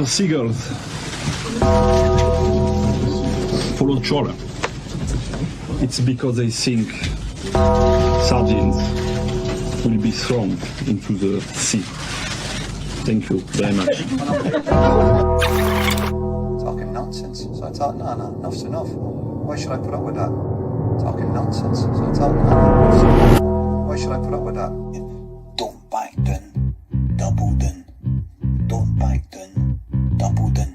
seagulls follow trawler. It's because they think sardines will be thrown into the sea. Thank you very much. Talking nonsense. So I thought, no, enough's enough. Why should I put up with that? Talking nonsense. So I thought, no, enough's enough. Why should I put up with that? Don't back down, double down. Don't back down, double down.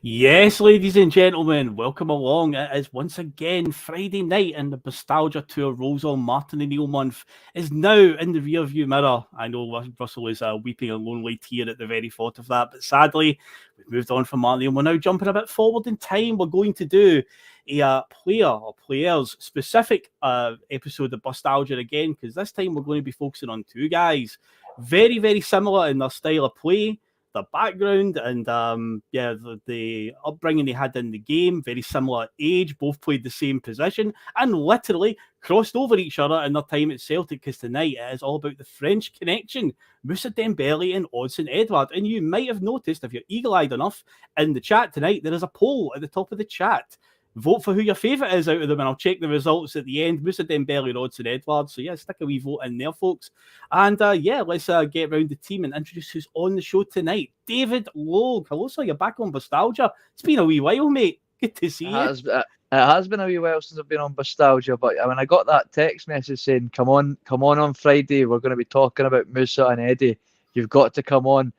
Yes, ladies and gentlemen, welcome along. It is once again Friday night, and the Bustalgia tour rolls on. Martin O'Neill month is now in the rear-view mirror. I know Russell is weeping a lonely tear at the very thought of that, but sadly, we've moved on from Martin, and we're now jumping a bit forward in time. We're going to do a player or players specific episode of Bustalgia again, because this time we're going to be focusing on two guys very, very similar in their style of play, their background, and the upbringing they had in the game. Very similar age, both played the same position, and literally crossed over each other in their time at Celtic, because tonight it is all about the French connection, Moussa Dembele and Odsonne Edouard. And you might have noticed, if you're eagle-eyed enough, in the chat tonight, there is a poll at the top of the chat. Vote for who your favourite is out of them, and I'll check the results at the end. Moussa Dembele or Odsonne Edouard. So, yeah, stick a wee vote in there, folks. And, let's get around the team and introduce who's on the show tonight. David Logue. Hello, sir. You're back on Bustalgia. It's been a wee while, mate. Good to see you. It has been a wee while since I've been on Bustalgia, but when I got that text message saying, come on Friday, we're going to be talking about Moussa and Eddie. You've got to come on.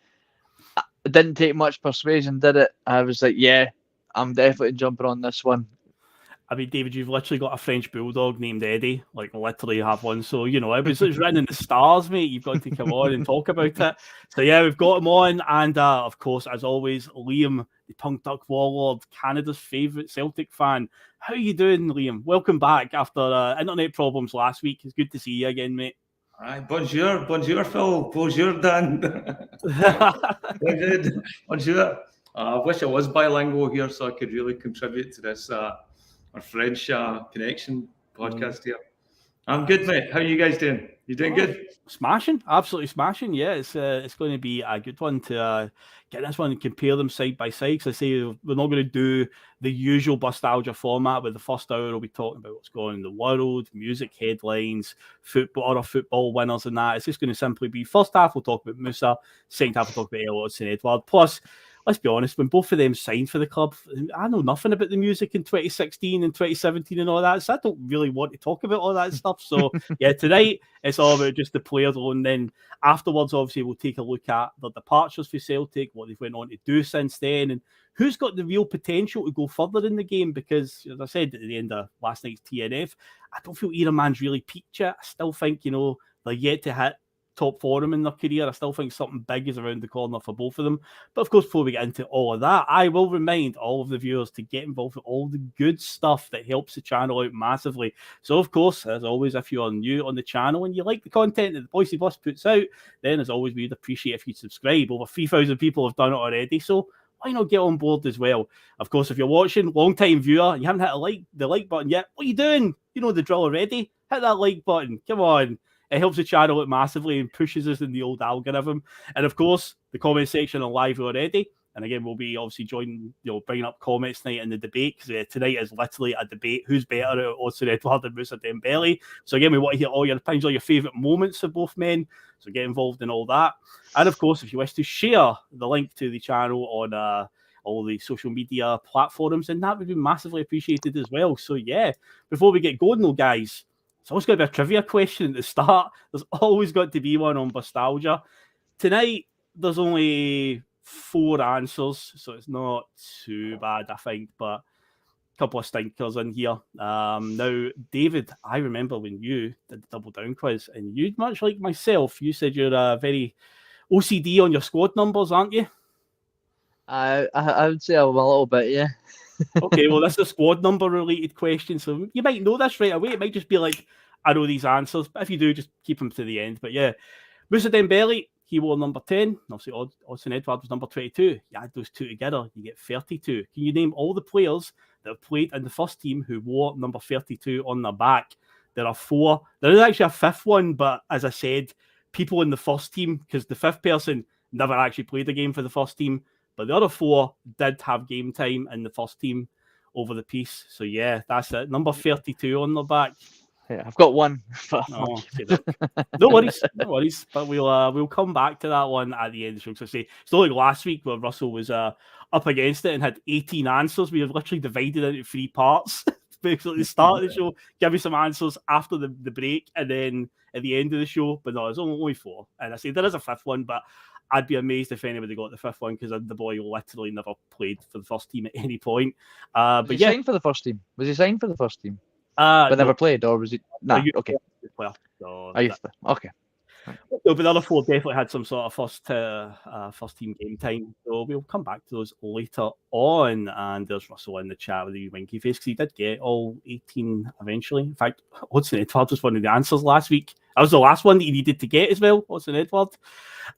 It didn't take much persuasion, did it? I was like, yeah, I'm definitely jumping on this one. I mean, David, you've literally got a French bulldog named Eddie, like literally you have one. So, you know, it was written in the stars, mate. You've got to come on and talk about it. So, yeah, we've got him on. And, of course, as always, Liam, the Tongue Duck Warlord, Canada's favourite Celtic fan. How are you doing, Liam? Welcome back after internet problems last week. It's good to see you again, mate. Aye, bonjour, Phil. Bonjour, Dan. Very good. Bonjour. I wish I was bilingual here so I could really contribute to this our French connection podcast here. I'm good, mate. How are you guys doing? You doing good? Smashing, absolutely smashing. Yeah, it's going to be a good one to get this one and compare them side by side. Because I say we're not going to do the usual Bustalgia format. With the first hour, we'll be talking about what's going on in the world, music headlines, football, other football winners, and that. It's just going to simply be first half we'll talk about Moussa, second half we'll talk about Odsonne Edouard. Plus, let's be honest, when both of them signed for the club, I know nothing about the music in 2016 and 2017 and all that, so I don't really want to talk about all that stuff. So, yeah, tonight it's all about just the players alone. Then afterwards, obviously, we'll take a look at their departures for Celtic, what they've went on to do since then, and who's got the real potential to go further in the game. Because, as I said at the end of last night's TNF, I don't feel either man's really peaked yet. I still think, they're yet to hit top form in their career. I still think something big is around the corner for both of them. But of course, before we get into all of that, I will remind all of the viewers to get involved with all the good stuff that helps the channel out massively. So, of course, as always, if you are new on the channel and you like the content that the Boise Bus puts out, then as always, we'd appreciate if you subscribe. Over 3,000 people have done it already, so why not get on board as well? Of course, if you're watching, long-time viewer, you haven't hit the like button yet, what are you doing? You know the drill already. Hit that like button. Come on. It helps the channel out massively and pushes us in the old algorithm. And of course, the comment section on live already. And again, we'll be obviously joining, bringing up comments tonight in the debate, because tonight is literally a debate. Who's better out of Odsonne Edouard and Moussa Dembele? So again, we want to hear all your opinions, all your favourite moments of both men. So get involved in all that. And of course, if you wish to share the link to the channel on all the social media platforms, then that would be massively appreciated as well. So yeah, before we get going though, guys, it's always got to be a trivia question at the start. There's always got to be one on Bustalgia. Tonight, there's only 4 answers, so it's not too bad, I think, but a couple of stinkers in here. Now, David, I remember when you did the Double Down quiz, and you, much like myself, you said you're very OCD on your squad numbers, aren't you? I would say I'm a little bit, yeah. Okay, well, this is a squad number related question, so you might know this right away. It might just be like, I know these answers, but if you do, just keep them to the end. But yeah, Moussa Dembele, he wore number 10. Obviously, Odsonne Edouard was number 22. You add those two together, you get 32. Can you name all the players that have played in the first team who wore number 32 on their back? There are 4. There is actually a 5th one, but as I said, people in the first team, because the 5th person never actually played a game for the first team, but the other 4 did have game time in the first team over the piece. So yeah, that's it. Number 32 on their back. Yeah, I've got one. No, no worries. But we'll come back to that one at the end of the show. So say it's not like last week where Russell was up against it and had 18 answers. We have literally divided into 3 parts. Basically, the start of the show, give me some answers after the break, and then at the end of the show. But no, there's only 4. And I say there is a 5th one, but I'd be amazed if anybody got the 5th one, because the boy literally never played for the first team at any point. Was he signed for the first team? But never played, or was he? Nah, okay. Well, so okay. No, but the other 4 definitely had some sort of first team game time. So we'll come back to those later on. And there's Russell in the chat with the winky face, because he did get all 18 eventually. In fact, Odsonne Edouard was one of the answers last week. That was the last one that he needed to get as well, Odsonne Edouard.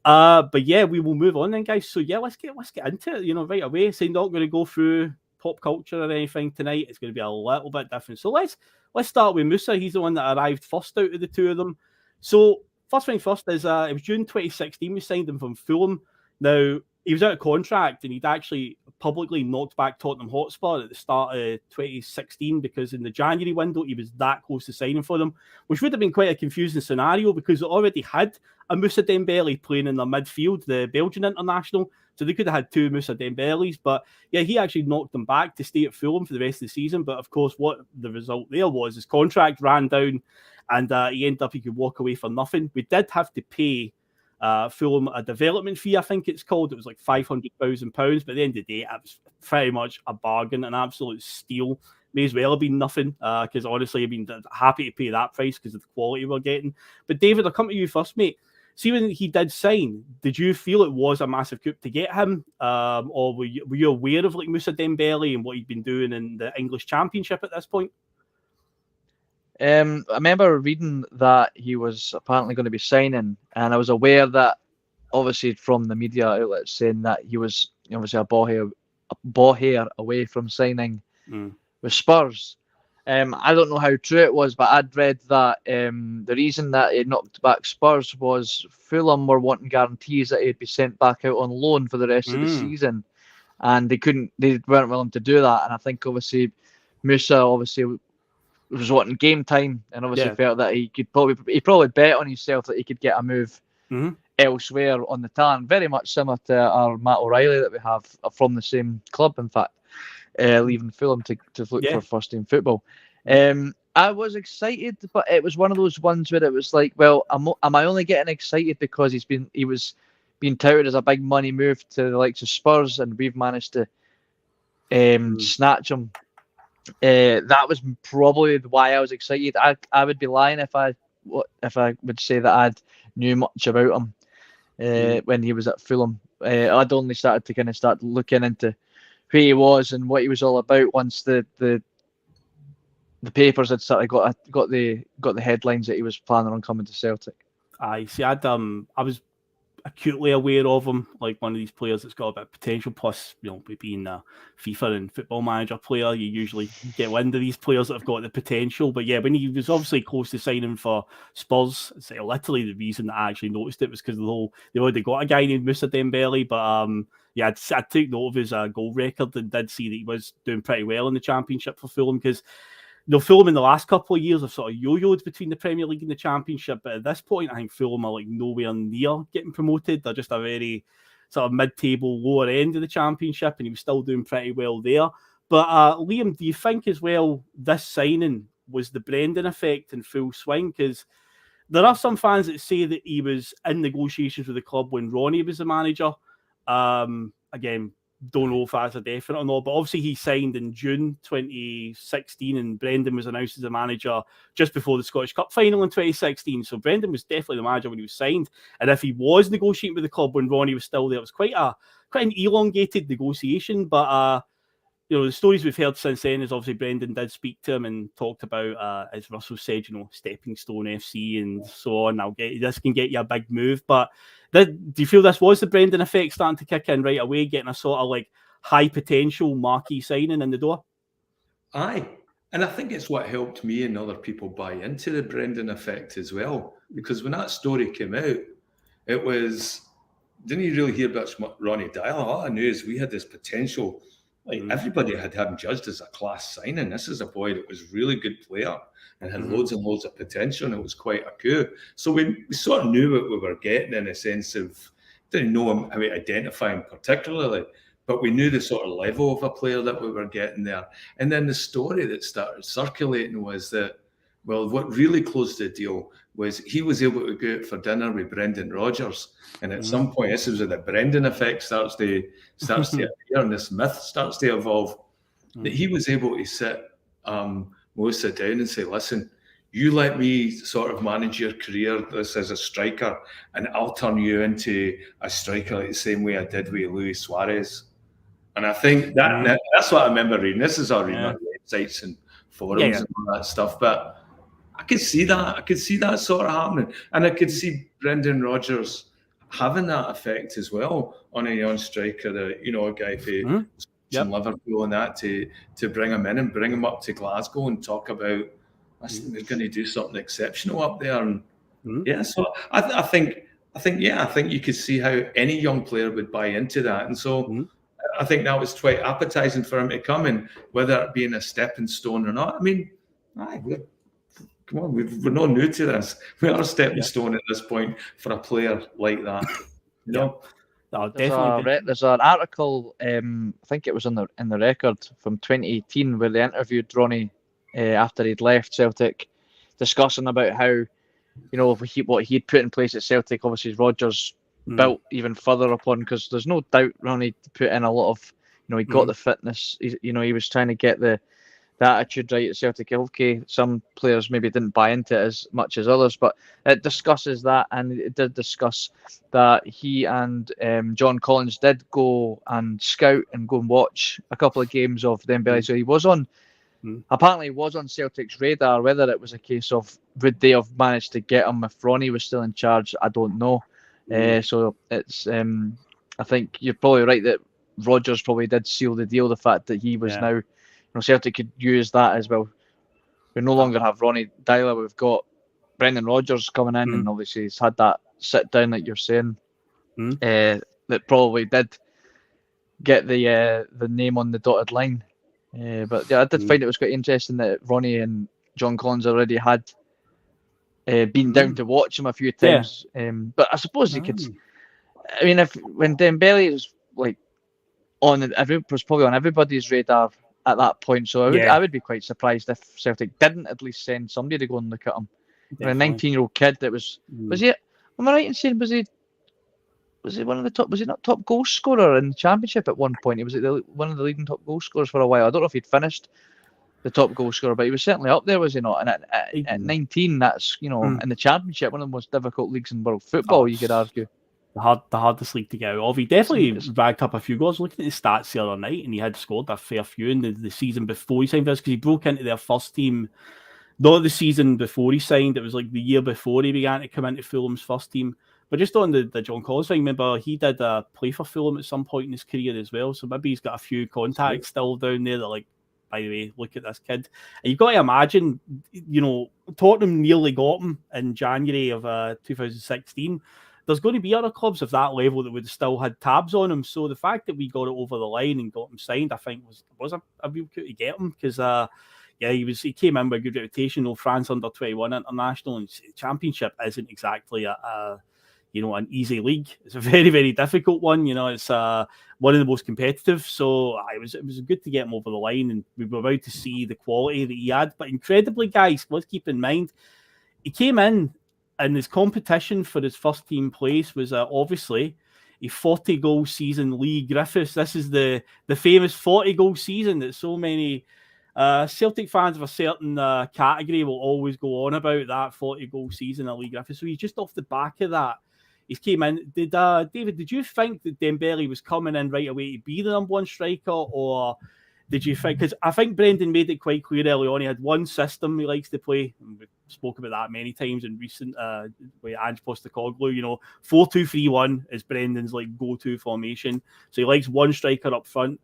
But yeah, we will move on then, guys. So yeah, let's get into it, right away. So not going to go through pop culture or anything tonight. It's going to be a little bit different. So let's start with Moussa. He's the one that arrived first out of the 2 of them. So first thing first is it was June 2016 we signed him from Fulham. Now, he was out of contract and he'd actually publicly knocked back Tottenham Hotspur at the start of 2016, because in the January window he was that close to signing for them, which would have been quite a confusing scenario, because they already had a Moussa Dembele playing in their midfield, the Belgian international, so they could have had 2 Moussa Dembele's. But yeah, he actually knocked them back to stay at Fulham for the rest of the season. But of course, what the result there was, his contract ran down, and he ended up, he could walk away for nothing. We did have to pay Fulham a development fee, I think it's called. It was like £500,000, but at the end of the day, it was pretty much a bargain, an absolute steal. May as well have been nothing, because honestly, I've been happy to pay that price because of the quality we're getting. But David, I'll come to you first, mate. See, when he did sign, did you feel it was a massive coup to get him, or were you aware of like Moussa Dembele and what he'd been doing in the English Championship at this point? I remember reading that he was apparently going to be signing, and I was aware that, obviously, from the media outlets saying that he was obviously a ball hair away from signing with Spurs. I don't know how true it was, but I'd read that the reason that he knocked back Spurs was Fulham were wanting guarantees that he'd be sent back out on loan for the rest of the season, and they weren't willing to do that. And I think obviously Moussa was wanting game time, and obviously felt that he probably bet on himself that he could get a move elsewhere on the talent, very much similar to our Matt O'Reilly that we have from the same club, in fact, leaving Fulham to look for first team football. I was excited, but it was one of those ones where it was like, well, am I only getting excited because he was being touted as a big money move to the likes of Spurs, and we've managed to snatch him. That was probably why I was excited. I would be lying if I would say that I'd knew much about him when he was at Fulham. I'd only started to start looking into who he was and what he was all about once the papers had started got the headlines that he was planning on coming to Celtic. I see. I was acutely aware of him, like one of these players that's got a bit of potential. Plus, being a FIFA and Football Manager player, you usually get wind of these players that have got the potential. But yeah, when he was obviously close to signing for Spurs, it's literally the reason that I actually noticed it was because they already got a guy named Moussa Dembele. But yeah, I took note of his goal record and did see that he was doing pretty well in the Championship for Fulham, because Fulham in the last couple of years have sort of yo-yoed between the Premier League and the Championship, but at this point, I think Fulham are like nowhere near getting promoted. They're just a very sort of mid-table, lower end of the Championship, and he was still doing pretty well there. But Liam, do you think as well this signing was the Brendan effect in full swing? Because there are some fans that say that he was in negotiations with the club when Ronnie was the manager. Again, don't know if that's a definite or not, but obviously he signed in June 2016 and Brendan was announced as the manager just before the Scottish Cup final in 2016. So Brendan was definitely the manager when he was signed. And if he was negotiating with the club when Ronnie was still there, it was quite an elongated negotiation. But the stories we've heard since then is obviously Brendan did speak to him and talked about, as Russell said, Stepping Stone FC and so on. This can get you a big move. But do you feel this was the Brendan effect starting to kick in right away, getting a sort of like high potential marquee signing in the door? Aye. And I think it's what helped me and other people buy into the Brendan effect as well. Because when that story came out, it was, didn't you really hear about Ronnie Dyler? All I knew is we had this potential. Like everybody had him judged as a class signing. This is a boy that was a really good player and had loads and loads of potential, and it was quite a coup. So we sort of knew what we were getting in a sense of, didn't know how to identify him particularly, but we knew the sort of level of a player that we were getting there. And then the story that started circulating was that, well, what really closed the deal was he was able to go out for dinner with Brendan Rodgers. And at some point, this is where the Brendan effect starts to appear, and this myth starts to evolve, that he was able to sit Moussa down and say, listen, you let me sort of manage your career this as a striker, and I'll turn you into a striker like the same way I did with Luis Suarez. And I think that's what I remember reading. This is all reading on websites and forums and all that stuff. But I could see that. I could see that sort of happening. And I could see Brendan Rodgers having that effect as well on a young striker, a guy from Liverpool and that, to bring him in and bring him up to Glasgow and talk about, listen, we're going to do something exceptional up there. And so I think you could see how any young player would buy into that. And so I think that was quite appetizing for him to come in, whether it being a stepping stone or not. I mean, come on, we're not new to this. We are a stepping stone at this point for a player like that. No, definitely. There's an article, I think it was in the Record from 2018, where they interviewed Ronnie after he'd left Celtic, discussing about how, what he'd put in place at Celtic, obviously Rodgers built even further upon, because there's no doubt Ronnie put in a lot of, he got the fitness, he was trying to get the attitude right at Celtic. Okay, some players maybe didn't buy into it as much as others, but it discusses that, and it did discuss that he and John Collins did go and scout and go and watch a couple of games of Dembele. So he was apparently was on Celtic's radar. Whether it was a case of would they have managed to get him if Ronnie was still in charge, I don't know. So it's I think you're probably right that Rodgers probably did seal the deal. The fact that he was now, Celtic could use that as well. We no longer have Ronnie Dyler. We've got Brendan Rodgers coming in, and obviously he's had that sit down, like you're saying, that probably did get the name on the dotted line. But I did find it was quite interesting that Ronnie and John Collins already had been down to watch him a few times. But I suppose you could. I mean, when Dembele was like was probably on everybody's radar at that point, so I would be quite surprised if Celtic didn't at least send somebody to go and look at him. A 19-year-old kid that was he? Am I right in saying was he one of the top? Was he not top goal scorer in the Championship at one point? He was one of the leading top goal scorers for a while. I don't know if he'd finished the top goal scorer, but he was certainly up there, was he not? And at 19, that's, you know, in the Championship, one of the most difficult leagues in world football, you could argue. The hardest league to get out of. He definitely racked up a few goals. Looking at the stats the other night, and he had scored a fair few in the season before he signed for us, because he broke into their first team, not the season before he signed, it was like the year before he began to come into Fulham's first team. But just on the John Collins thing, remember he did play for Fulham at some point in his career as well, so maybe he's got a few contacts still down there that, like, by the way, look at this kid. And you've got to imagine, you know, Tottenham nearly got him in January of 2016. There's going to be other clubs of that level that would have still had tabs on him. So the fact that we got it over the line and got him signed, I think was a real coup to get him, because he came in with a good reputation. No, France under-21 international, and Championship isn't exactly an easy league. It's a very, very difficult one. You know, it's one of the most competitive. So it was good to get him over the line, and we were about to see the quality that he had. But incredibly, guys, let's keep in mind, he came in, and his competition for his first team place was obviously a 40-goal season. Lee Griffiths. This is the famous 40-goal season that so many Celtic fans of a certain category will always go on about, that 40-goal season of Lee Griffiths. So he's just off the back of that. He came in. David, did you think that Dembele was coming in right away to be the number one striker, or did you think, because I think Brendan made it quite clear early on, he had one system he likes to play, and we've spoke about that many times in recent with Ange Postecoglou, you know, 4-2-3-1 is Brendan's like go-to formation, so he likes one striker up front.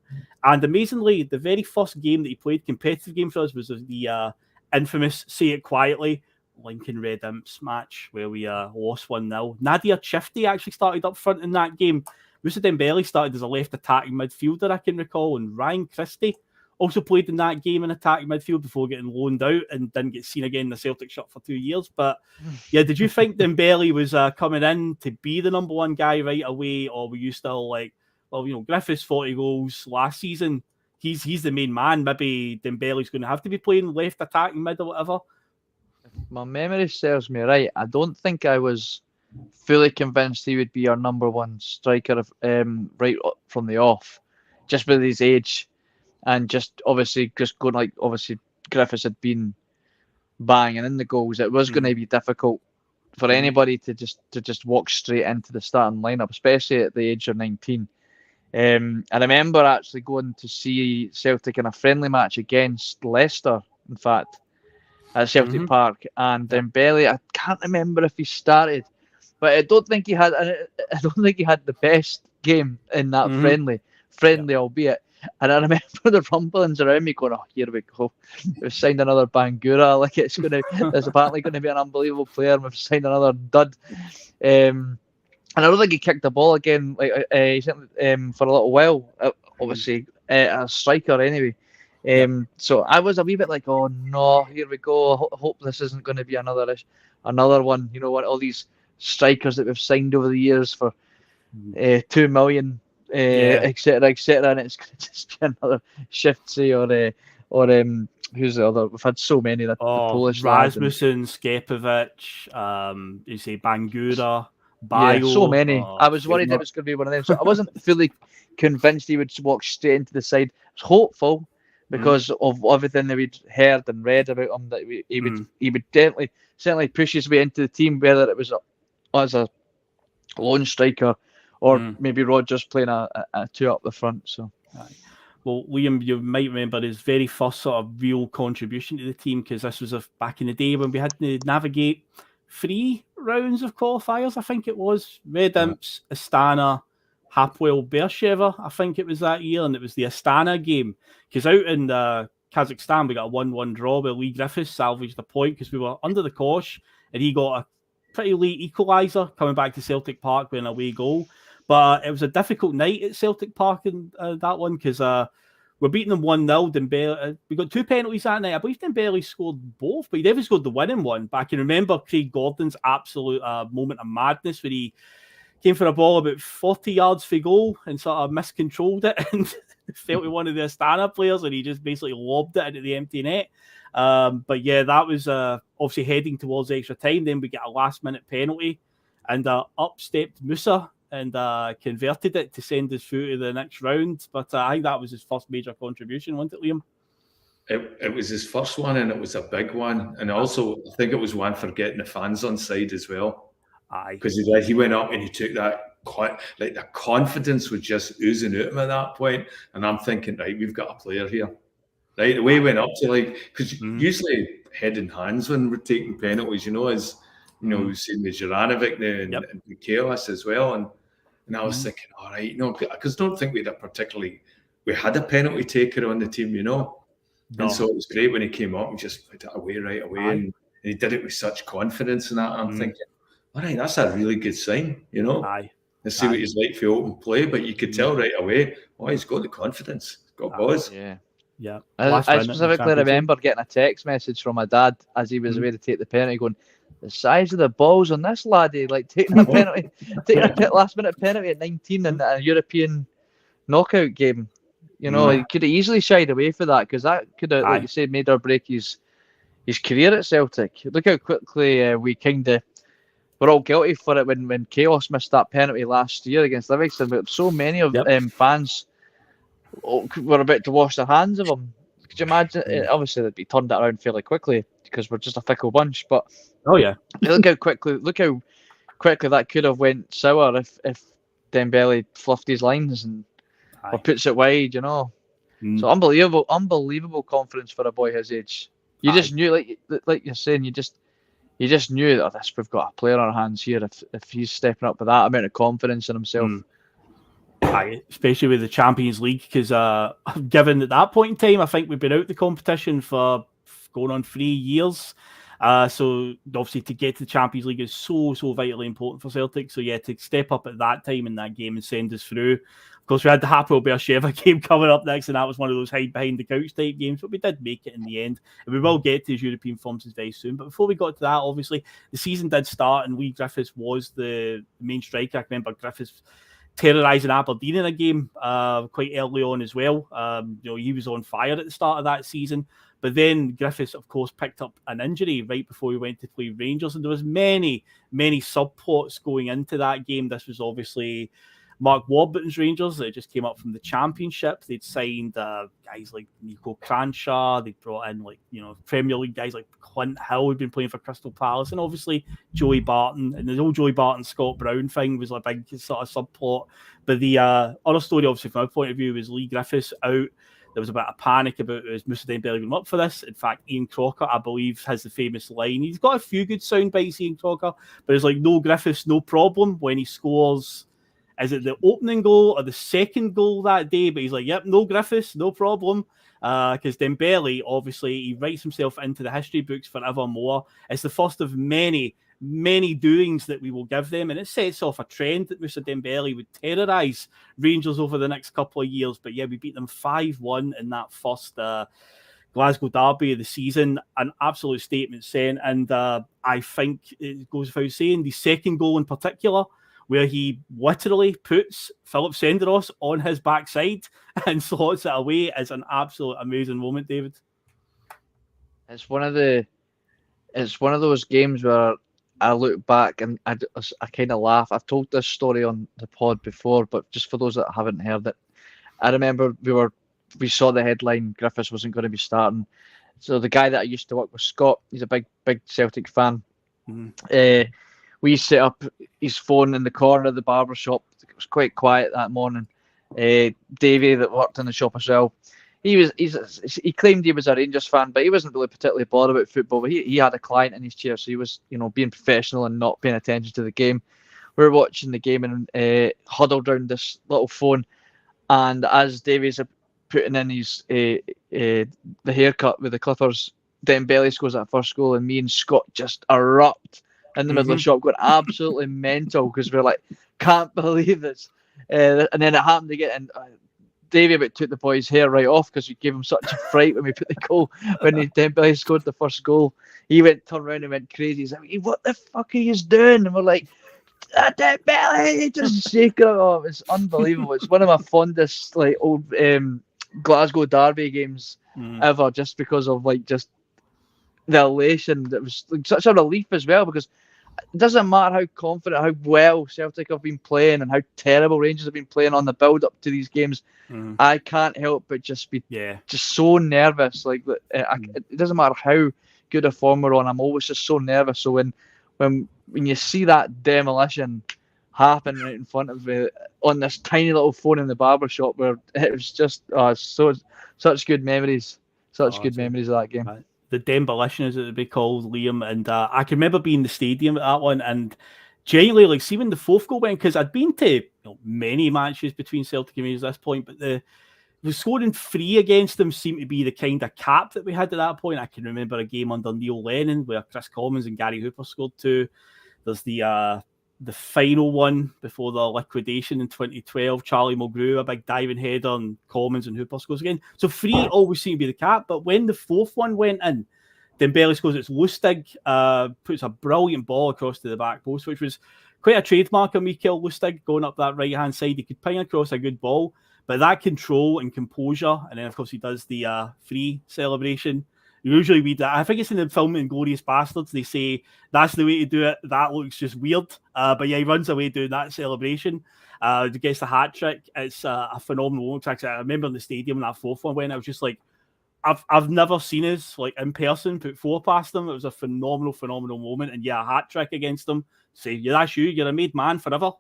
And amazingly, the very first game that he played, competitive game for us, was the infamous, say it quietly, Lincoln Red Imps match, where we lost 1-0. Nadir Chifty actually started up front in that game. Moussa Dembele started as a left attacking midfielder, I can recall, and Ryan Christie also played in that game in attacking midfield before getting loaned out and didn't get seen again in the Celtic shirt for 2 years. But yeah, did you think Dembele was coming in to be the number one guy right away, or were you still like, well, you know, Griffiths 40 goals last season, he's the main man, maybe Dembele's going to have to be playing left attacking mid or whatever? My memory serves me right, I don't think I was fully convinced he would be our number one striker right from the off, just with his age, and just obviously Griffiths had been banging in the goals. It was going to be difficult for anybody to just walk straight into the starting lineup, especially at the age of 19. I remember actually going to see Celtic in a friendly match against Leicester, in fact, at Celtic Park, and Dembele, I can't remember if he started, but I don't think he had the best game in that friendly, albeit. And I remember the rumblings around me going, "Oh, here we go. We've signed another Bangura. Like there's apparently going to be an unbelievable player. And we've signed another dud." And I don't think he kicked the ball again, for a little while. Obviously, a striker anyway. So I was a wee bit like, "Oh no, here we go. Hope this isn't going to be another one." You know what? All these strikers that we've signed over the years for 2 million. Etc., and it's going to just be another Shiftsy or who's the other? We've had so many that the Polish Rasmussen, Skepovic, you say Bangura, Bio. Yeah, so many. I was worried it was going to be one of them, so I wasn't fully convinced he would walk straight into the side. I was hopeful because of everything that we'd heard and read about him, that he would certainly push his way into the team, whether it was as a lone striker or maybe Rodgers playing a two up the front. So, well, Liam, you might remember his very first sort of real contribution to the team, because this was back in the day when we had to navigate 3 rounds of qualifiers. I think it was Red Imps, Astana, Hapoel Beersheva. I think it was that year, and it was the Astana game, because out in Kazakhstan we got a 1-1 draw where Lee Griffiths salvaged a point because we were under the cosh, and he got a pretty late equaliser coming back to Celtic Park with an away goal. But it was a difficult night at Celtic Park in that one, because we're beating them 1-0. Dembele, we got 2 penalties that night. I believe Dembele scored both, but he never scored the winning one. But I can remember Craig Gordon's absolute moment of madness where he came for a ball about 40 yards for goal and sort of miscontrolled it and fell to one of the Astana players, and he just basically lobbed it into the empty net. But yeah, that was obviously heading towards extra time. Then we get a last-minute penalty, and up stepped Moussa and converted it to send us through to the next round. But I think that was his first major contribution, wasn't it, Liam? it was his first one, and it was a big one. And also, I think it was one for getting the fans on side as well. Aye. Because he went up and he took that, like the confidence was just oozing out of him at that point. And I'm thinking, right, we've got a player here. Right, the way he went up to, like, because usually head and hands when we're taking penalties, as we've seen with Juranovic now and Mcginlay'S as well. And I was thinking, all right, because I don't think we had a penalty taker on the team, No. And so it was great when he came up and just put it away right away. And he did it with such confidence and that. And I'm thinking, all right, that's a really good sign, Aye. Let's see what he's like for open play. But you could tell right away, he's got the confidence. He's got balls. Yeah. Yeah. I specifically remember getting a text message from my dad as he was away to take the penalty going, the size of the balls on this laddie, like taking a penalty, taking a last-minute penalty at 19 in a European knockout game. He could have easily shied away for that because that could have, like you said, made or break his career at Celtic. Look how quickly we're all guilty for it when Chaos missed that penalty last year against Livingston. But so many of fans were about to wash their hands of him. Could you imagine? Obviously, they'd be turned that around fairly quickly because we're just a fickle bunch. But look how quickly that could have went sour if Dembele fluffed his lines or puts it wide. So unbelievable confidence for a boy his age. You just knew, like you're saying, you just knew that we've got a player on our hands here if he's stepping up with that amount of confidence in himself. Aye, especially with the Champions League, because given at that point in time, I think we've been out the competition for going on 3 years. So obviously to get to the Champions League is so vitally important for Celtic. So yeah, to step up at that time in that game and send us through. Of course, we had the Hapoel Beersheva game coming up next, and that was one of those hide behind the couch type games, but we did make it in the end. And we will get to his European forms very soon. But before we got to that, obviously, the season did start, and Lee Griffiths was the main striker. I remember Griffiths terrorising Aberdeen in a game quite early on as well. He was on fire at the start of that season. But then Griffiths, of course, picked up an injury right before he went to play Rangers. And there was many subplots going into that game. This was obviously Mark Warburton's Rangers. They just came up from the Championship. They'd signed guys like Nico Cranshaw. They brought in Premier League guys like Clint Hill, who'd been playing for Crystal Palace, and obviously Joey Barton. And the whole Joey Barton Scott Brown thing was a big sort of subplot. But the other story, obviously, from my point of view, was Lee Griffiths out. There was a bit of panic about is Moussa Dembele going up for this. In fact, Ian Crocker, I believe, has the famous line. He's got a few good sound bites, Ian Crocker, but it's like, no Griffiths, no problem when he scores. Is it the opening goal or the second goal that day? But he's like, yep, no Griffiths, no problem. Because Dembele, obviously, he writes himself into the history books forevermore. It's the first of many doings that we will give them, and it sets off a trend that Moussa Dembele would terrorise Rangers over the next couple of years. But yeah, we beat them 5-1 in that first Glasgow derby of the season. An absolute statement sent, and I think it goes without saying, the second goal in particular, where he literally puts Philip Senderos on his backside and slots it away, is an absolute amazing moment, David. It's one of those games where I look back and I kind of laugh. I've told this story on the pod before, but just for those that haven't heard it, I remember we saw the headline Griffiths wasn't going to be starting. So the guy that I used to work with, Scott, he's a big Celtic fan. We set up his phone in the corner of the barber shop. It was quite quiet that morning. Davey, that worked in the shop as well, he claimed he was a Rangers fan, but he wasn't really particularly bothered about football. But he had a client in his chair, so he was being professional and not paying attention to the game. We were watching the game and huddled around this little phone, and as Davey's putting in his the haircut with the Clippers, Dembele scores that first goal, and me and Scott just erupt in the middle of the shop, going absolutely mental because we're like, can't believe this. And then it happened again, and Davey about took the boy's hair right off because we gave him such a fright when we put the goal, when Dembele scored the first goal. He turned around and went crazy. He's like, what the fuck are you doing? And we're like, Dembele, just shaking it off. It's unbelievable. It's one of my fondest old Glasgow derby games ever, just because of just the elation. That was such a relief as well, because it doesn't matter how confident, how well Celtic have been playing and how terrible Rangers have been playing on the build-up to these games. I can't help but just be just so nervous. Like it doesn't matter how good a form we're on, I'm always just so nervous. So when you see that demolition happen right in front of me on this tiny little phone in the barber shop, where it was just such good memories, memories of that game. The Demolition, as it would be called, Liam, and I can remember being in the stadium at that one, and genuinely, like, see when the fourth goal went, because I'd been to many matches between Celtic and Rangers at this point, but the scoring 3 against them seemed to be the kind of cap that we had at that point. I can remember a game under Neil Lennon where Chris Commons and Gary Hooper scored 2. There's the final one before the liquidation in 2012, Charlie Mulgrew, a big diving header, and Commons and Hooper scores again. So 3 always seemed to be the cap, but when the fourth one went in, Dembele scores. It's Lustig, puts a brilliant ball across to the back post, which was quite a trademark of Mikael Lustig, going up that right-hand side. He could ping across a good ball, but that control and composure, and then, of course, he does the free celebration. Usually I think it's in the film Inglourious Bastards, they say that's the way to do it. That looks just weird. But yeah, he runs away doing that celebration. Gets the hat trick. It's a phenomenal moment. Actually, I remember in the stadium when that fourth one went, I was just like, I've never seen us, like, in person, put 4 past them. It was a phenomenal moment. And yeah, a hat trick against them. Say, yeah, that's you. You're a made man forever.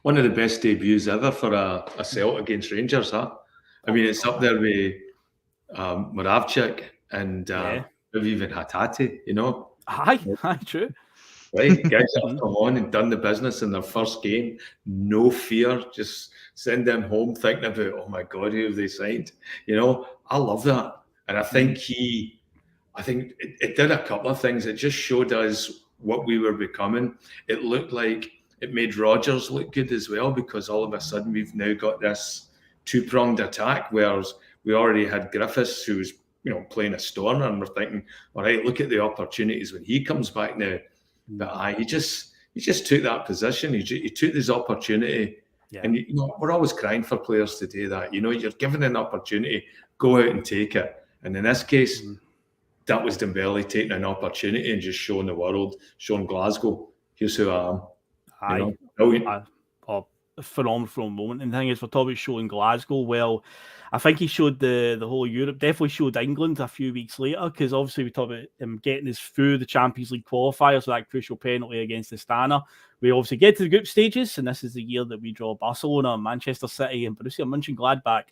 One of the best debuts ever for a Celtic against Rangers, huh? I mean, it's up there with Moravchik and maybe even Hatate, Aye, true. Right, guys have come on and done the business in their first game, no fear, just send them home thinking about, oh my God, who have they signed? I love that. And I think it did a couple of things. It just showed us what we were becoming. It looked like it made Rodgers look good as well, because all of a sudden we've now got this 2-pronged attack, whereas we already had Griffiths, who was playing a stormer, and we're thinking, all right, look at the opportunities when he comes back now. But he just took that position. He took this opportunity, and we're always crying for players to do that. You're given an opportunity, go out and take it. And in this case, that was Dembele taking an opportunity and just showing the world, showing Glasgow, here's who I am. A phenomenal moment. And the thing is, we're talking about showing Glasgow. Well, I think he showed the whole of Europe, definitely showed England a few weeks later, because obviously we talk about him getting us through the Champions League qualifiers, so that crucial penalty against Astana. We obviously get to the group stages, and this is the year that we draw Barcelona, Manchester City, and Borussia Mönchengladbach.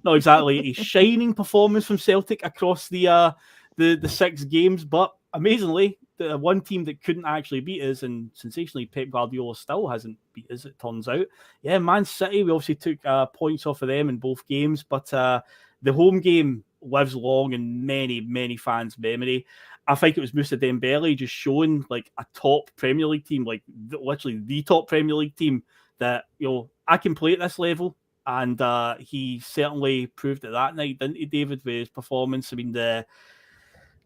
Not exactly a shining performance from Celtic across the 6 games, but amazingly, the one team that couldn't actually beat us, and sensationally Pep Guardiola still hasn't beat us, it turns out. Yeah, Man City, we obviously took points off of them in both games, but the home game lives long in many fans' memory. I think it was Moussa Dembele just showing like a top Premier League team, like literally the top Premier League team, that I can play at this level, and he certainly proved it that night, didn't he, David, with his performance? I mean,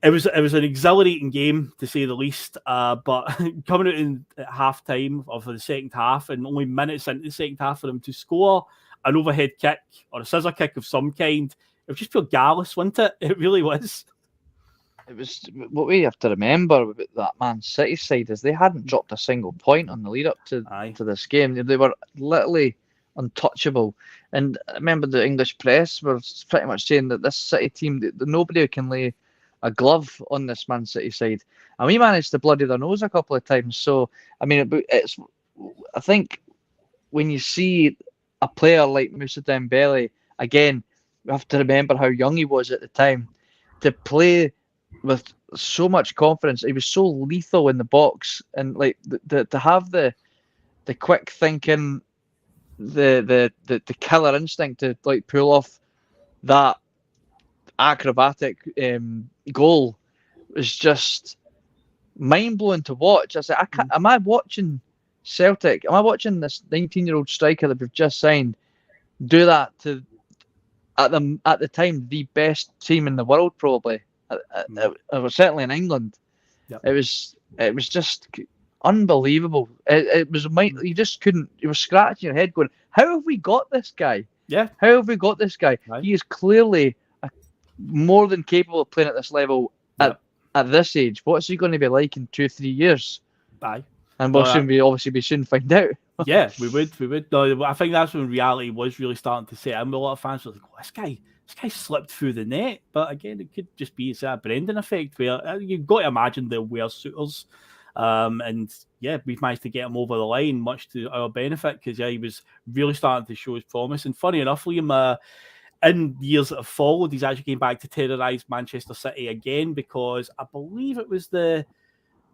It was an exhilarating game, to say the least, but coming out at half-time of the second half, and only minutes into the second half, for them to score an overhead kick or a scissor kick of some kind, it was just pure gallus, wasn't it? It really was. It was. What we have to remember about that Man City side is they hadn't dropped a single point on the lead-up to this game. They were literally untouchable. And I remember the English press were pretty much saying that this City team, that nobody can lay a glove on this Man City side, and we managed to bloody their nose a couple of times. So I mean, I think when you see a player like Moussa Dembele, again, we have to remember how young he was at the time, to play with so much confidence. He was so lethal in the box, and like to have the quick thinking, the killer instinct to like pull off that acrobatic goal was just mind-blowing to watch. I said, am I watching Celtic? Am I watching this 19-year-old striker that we've just signed do that to, at the time, the best team in the world, probably? It was certainly in England. Yep. It was just unbelievable. It was you just couldn't. You were scratching your head, going, "How have we got this guy? Yeah, how have we got this guy? Right. He is clearly more than capable of playing at this level at at this age, what's he going to be like in 2-3 years? Aye. And we'll obviously soon find out. Yeah, we would. No, I think that's when reality was really starting to set in. A lot of fans were like, oh, this guy slipped through the net. But again, it could just be a Brendan effect where you've got to imagine they'll wear suitors. And yeah, we've managed to get him over the line, much to our benefit, because he was really starting to show his promise. And funny enough, Liam, in years that have followed, he's actually came back to terrorise Manchester City again, because I believe it was the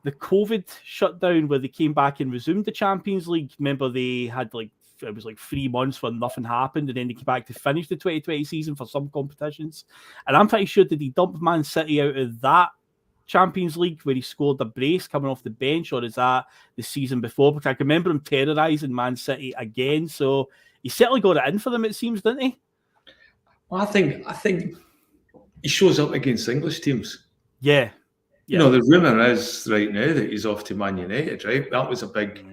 COVID shutdown where they came back and resumed the Champions League. Remember, they had it was 3 months where nothing happened, and then they came back to finish the 2020 season for some competitions. And I'm pretty sure, did he dump Man City out of that Champions League where he scored a brace coming off the bench, or is that the season before? Because I can remember him terrorising Man City again. So he certainly got it in for them, it seems, didn't he? Well, I think he shows up against English teams. Yeah. You know, the rumour is right now that he's off to Man United, right? That was a big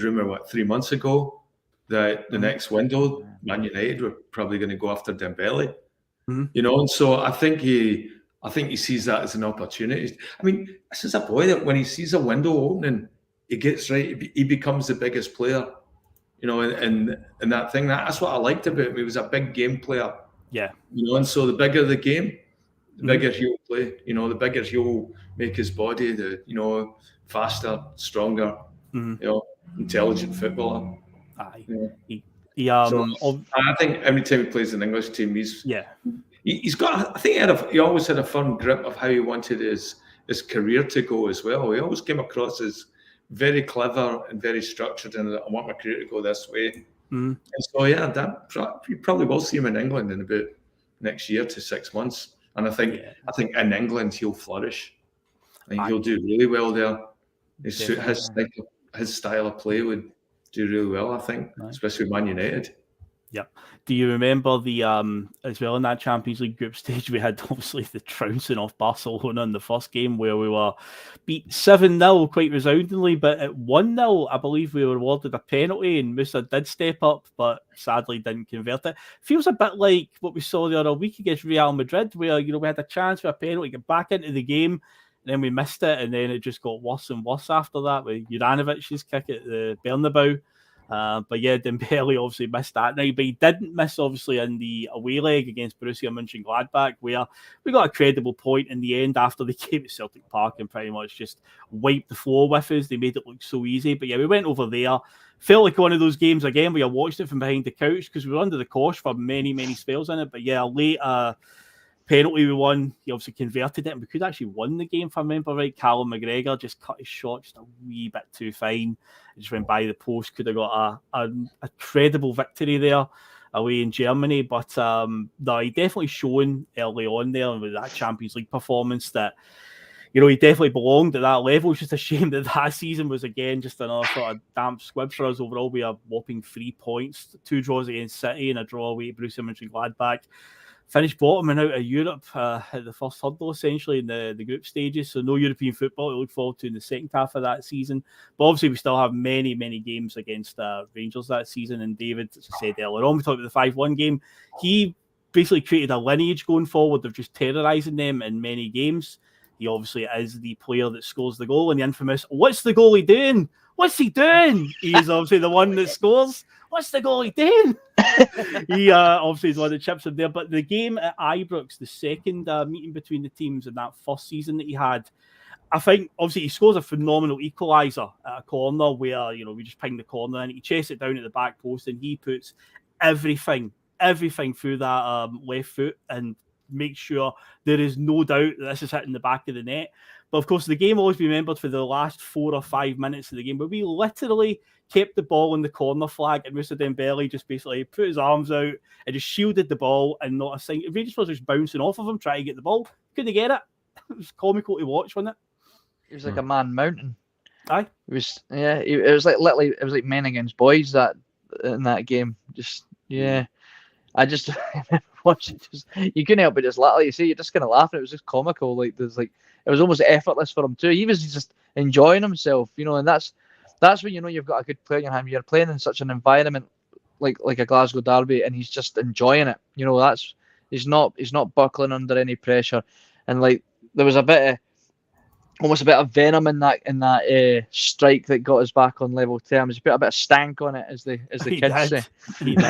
rumour, 3 months ago, that the next window, Man United were probably going to go after Dembele. Mm-hmm. You know, and so I think he sees that as an opportunity. I mean, this is a boy that when he sees a window opening, he gets right. He becomes the biggest player, you know, and that thing. That's what I liked about him. He was a big game player. Yeah. You know, and so the bigger the game, the bigger he'll play. You know, the bigger he'll make his body, faster, stronger, you know, intelligent footballer. Aye. Yeah. So I think every time he plays an English team, he's got. I think he always had a firm grip of how he wanted his career to go as well. He always came across as very clever and very structured, and I want my career to go this way. And so you probably will see him in England in about next year to 6 months. And I think in England he'll flourish. I think he'll do really well there. His style of play would do really well, I think, especially with Man United. Yeah. Do you remember the as well in that Champions League group stage, we had obviously the trouncing off Barcelona in the first game where we were beat 7-0 quite resoundingly, but at 1-0, I believe we were awarded a penalty and Moussa did step up, but sadly didn't convert it. Feels a bit like what we saw the other week against Real Madrid, where we had a chance for a penalty, get back into the game, and then we missed it, and then it just got worse and worse after that with Juranovic's kick at the Bernabeu. But yeah, Dembele obviously missed that night, but he didn't miss obviously in the away leg against Borussia Mönchengladbach, where we got a credible point in the end after the game at Celtic Park and pretty much just wiped the floor with us. They made it look so easy, but yeah, we went over there. Felt like one of those games again where I watched it from behind the couch because we were under the cosh for many spells in it. But yeah, late penalty we won. He obviously converted it, and we could actually won the game if I remember right. Callum McGregor just cut his shot just a wee bit too fine. It just went by the post. Could have got a credible victory there away in Germany. But no, he definitely shown early on there with that Champions League performance that, you know, he definitely belonged at that level. It's just a shame that season was again just another sort of damp squib for us overall. We are whopping 3 points, 2 draws against City and a draw away at Borussia Mönchengladbach. Finished bottom and out of Europe at the first hurdle, essentially, in the group stages. So no European football to look forward to in the second half of that season. But obviously, we still have many games against Rangers that season. And David, as I said earlier on, we talked about the 5-1 game. He basically created a lineage going forward of just terrorising them in many games. He obviously is the player that scores the goal, and the infamous, what's the goalie doing? What's he doing? He's obviously the one that scores. What's the goalie doing? He obviously is one that chips him there. But the game at Ibrox, the second meeting between the teams in that first season that he had, I think obviously he scores a phenomenal equaliser at a corner where, you know, we just ping the corner and he chases it down at the back post and he puts everything through that left foot and makes sure there is no doubt that this is hitting the back of the net. But of course, the game will always be remembered for the last 4 or 5 minutes of the game where we literally kept the ball in the corner flag and Moussa Dembele just basically put his arms out and just shielded the ball and not a thing. Rangers was just bouncing off of him, trying to get the ball. Couldn't get it. It was comical to watch, wasn't it? It was like a man mountain. Aye. It was, yeah. It was like literally, it was like men against boys that in that game. Just, yeah. I just watched it. Just, you couldn't help but just laugh. Like you say, you're just kind of laughing. It was just comical. Like it was almost effortless for him too. He was just enjoying himself, you know. And that's when you know you've got a good player in your hand. You're playing in such an environment like a Glasgow derby, and he's just enjoying it. You know, he's not buckling under any pressure. And like there was a bit almost a bit of venom in that strike that got us back on level terms. He put a bit of stank on it, as the He kids did. say. He did.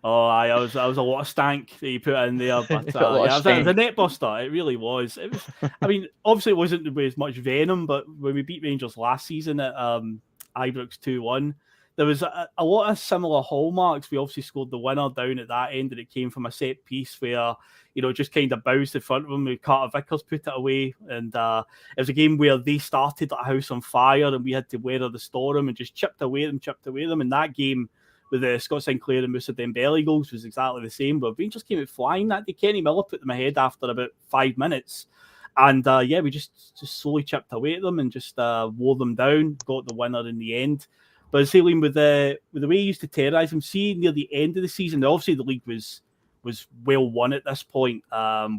Oh, aye, I was a lot of stank that you put in there, but A lot of yeah, it was a stank. net buster. It really was. It was. I mean, obviously it wasn't with as much venom, but when we beat Rangers last season at Ibrox 2-1, there was a lot of similar hallmarks. We obviously scored the winner down at that end, and it came from a set piece where, you know, just kind of bounced in front of them. Carter Vickers put it away, and it was a game where they started a house on fire, and we had to weather the storm and just chipped away at them. And that game with the Scott Sinclair and Moussa Dembele goals was exactly the same. But Rangers came out flying that day. Kenny Miller put them ahead after about 5 minutes. And yeah, we just slowly chipped away at them and just wore them down, got the winner in the end. But I say, Liam, with the way he used to terrorise them, see near the end of the season, obviously the league was well won at this point.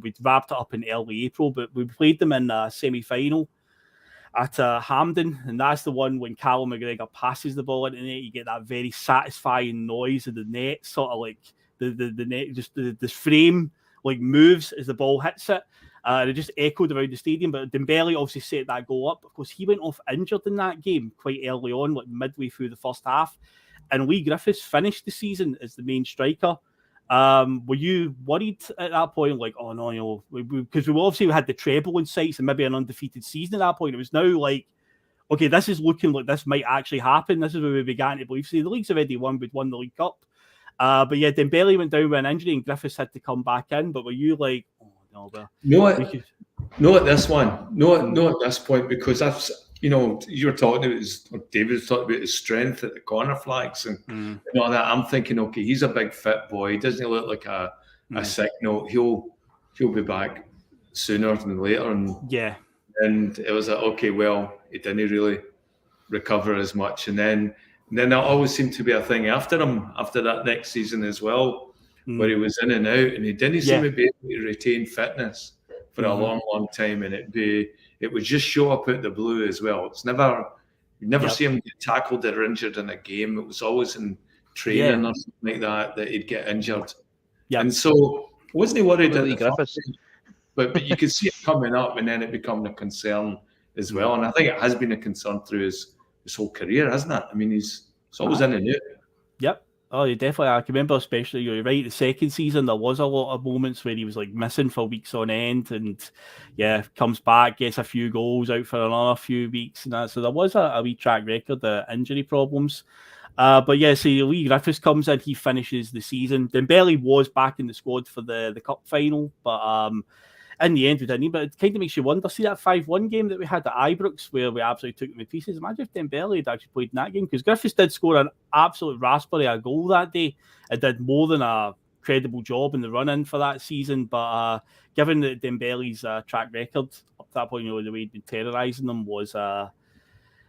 We'd wrapped it up in early April, but we played them in a semi-final at Hampden, and that's the one when Callum McGregor passes the ball into the net. You get that very satisfying noise of the net, sort of like the net, just the frame like moves as the ball hits it. And it just echoed around the stadium. But Dembele obviously set that goal up. Of course, he went off injured in that game quite early on, like midway through the first half. And Lee Griffiths finished the season as the main striker. Were you worried at that point? Like, oh no, you know, because we obviously had the treble in sights and maybe an undefeated season at that point. It was now like, okay, this is looking like this might actually happen. This is where we began to believe. See, the league's already won. We'd won the League Cup. But yeah, Dembele went down with an injury and Griffiths had to come back in. But were you like, oh no, no, at this one, no, at this point, because I've, you know, you're talking about David was talking about his strength at the corner flags and all that. I'm thinking, okay, he's a big fit boy. Doesn't he look like a sick note? He'll be back sooner than later. And yeah, and it was like, okay, well, he didn't really recover as much, and then there always seemed to be a thing after that next season as well, where he was in and out, and he didn't seem to be able to retain fitness for a long time, and it would just show up out the blue as well. It's you never see him get tackled or injured in a game. It was always in training or something like that he'd get injured. Yeah. And so wasn't he worried at the first, but you could see it coming up, and then it became a concern as well. And I think it has been a concern through his whole career, hasn't it? I mean, he's always in and out. Yep. Oh, you definitely. I can remember, especially, you're right, the second season, there was a lot of moments where he was like missing for weeks on end, and comes back, gets a few goals, out for another few weeks, and that. So there was a wee track record of injury problems. But yeah, so Lee Griffiths comes in, he finishes the season. Dembele was back in the squad for the cup final, but in the end we didn't. But it kind of makes you wonder. See that 5-1 game that we had at Ibrox where we absolutely took them to pieces? Imagine if Dembele had actually played in that game, because Griffiths did score an absolute raspberry goal that day. It did more than a credible job in the run-in for that season. But given that Dembele's track record up to that point, you know, the way he'd been terrorising them was...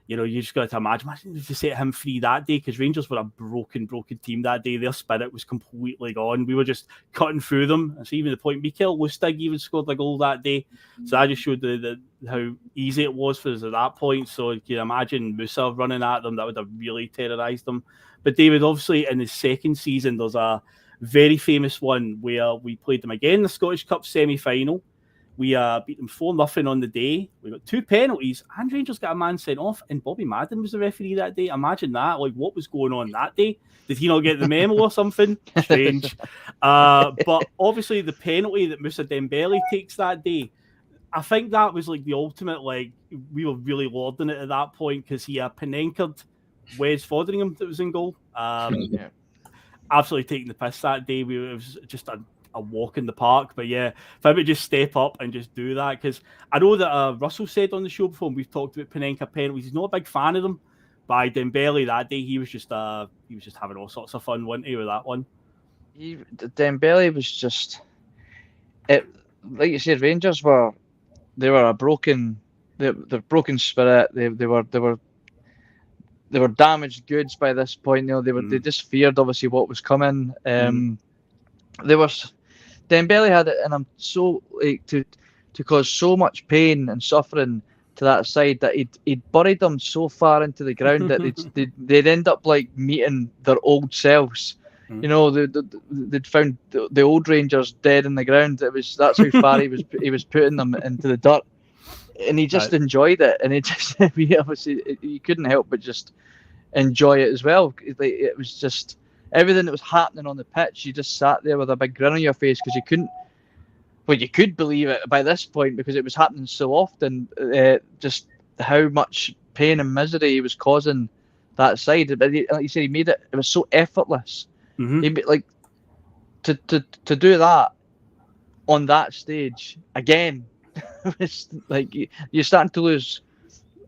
you know, you just got to imagine if you set him free that day, because Rangers were a broken team that day. Their spirit was completely gone. We were just cutting through them. And so even the point, Mikael Lustig even scored a goal that day. So I just showed how easy it was for us at that point. So you can imagine Moussa running at them. That would have really terrorised them. But David, obviously, in his second season, there's a very famous one where we played them again in the Scottish Cup semi-final. We beat them 4-0 on the day. We got 2 penalties, and Rangers got a man sent off, and Bobby Madden was the referee that day. Imagine that. Like, what was going on that day? Did he not get the memo or something? Strange. But obviously, the penalty that Moussa Dembele takes that day, I think that was like the ultimate, like, we were really lording it at that point, because he Panenkered Wes Foderingham that was in goal. Absolutely taking the piss that day. It was just a walk in the park. But yeah, if I would just step up and just do that, because I know that Russell said on the show before, and we've talked about Panenka penalties, he's not a big fan of them. By Dembele that day, he was just having all sorts of fun, wasn't he, with that one? Dembele was just it. Like you said, Rangers were a broken spirit. They were damaged goods by this point. You know, they just feared obviously what was coming. Dembele had it, and I'm so like to cause so much pain and suffering to that side that he'd buried them so far into the ground that they'd end up like meeting their old selves You know, they'd found the old Rangers dead in the ground. That's how far he was putting them into the dirt, and he just enjoyed it. And he just obviously you couldn't help but just enjoy it as well. It was just everything that was happening on the pitch. You just sat there with a big grin on your face because you couldn't. Well, you could believe it by this point because it was happening so often. Just how much pain and misery he was causing that side. But like you said, he made it. It was so effortless. He like to do that on that stage again. It's like you're starting to lose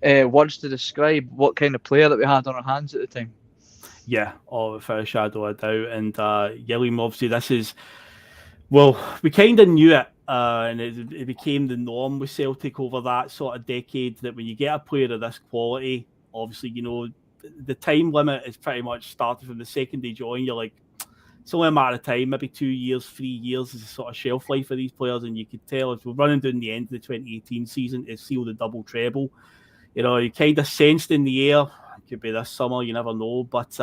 words to describe what kind of player that we had on our hands at the time. Yeah, without a shadow of a doubt. And William, obviously, this is, well, we kind of knew it, and it became the norm with Celtic over that sort of decade, that when you get a player of this quality, obviously, you know, the time limit is pretty much started from the second they join. You're like, it's only a matter of time, maybe 2 years, 3 years is a sort of shelf life for these players, and you could tell as we're running down the end of the 2018 season to seal the double treble. You know, you kind of sensed in the air, it could be this summer, you never know. But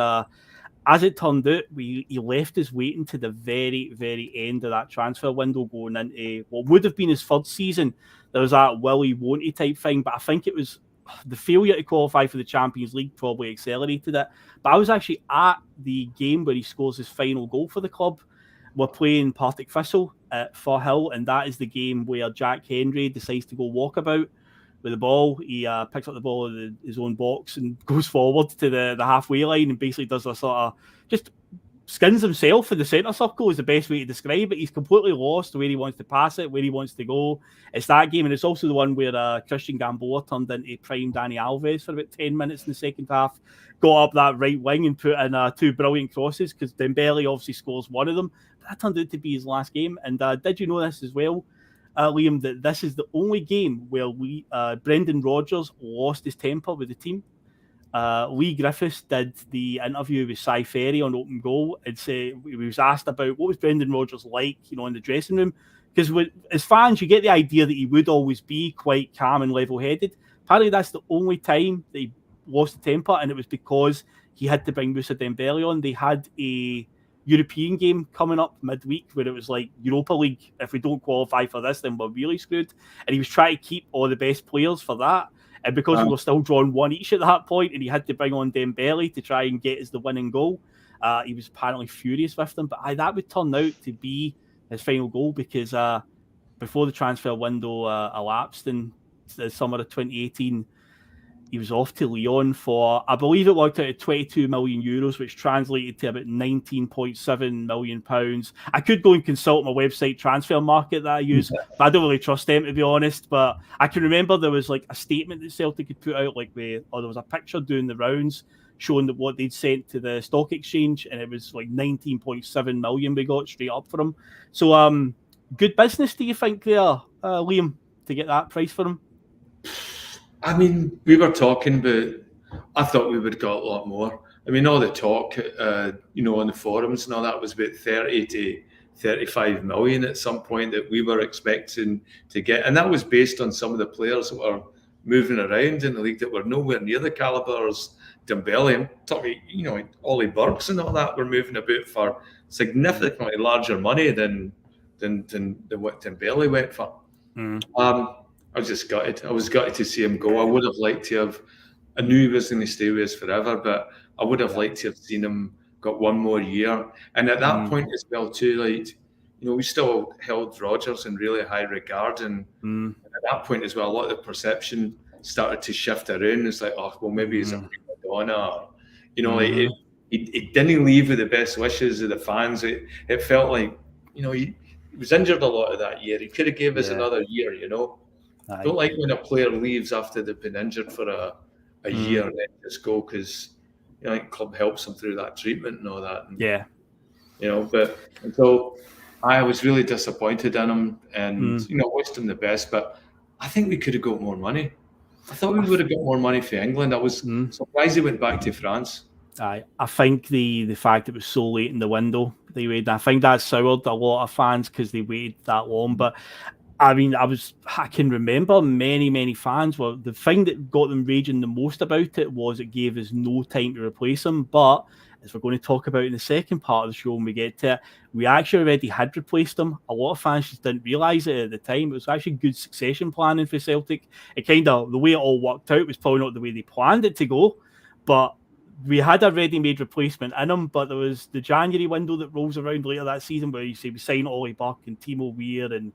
as it turned out, he left us waiting to the very, very end of that transfer window going into what would have been his third season. There was that will he, won't he type thing, but I think it was the failure to qualify for the Champions League probably accelerated it. But I was actually at the game where he scores his final goal for the club. We're playing Partick Thistle at Firhill, and that is the game where Jack Hendry decides to go walkabout with the ball. He picks up the ball in his own box and goes forward to the halfway line and basically does a sort of just skins himself in the centre circle is the best way to describe it. He's completely lost where he wants to pass it, where he wants to go. It's that game, and it's also the one where Christian Gamboa turned into prime Dani Alves for about 10 minutes in the second half, got up that right wing and put in 2 brilliant crosses because Dembele obviously scores one of them. But that turned out to be his last game. And did you know this as well, Liam, that this is the only game where Brendan Rodgers lost his temper with the team? Lee Griffiths did the interview with Cy Ferry on Open Goal and he was asked about what was Brendan Rodgers like, you know, in the dressing room. Because as fans, you get the idea that he would always be quite calm and level-headed. Apparently, that's the only time that he lost the temper, and it was because he had to bring Moussa Dembele on. They had a European game coming up midweek where it was like Europa League. If we don't qualify for this, then we're really screwed. And he was trying to keep all the best players for that. And because we were still drawing one each at that point, and he had to bring on Dembele to try and get us the winning goal, he was apparently furious with them. But that would turn out to be his final goal because before the transfer window elapsed in the summer of 2018, he was off to Lyon for, I believe it worked out at 22 million euros, which translated to about 19.7 million pounds. I could go and consult my website Transfer Market that I use, but I don't really trust them, to be honest. But I can remember there was like a statement that Celtic had put out, like there was a picture doing the rounds showing that what they'd sent to the stock exchange, and it was like 19.7 million we got straight up for him. So good business, do you think there, Liam, to get that price for him? I mean, we were talking, but I thought we would have got a lot more. I mean, all the talk, you know, on the forums and all that was about 30 to 35 million at some point that we were expecting to get. And that was based on some of the players that were moving around in the league that were nowhere near the calibers Dembele. I'm talking, you know, Ollie Burks and all that were moving about for significantly larger money than what Dembele went for. I was just gutted. I was gutted to see him go. I would have liked to have. I knew he was going to stay with us forever, but I would have liked to have seen him got one more year. And at that point as well, too, like, you know, we still held Rodgers in really high regard, and at that point as well, a lot of the perception started to shift around. It's like, oh, well, maybe he's a Madonna, or, you know, like he didn't leave with the best wishes of the fans. It felt like, you know, he was injured a lot of that year. He could have gave us another year, you know. I don't like when a player leaves after they've been injured for a year and then just go, because, you know, I think club helps them through that treatment and all that. And, you know, but so I was really disappointed in him, and you know, wished him the best. But I think we could have got more money. I thought we would have got more money for England. I was surprised he went back to France. I think the fact it was so late in the window they waited, I think that soured a lot of fans because they waited that long. But I mean, I can remember many fans were, the thing that got them raging the most about it was it gave us no time to replace him. But as we're going to talk about in the second part of the show when we get to it, we actually already had replaced him. A lot of fans just didn't realise it at the time. It was actually good succession planning for Celtic. It kind of, the way it all worked out was probably not the way they planned it to go, but we had a ready-made replacement in him. But there was the January window that rolls around later that season where you say we sign Ollie Buck and Timo Weir and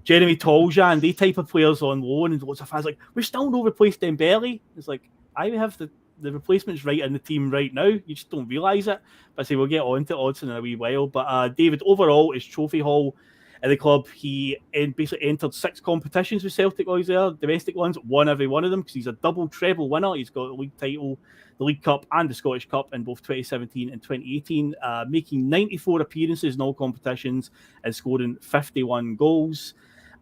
Jeremy Tolja and they type of players on loan, and lots of fans like, we're still no replaced Dembele. It's like, I have the replacement's right in the team right now. You just don't realise it. But I say we'll get on to Odsonne in a wee while. But David, overall, his trophy haul at the club, he basically entered 6 competitions with Celtic while he's there, domestic ones, won every one of them because he's a double treble winner. He's got the league title, the League Cup and the Scottish Cup in both 2017 and 2018, making 94 appearances in all competitions and scoring 51 goals.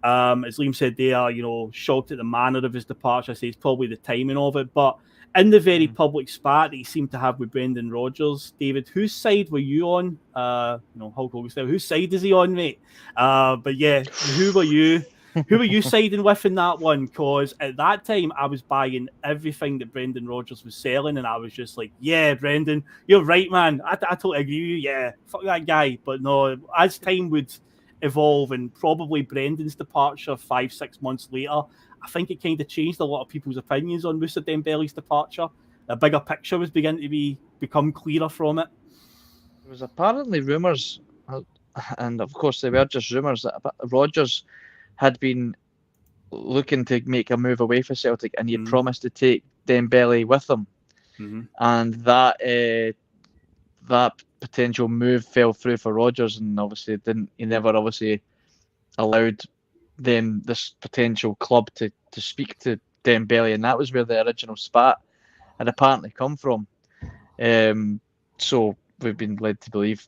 As Liam said, they are, shocked at the manner of his departure. I say it's probably the timing of it, but in the very public spat that he seemed to have with Brendan Rodgers, David, whose side were you on? Hulk Hogan style. Whose side is he on, mate? But yeah, who were you? Who were you siding with in that one? Because at that time, I was buying everything that Brendan Rodgers was selling, and I was just like, yeah, Brendan, you're right, man. I totally agree with you. Yeah, fuck that guy. But no, as time would evolve and probably Brendan's departure 5-6 months later, I think it kind of changed a lot of people's opinions on Moussa Dembele's departure. A bigger picture was beginning to become clearer from it. There was apparently rumours, and of course they were just rumours, that Rodgers had been looking to make a move away from Celtic, and he had promised to take Dembele with him, and that potential move fell through for Rodgers, and obviously he never obviously allowed this potential club to speak to Dembele, and that was where the original spat had apparently come from. So we've been led to believe.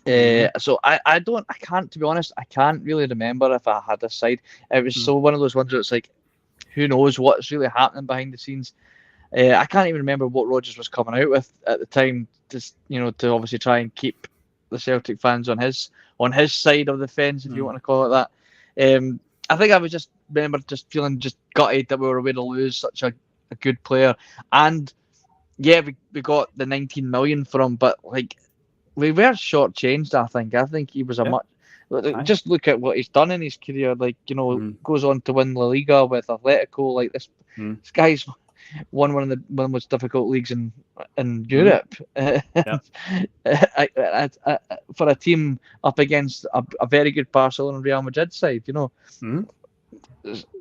So I can't, to be honest, I can't really remember if I had a side. It was so one of those ones where it's like, who knows what's really happening behind the scenes. I can't even remember what Rodgers was coming out with at the time, to obviously try and keep the Celtic fans on his side of the fence, if you want to call it that. I think I was just feeling just gutted that we were going to lose such a good player, and yeah, we got the 19 million for him, but like we were shortchanged. I think he was just look at what he's done in his career. Like goes on to win La Liga with Atletico. Like this guy's won one of the most difficult leagues in Europe for a team up against a very good Barcelona and Real Madrid side,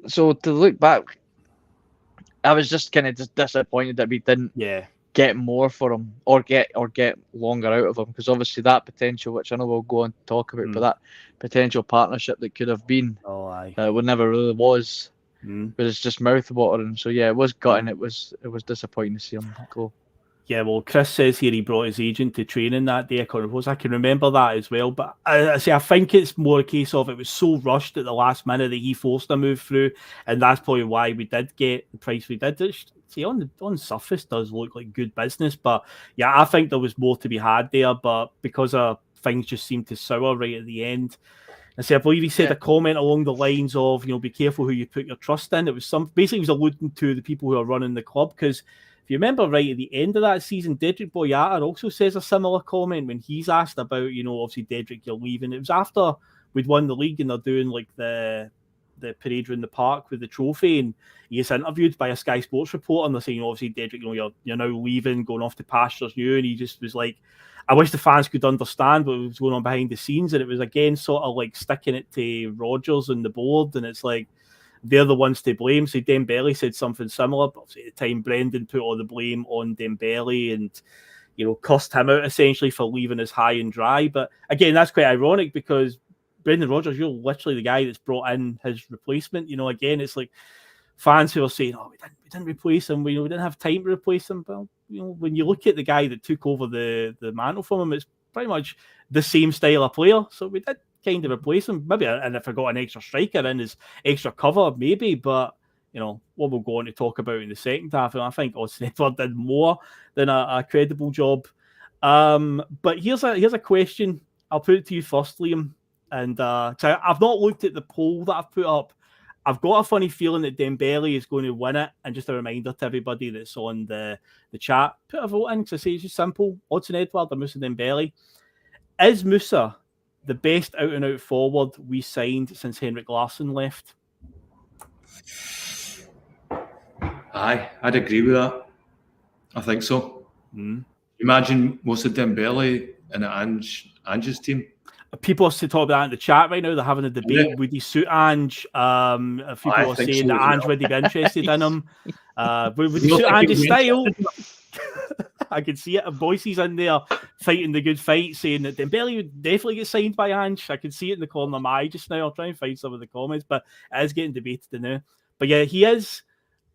So to look back, I was just kind of disappointed that we didn't get more for him or get longer out of him, because obviously that potential, which I know we'll go on to talk about, but that potential partnership that could have been, would never really was. But it's just mouth-watering. So yeah, it was gutting. It was disappointing to see him go. Yeah, well, Chris says here he brought his agent to training that day. I can remember that as well. But I think it's more a case of it was so rushed at the last minute that he forced a move through, and that's probably why we did get the price we did. See, on surface does look like good business, but yeah, I think there was more to be had there. But because things just seemed to sour right at the end. I believe he said a comment along the lines of, be careful who you put your trust in. It was basically he was alluding to the people who are running the club, because if you remember right at the end of that season, Dedrick Boyata also says a similar comment when he's asked about, obviously Dedrick, you're leaving. It was after we'd won the league and they're doing like the parade around the park with the trophy, and he gets interviewed by a Sky Sports reporter, and they're saying, obviously Dedrick, you're now leaving, going off to pastures new, and he just was like, I wish the fans could understand what was going on behind the scenes. And it was again sort of like sticking it to Rodgers and the board, and it's like they're the ones to blame. So Dembele said something similar, but at the time Brendan put all the blame on Dembele and cussed him out essentially for leaving us high and dry. But again, that's quite ironic because Brendan Rodgers, you're literally the guy that's brought in his replacement. Again, it's like fans who are saying, "Oh, we didn't replace him. We didn't have time to replace him." Well, when you look at the guy that took over the mantle from him, it's pretty much the same style of player. So we did kind of replace him. Maybe, and if I got an extra striker in as extra cover, maybe. But what we'll go on to talk about in the second half, and I think Odsonne Edouard did more than a credible job. But here's a question. I'll put it to you first, Liam. And so I've not looked at the poll that I've put up. I've got a funny feeling that Dembele is going to win it. And just a reminder to everybody that's on the chat, put a vote in, because I say it's just simple. Odsonne Edouard or Moussa Dembele. Is Moussa the best out-and-out forward we signed since Henrik Larsson left? Aye, I'd agree with that. I think so. Imagine Moussa Dembele in Ange's team. People are talking about that in the chat right now. They're having a debate. Would he suit Ange? A few people are saying that Ange would be interested in him. Would he suit Ange's style? I can see it. Boise's in there fighting the good fight, saying that Dembele would definitely get signed by Ange. I can see it in the corner of my eye just now. I'll try and find some of the comments, but it is getting debated now. But yeah, he is.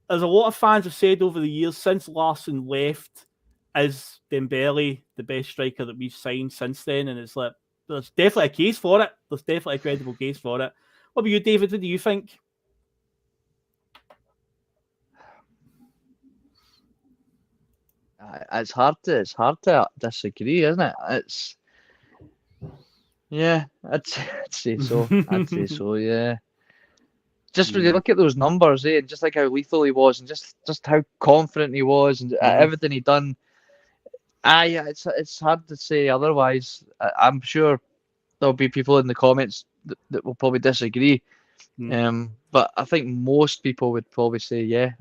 As a lot of fans have said over the years, since Larsson left, is Dembele the best striker that we've signed since then? And it's like, there's definitely a case for it. There's definitely a credible case for it. What about you, David? What do you think? It's hard to disagree, isn't it? I'd say so. I'd say so. Yeah. Just when you look at those numbers, and just like how lethal he was, and just how confident he was, and everything he done. It's hard to say otherwise. I'm sure there'll be people in the comments that will probably disagree. But I think most people would probably say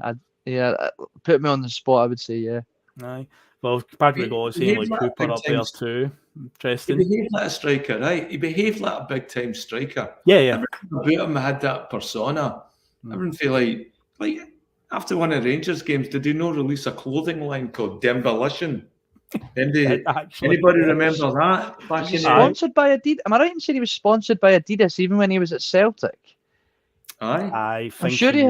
put me on the spot, I would say yeah. Aye. Well, Patrick was saying like Cooper up there too. Interesting. He behaved like a striker, right? He behaved like a big time striker. Yeah. Everyone about him had that persona. Everyone feel like after one of the Rangers games, did he not release a clothing line called Demolition? Anybody remember that? Was he sponsored by Adidas? Am I right in saying he was sponsored by Adidas even when he was at Celtic? Aye. I'm sure he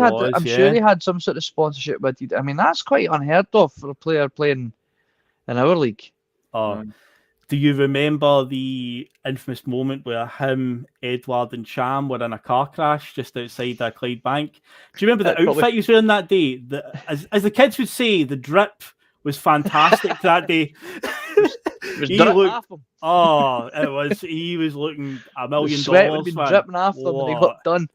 had some sort of sponsorship with Adidas. I mean, that's quite unheard of for a player playing in our league. Do you remember the infamous moment where him, Edouard, and Cham were in a car crash just outside Clydebank? Do you remember the outfit he was wearing that day? As the kids would say, the drip was fantastic that day. He was looking $1 million. Sweat would be dripping off them when he got done.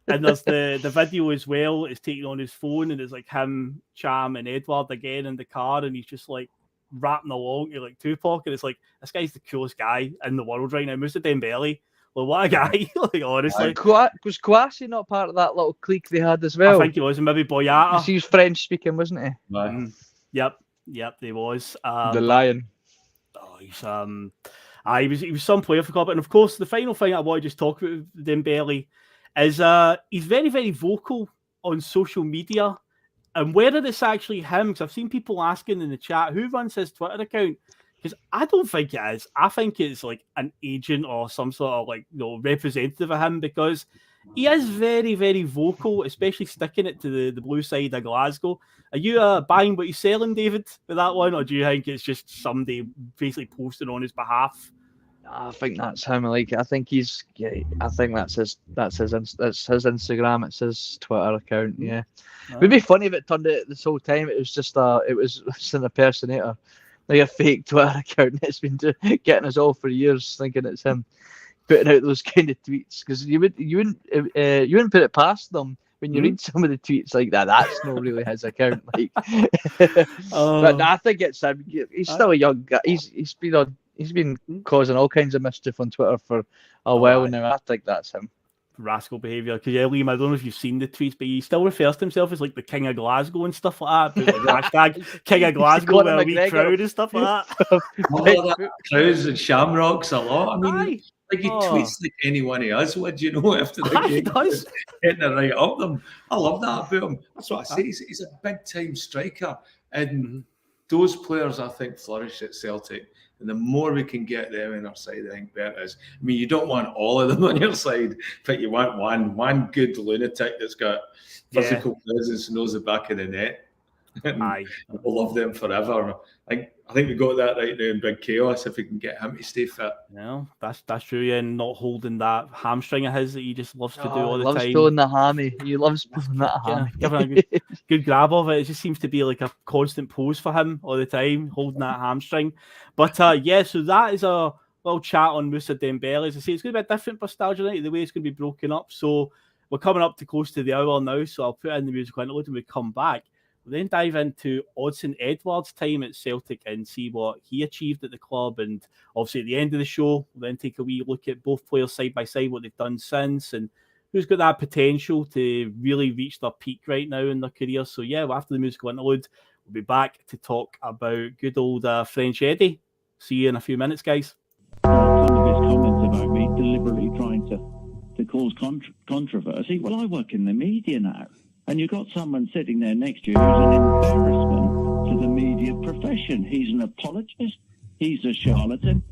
And there's the video as well. It's taken on his phone, and it's like him, Cham, and Edouard again in the car, and he's just like rapping along to like Tupac, and it's like, this guy's the coolest guy in the world right now. Moussa Dembele, like what a guy! Like honestly, was Kouassi not part of that little clique they had as well? I think he was, and maybe Boyata. He was French speaking, wasn't he? Yep, he was. The Lion. He was some player for club, and of course the final thing I want to just talk about with Dembele is he's very, very vocal on social media. And whether it's actually him, because I've seen people asking in the chat, who runs his Twitter account? Because I don't think it is. I think it's like an agent or some sort of representative of him, because he is very, very vocal, especially sticking it to the blue side of Glasgow. Are you buying what he's selling, David, with that one? Or do you think it's just somebody basically posting on his behalf? I think that's him. I think I think that's his Instagram. It's his Twitter account. Yeah, it would be funny if it turned out this whole time it was just an impersonator, like a fake Twitter account that's been getting us all for years thinking it's him putting out those kind of tweets. Because you wouldn't put it past them when you read some of the tweets like that. That's not really his account. But I think it's him. He's still a young guy. He's been causing all kinds of mischief on Twitter for a while now. I think that's him. Rascal behaviour. Because Liam, I don't know if you've seen the tweets, but he still refers to himself as like the King of Glasgow and stuff like that. But, like, hashtag King of Glasgow with a wee crowd and stuff like that. Crowds and shamrocks a lot. I mean, like he tweets like anyone he has would, after the game. He does. Getting it right up them. I love that about him. That's what I say. He's a big time striker. And those players, I think, flourish at Celtic. And the more we can get them on our side, I think better is. I mean, you don't want all of them on your side, but you want one good lunatic that's got physical presence and knows the back of the net. Aye. We'll love them forever. I think we got that right now in Big Chaos if we can get him to stay fit. No, that's true. Yeah, and not holding that hamstring of his that he just loves to do all the time. He loves pulling the hammy. He loves pulling that hammy. Giving a good grab of it. It just seems to be like a constant pose for him all the time, holding that hamstring. But so that is a little chat on Moussa Dembele. As I say, it's going to be a different Bustalgia night, the way it's going to be broken up. So we're coming up to close to the hour now, so I'll put in the musical interlude and we come back. We'll then dive into Odsonne Edouard's time at Celtic and see what he achieved at the club. And obviously at the end of the show, we'll then take a wee look at both players side by side, what they've done since, and who's got that potential to really reach their peak right now in their career. So yeah, after the musical interlude, we'll be back to talk about good old French Eddie. See you in a few minutes, guys. Some of his comments about me deliberately trying to cause controversy. Well, I work in the media now, and you've got someone sitting there next to you who's an embarrassment to the media profession. He's an apologist. He's a charlatan.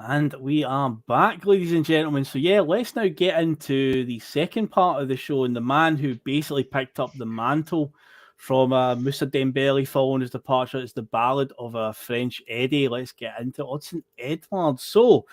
And we are back, ladies and gentlemen. So yeah, let's now get into the second part of the show, and the man who basically picked up the mantle from Moussa Dembele following his departure is the ballad of a French Eddie. Let's get into Odsonne Edouard. So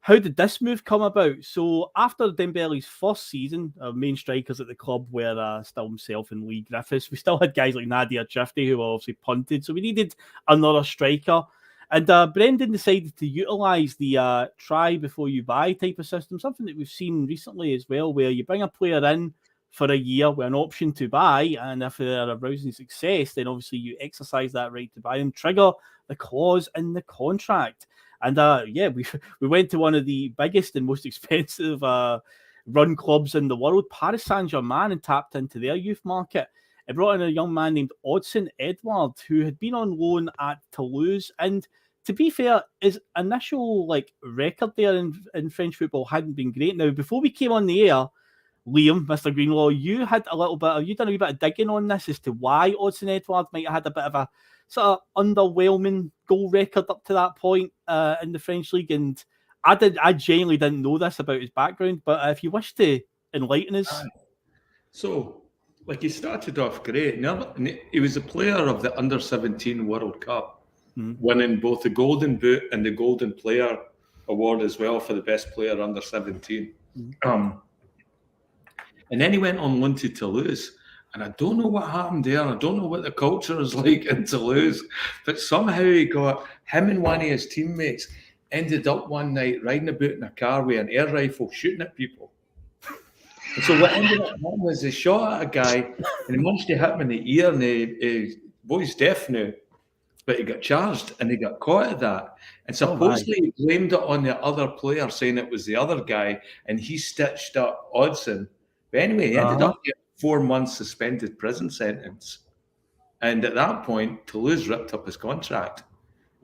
how did this move come about? So after Dembele's first season, our main strikers at the club were still himself and Lee Griffiths. We still had guys like Nadir Chifty who were obviously punted, so we needed another striker. And Brendan decided to utilise the try before you buy type of system, something that we've seen recently as well, where you bring a player in for a year with an option to buy, and if they're a rousing success, then obviously you exercise that right to buy and trigger the clause in the contract. And yeah, we went to one of the biggest and most expensive run clubs in the world, Paris Saint-Germain, and tapped into their youth market. It brought in a young man named Odsonne Edouard, who had been on loan at Toulouse. And to be fair, his initial record there in French football hadn't been great. Now, before we came on the air, Liam, Mr. Greenlaw, you done a wee bit of digging on this as to why Odsonne Edouard might have had a bit of a sort of underwhelming goal record up to that point in the French league. And I genuinely didn't know this about his background, but if you wish to enlighten us. So, he started off great. He was a player of the Under-17 World Cup, winning both the Golden Boot and the Golden Player Award as well for the best player under 17. And then he went on loan to Toulouse. And I don't know what happened there. I don't know what the culture is like in Toulouse. But somehow him and one of his teammates ended up one night riding about in a car with an air rifle shooting at people. And so what ended up happening was they shot at a guy, and he managed to hit him in the ear, and the boy's deaf now, but he got charged, and he got caught at that. And supposedly he blamed it on the other player, saying it was the other guy, and he stitched up Odsonne. But anyway, he ended up getting 4 months suspended prison sentence. And at that point, Toulouse ripped up his contract.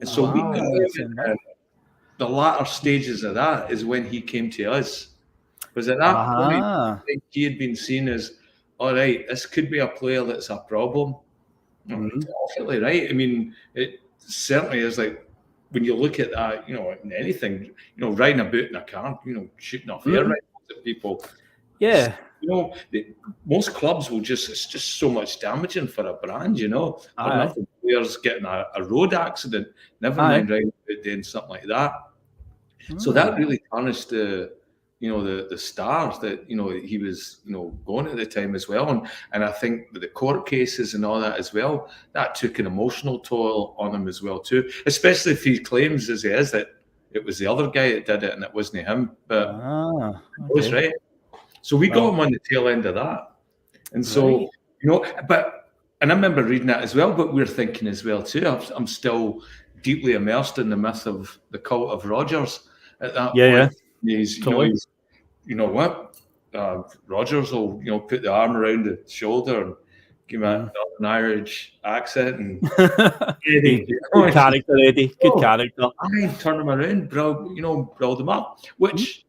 And so we got the latter stages of that is when he came to us. Because at that point, I think he had been seen as, all right, this could be a player that's a problem. Awfully right. I mean, it certainly is like when you look at that, in anything, riding a boot in a car, shooting off air rifles at people. Yeah. Most clubs will it's just so much damaging for a brand, Aye. Nothing players getting a road accident, never mind riding doing something like that. So that really tarnished the stars that he was going at the time as well, and I think with the court cases and all that as well, that took an emotional toll on him as well too, especially if he claims as he is that it was the other guy that did it and it wasn't him, but it was right. So we got him on the tail end of that, and so and I remember reading that as well, but we're thinking as well too, I'm still deeply immersed in the myth of the cult of Rogers at that point. He's, Rogers will, put the arm around the shoulder and give him an Irish accent and Eddie, good character, Eddie. Good character. I turned him around, brought him up, which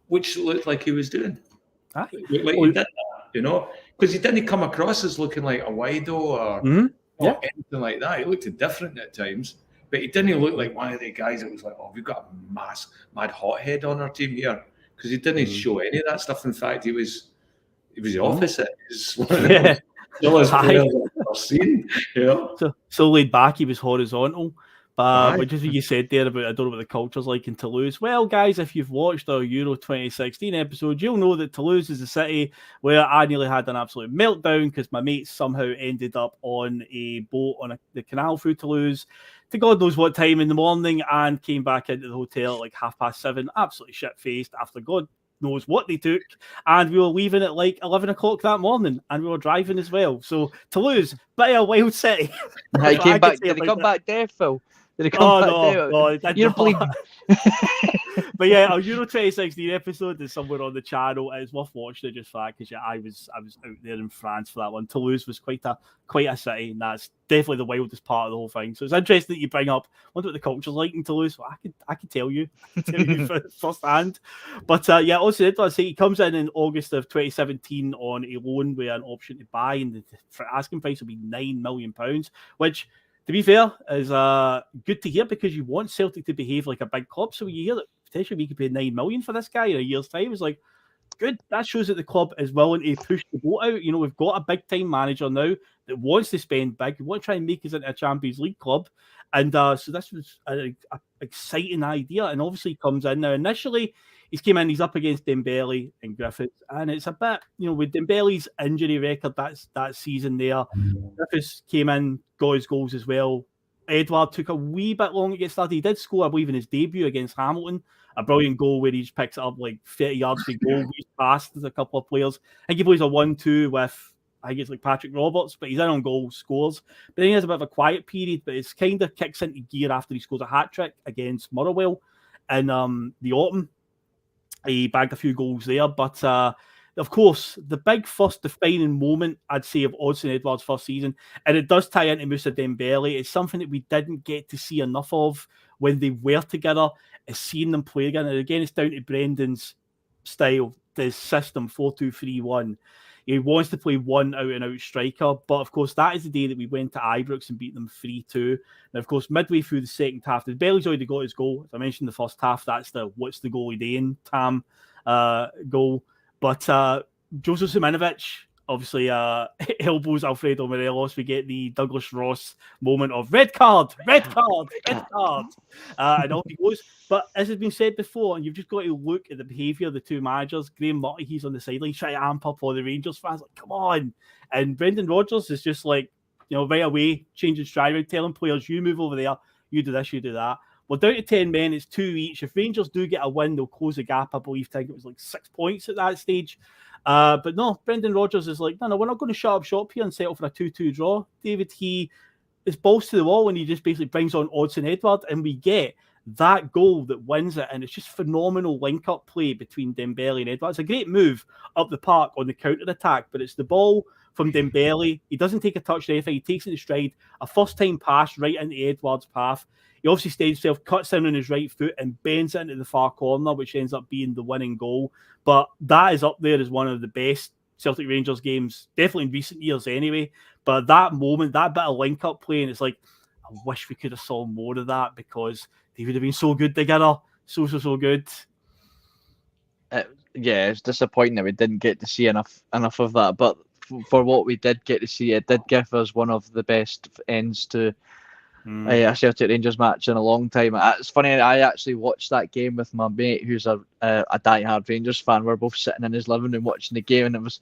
looked like he was doing. He did that, because he didn't come across as looking like a wido or anything like that. He looked different at times. But he didn't look like one of the guys that was like, we've got a mad hothead on our team here. Because he didn't show any of that stuff. In fact, he was the opposite. He's one of the chillest players I've seen. So laid back, he was horizontal. But which is what you said there about, I don't know what the culture's like in Toulouse. Well, guys, if you've watched our Euro 2016 episode, you'll know that Toulouse is a city where I nearly had an absolute meltdown because my mates somehow ended up on a boat on the canal through Toulouse to God knows what time in the morning and came back into the hotel at like 7:30, absolutely shit-faced after God knows what they took. And we were leaving at like 11 o'clock that morning and we were driving as well. So Toulouse, bit of a wild city. He came back. Did he come back deaf, Phil? Did he come back deaf? You're bleeding. But yeah, our Euro 2016 episode is somewhere on the channel. It's worth watching it just for that because I was out there in France for that one. Toulouse was quite a city, and that's definitely the wildest part of the whole thing. So it's interesting that you bring up. I wonder what the culture's like in Toulouse. Well, I can tell you, firsthand. But Odsonne Edouard, he comes in August of 2017 on a loan with an option to buy, and the asking price will be £9 million, which, to be fair, is good to hear because you want Celtic to behave like a big club. So when you hear that potentially we could pay £9 million for this guy in a year's time, it's like, good. That shows that the club is willing to push the boat out. We've got a big-time manager now that wants to spend big. We want to try and make us into a Champions League club. And so this was an exciting idea. And obviously he comes in. Now, initially, he's up against Dembele and Griffiths. And it's a bit, with Dembele's injury record that season there, Griffiths came in, got his goals as well. Edouard took a wee bit long to get started. He did score, I believe, in his debut against Hamilton. A brilliant goal where he just picks it up like 30 yards to goal. He's past a couple of players. I think he plays a 1-2 with, I think it's like Patrick Roberts, but he's in on goal, scores. But then he has a bit of a quiet period, but it's kind of kicks into gear after he scores a hat-trick against Motherwell in the autumn. He bagged a few goals there, but of course, the big first defining moment, I'd say, of Odsonne Edouard's first season, and it does tie into Moussa Dembele, it's something that we didn't get to see enough of when they were together, is seeing them play again. And again, it's down to Brendan's style, the system, 4-2-3-1. He wants to play one out-and-out striker, but of course, that is the day that we went to Ibrox and beat them 3-2. Now, of course, midway through the second half, Dembele's already got his goal. As I mentioned, the first half, that's the what's the goalie doing, Tam goal. But Joseph Siminovic obviously elbows Alfredo Morelos. We get the Douglas Ross moment of red card. And off he goes. But as has been said before, and you've just got to look at the behaviour of the two managers. Graham Murty, he's on the sideline trying to amp up all the Rangers fans. Like, come on. And Brendan Rodgers is just like, right away, changing stride, telling players, you move over there, you do this, you do that. Well, down to 10 men, it's 2 each. If Rangers do get a win, they'll close the gap. I believe, I think it was like 6 points at that stage. But no, Brendan Rodgers is like, no, we're not going to shut up shop here and settle for a 2-2 draw. David, he is balls to the wall and he just basically brings on Odsonne Edouard, and we get that goal that wins it. And it's just phenomenal link-up play between Dembele and Edouard. It's a great move up the park on the counter-attack, but it's the ball from Dembele. He doesn't take a touch or anything. He takes it in stride. A first-time pass right into Edouard's path. He obviously stays himself, cuts in on his right foot and bends it into the far corner, which ends up being the winning goal. But that is up there as one of the best Celtic Rangers games, definitely in recent years anyway. But that moment, that bit of link-up play, and it's like, I wish we could have saw more of that because they would have been so good together. So good. Yeah, it's disappointing that we didn't get to see enough of that. But for what we did get to see, it did give us one of the best ends to a Celtic Rangers match in a long time. It's funny, I actually watched that game with my mate, who's a die-hard Rangers fan. We're both sitting in his living room watching the game, and it was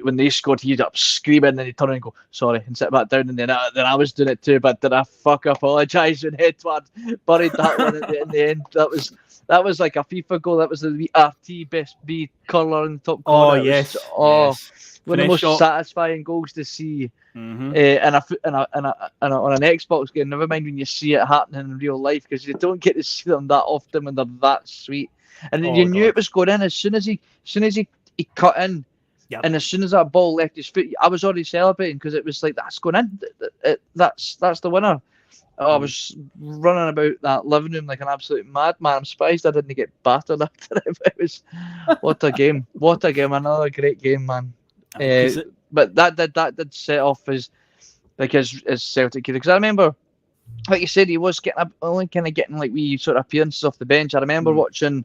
when they scored, he'd up screaming, and then he'd turn around and go, sorry, and sit back down, and then I was doing it too, but did I apologise when Edouard buried that one in the end? That was like a FIFA goal. That was the RT best B curler in the top corner. Yes. One of the most satisfying goals to see on an Xbox game. Never mind when you see it happening in real life, because you don't get to see them that often when they're that sweet. And you knew it was going in as soon as he cut in. Yep. And as soon as that ball left his foot, I was already celebrating, because it was like, that's going in. That's the winner. I was running about that living room like an absolute madman. I'm surprised I didn't get battered after it. It was what a game! What a game! Another great game, man. But that did set off his Celtic career, because I remember, like you said, he was only kind of getting like wee sort of appearances off the bench. I remember watching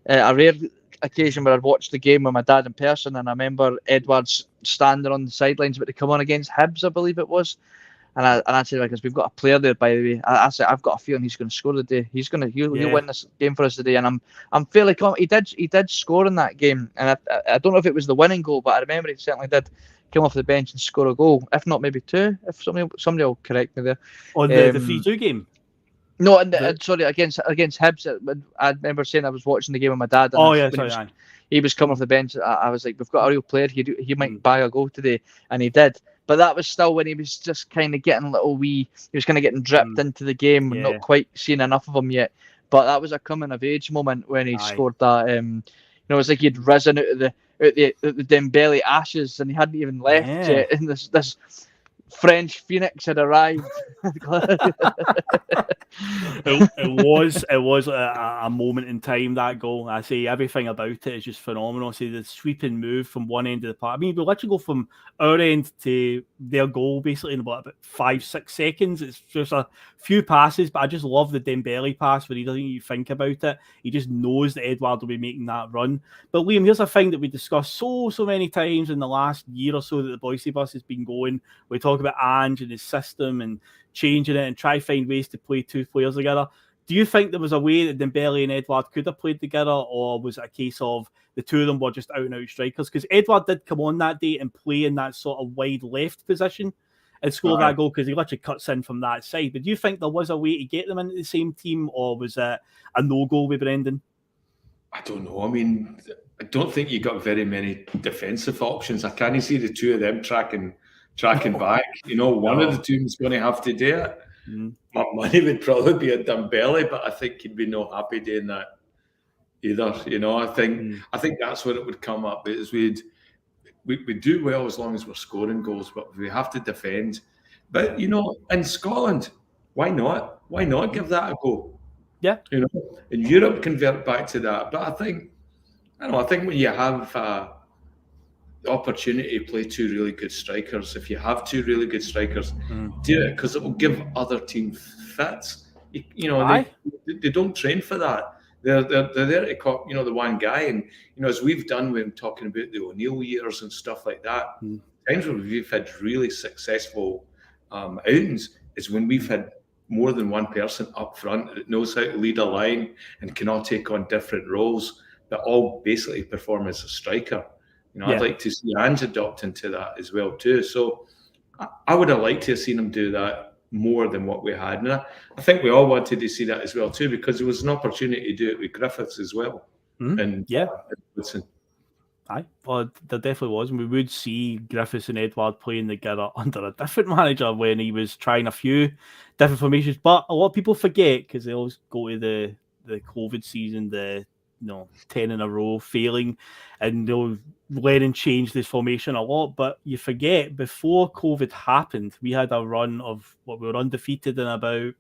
a rare occasion where I'd watched the game with my dad in person, and I remember Edouard's standing on the sidelines about to come on against Hibs, I believe it was. And I said, because we've got a player there, by the way. I said, I've got a feeling he's going to score today. He'll win this game for us today. And I'm fairly confident. He did score in that game. And I don't know if it was the winning goal, but I remember he certainly did come off the bench and score a goal. If not, maybe two. If somebody will correct me there. On the 3-2 game? No, sorry, against Hibs. I remember saying I was watching the game with my dad. And he was coming off the bench. I was like, we've got a real player. He might bag a goal today. And he did. But that was still when he was just kind of getting he was kind of getting dripped into the game, not quite seeing enough of him yet. But that was a coming of age moment when he scored that. It was like he'd risen out of the Dembele ashes, and he hadn't even left yet. And this French phoenix had arrived. It was a moment in time, that goal. I say everything about it is just phenomenal. I say the sweeping move from one end of the park. I mean, we literally go from our end to their goal basically in about 5-6 seconds. It's just a few passes, but I just love the Dembele pass where he doesn't even think about it. He just knows that Edouard will be making that run. But Liam, here's a thing that we discussed so many times in the last year or so that the Boise Bus has been going. We talk about Ange and his system and changing it and try to find ways to play two players together. Do you think there was a way that Dembele and Edouard could have played together, or was it a case of the two of them were just out and out strikers? Because Edouard did come on that day and play in that sort of wide left position and score that goal, because he literally cuts in from that side. But do you think there was a way to get them into the same team, or was it a no-go with Brendan? I don't know. I mean, I don't think you got very many defensive options. I can't see the two of them tracking back. One of the two is going to have to do it. My money would probably be at Dembele, but I think he'd be not happy doing that either. I think that's what it would come up is we do well as long as we're scoring goals, but we have to defend. But in Scotland, why not? Why not give that a go? Yeah. In Europe, convert back to that. But I think when you have the opportunity to play two really good strikers, if you have two really good strikers, do it, because it will give other teams fits. They don't train for that. They're there to cop, the one guy, and as we've done when talking about the O'Neill years and stuff like that, times where we've had really successful outings is when we've had more than one person up front that knows how to lead a line and can all take on different roles that all basically perform as a striker. I'd like to see Ange adopt into that as well too. So I would have liked to have seen him do that more than what we had. And I think we all wanted to see that as well too, because there was an opportunity to do it with Griffiths as well. And Woodson. Aye, well, there definitely was. And we would see Griffiths and Edouard playing together under a different manager when he was trying a few different formations. But a lot of people forget, because they always go to the COVID season, 10 in a row failing, and Lennon changed his formation a lot. But you forget, before COVID happened, we had a run of we were undefeated in about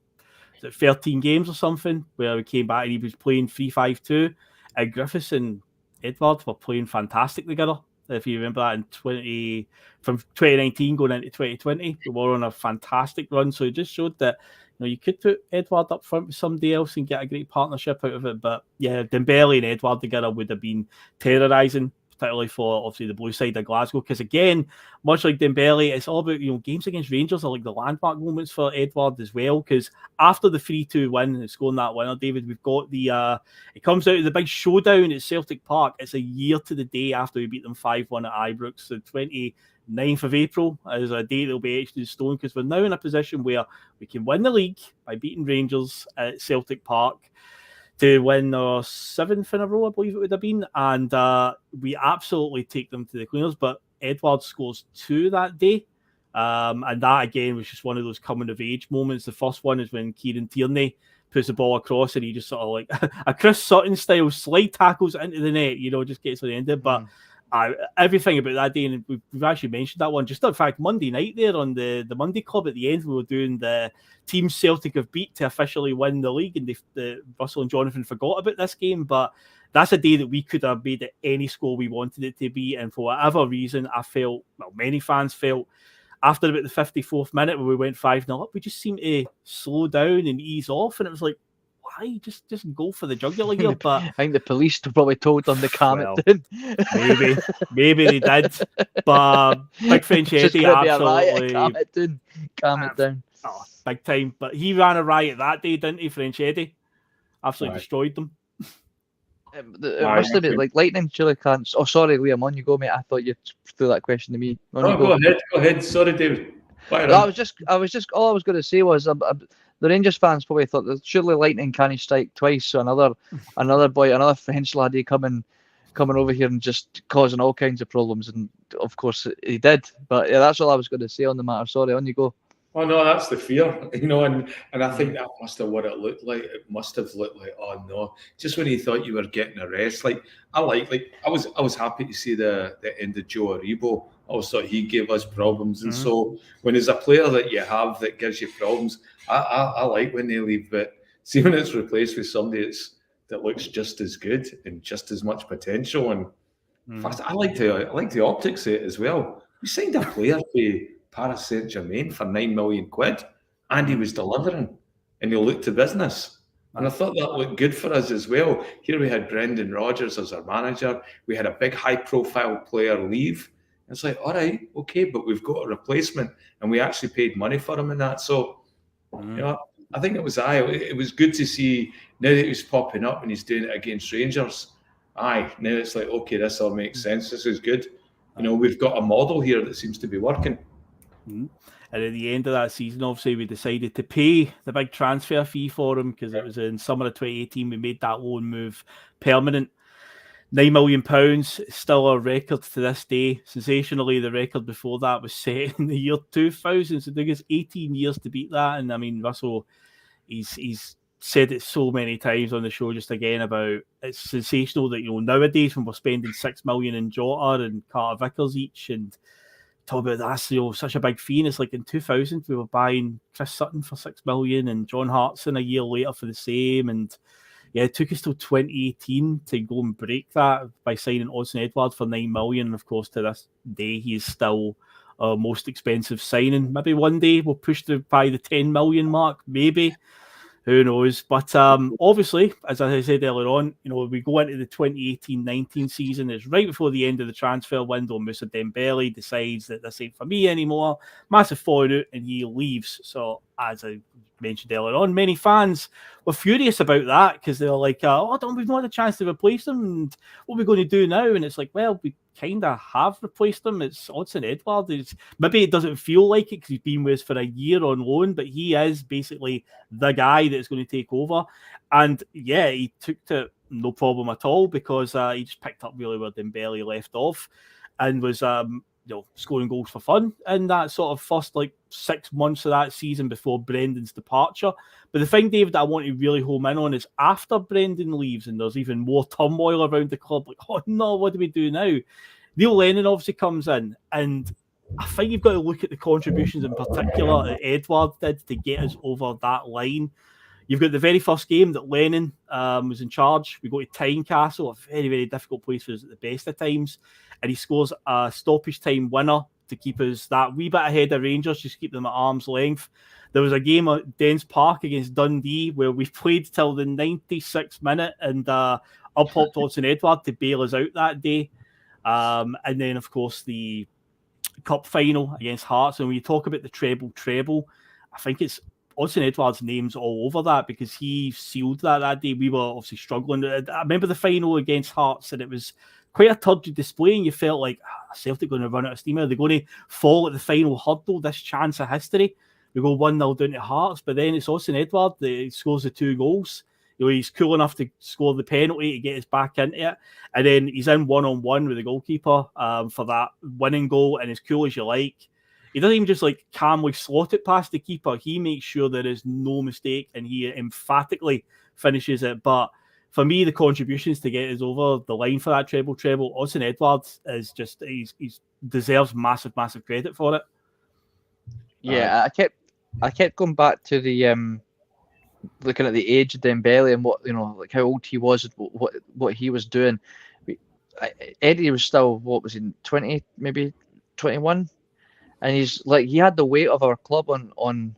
13 games or something, where we came back and he was playing 3-5-2, and Griffiths and Edouard were playing fantastic together. If you remember that from 2019 going into 2020, we were on a fantastic run. So it just showed that you could put Edouard up front with somebody else and get a great partnership out of it. But yeah, Dembele and Edouard together would have been terrorising, particularly for obviously the blue side of Glasgow. Because again, much like Dembele, it's all about games against Rangers are like the landmark moments for Edouard as well. Because after the 3-2 win and scoring that winner, David, we've got it comes out of the big showdown at Celtic Park. It's a year to the day after we beat them 5-1 at Ibrox, the 29th of April is a date that will be etched in stone, because we're now in a position where we can win the league by beating Rangers at Celtic Park to win our 7th in a row, I believe it would have been, and we absolutely take them to the cleaners. But Edouard scores 2 that day, and that again was just one of those coming of age moments. The first one is when Kieran Tierney puts the ball across and he just sort of like a Chris Sutton style slide tackles into the net, just gets to the end of it. But everything about that day, and we've actually mentioned that one, just in fact Monday night there on the Monday Club at the end, we were doing the teams Celtic have beat to officially win the league, and Russell and Jonathan forgot about this game. But that's a day that we could have made it any score we wanted it to be, and for whatever reason I felt, many fans felt, after about the 54th minute when we went 5-0 up, we just seemed to slow down and ease off, and it was like, why just go for the jugular here? But I think the police probably told them to calm it down. Maybe they did. But Big French Eddie absolutely calm it down. Oh, big time. But he ran a riot that day, didn't he, French Eddie? Absolutely destroyed them. It must have been like lightning. Surely can't. Oh, sorry, Liam. On you go, mate. I thought you threw that question to me. Go ahead. Sorry, David. I was just. All I was going to say was, the Rangers fans probably thought that surely lightning can't strike twice. So another French laddie coming over here and just causing all kinds of problems. And of course he did. But yeah, that's all I was going to say on the matter. Sorry, on you go. Oh no, that's the fear, and I think that must have what it looked like. It must have looked like, oh no, just when you thought you were getting a rest. I was happy to see the end of Joe Aribo. I always thought he gave us problems, and so when there's a player that you have that gives you problems, I like when they leave. But see when it's replaced with somebody that looks just as good and just as much potential, and in fact, I like the optics of it as well. We signed a player for Paris Saint-Germain for £9 million, and he was delivering, and he looked to business. And I thought that looked good for us as well. Here we had Brendan Rodgers as our manager. We had a big high-profile player leave. It's like, all right, okay, but we've got a replacement, and we actually paid money for him and that. So, I think it was good to see now that he's popping up and he's doing it against Rangers. Now it's like, okay, this all makes sense. This is good. We've got a model here that seems to be working. And at the end of that season, obviously, we decided to pay the big transfer fee for him because it was in summer of 2018. We made that loan move permanent. £9 million, still a record to this day. Sensationally, the record before that was set in the year 2000. So it took us 18 years to beat that. And I mean, Russell, he's said it so many times on the show just again about it's sensational that, nowadays when we're spending £6 million in Jota and Carter Vickers each and talk about that's such a big fee, and it's like in 2000 we were buying Chris Sutton for £6 million and John Hartson a year later for the same, and it took us till 2018 to go and break that by signing Odsonne Edouard for £9 million. And of course, to this day, he is still our most expensive signing. Maybe one day we'll push to by the £10 million mark, maybe. Who knows? But obviously, as I said earlier on, we go into the 2018-19 season. It's right before the end of the transfer window. Moussa Dembele decides that this ain't for me anymore. Massive falling out, and he leaves. So, as I mentioned earlier on, many fans were furious about that because they were like, we've not had a chance to replace him. And what are we going to do now? And it's like, well, we kind of have replaced him. It's Odsonne Edouard. Maybe it doesn't feel like it because he's been with us for a year on loan, but he is basically the guy that's going to take over. And he took to no problem at all because he just picked up really where Dembele left off and was scoring goals for fun in that sort of first 6 months of that season before Brendan's departure. But the thing, David, that I want to really home in on is after Brendan leaves and there's even more turmoil around the club, oh no, what do we do now? Neil Lennon obviously comes in, and I think you've got to look at the contributions in particular that Edouard did to get us over that line. You've got the very first game that Lennon was in charge. We go to Tynecastle, a very, very difficult place for us at the best of times. and he scores a stoppage time winner to keep us that wee bit ahead of Rangers, just keep them at arm's length. There was a game at Dens Park against Dundee where we played till the 96th minute, and up popped Odsonne Edouard to bail us out that day. And then, of course, the cup final against Hearts. And when you talk about the treble, I think it's Odsonne Edouard's name's all over that because he sealed that day. We were obviously struggling. I remember the final against Hearts, and it was quite a turgid display, and you felt like, Celtic going to run out of steam. Are they going to fall at the final hurdle, this chance of history? We go 1-0 down to Hearts, but then it's Odsonne Edouard that scores the 2 goals. He's cool enough to score the penalty to get us back into it, and then he's in one-on-one with the goalkeeper for that winning goal, and as cool as you like. He doesn't even just like calmly slot it past the keeper. He makes sure there is no mistake, and he emphatically finishes it. But for me, the contributions to get us over the line for that treble, Odsonne Edouard is just he's deserves massive credit for it. Yeah, I kept going back to the looking at the age of Dembele and what like how old he was, and what he was doing. Eddie was still, what was he, 20, maybe 21, and he's like, he had the weight of our club on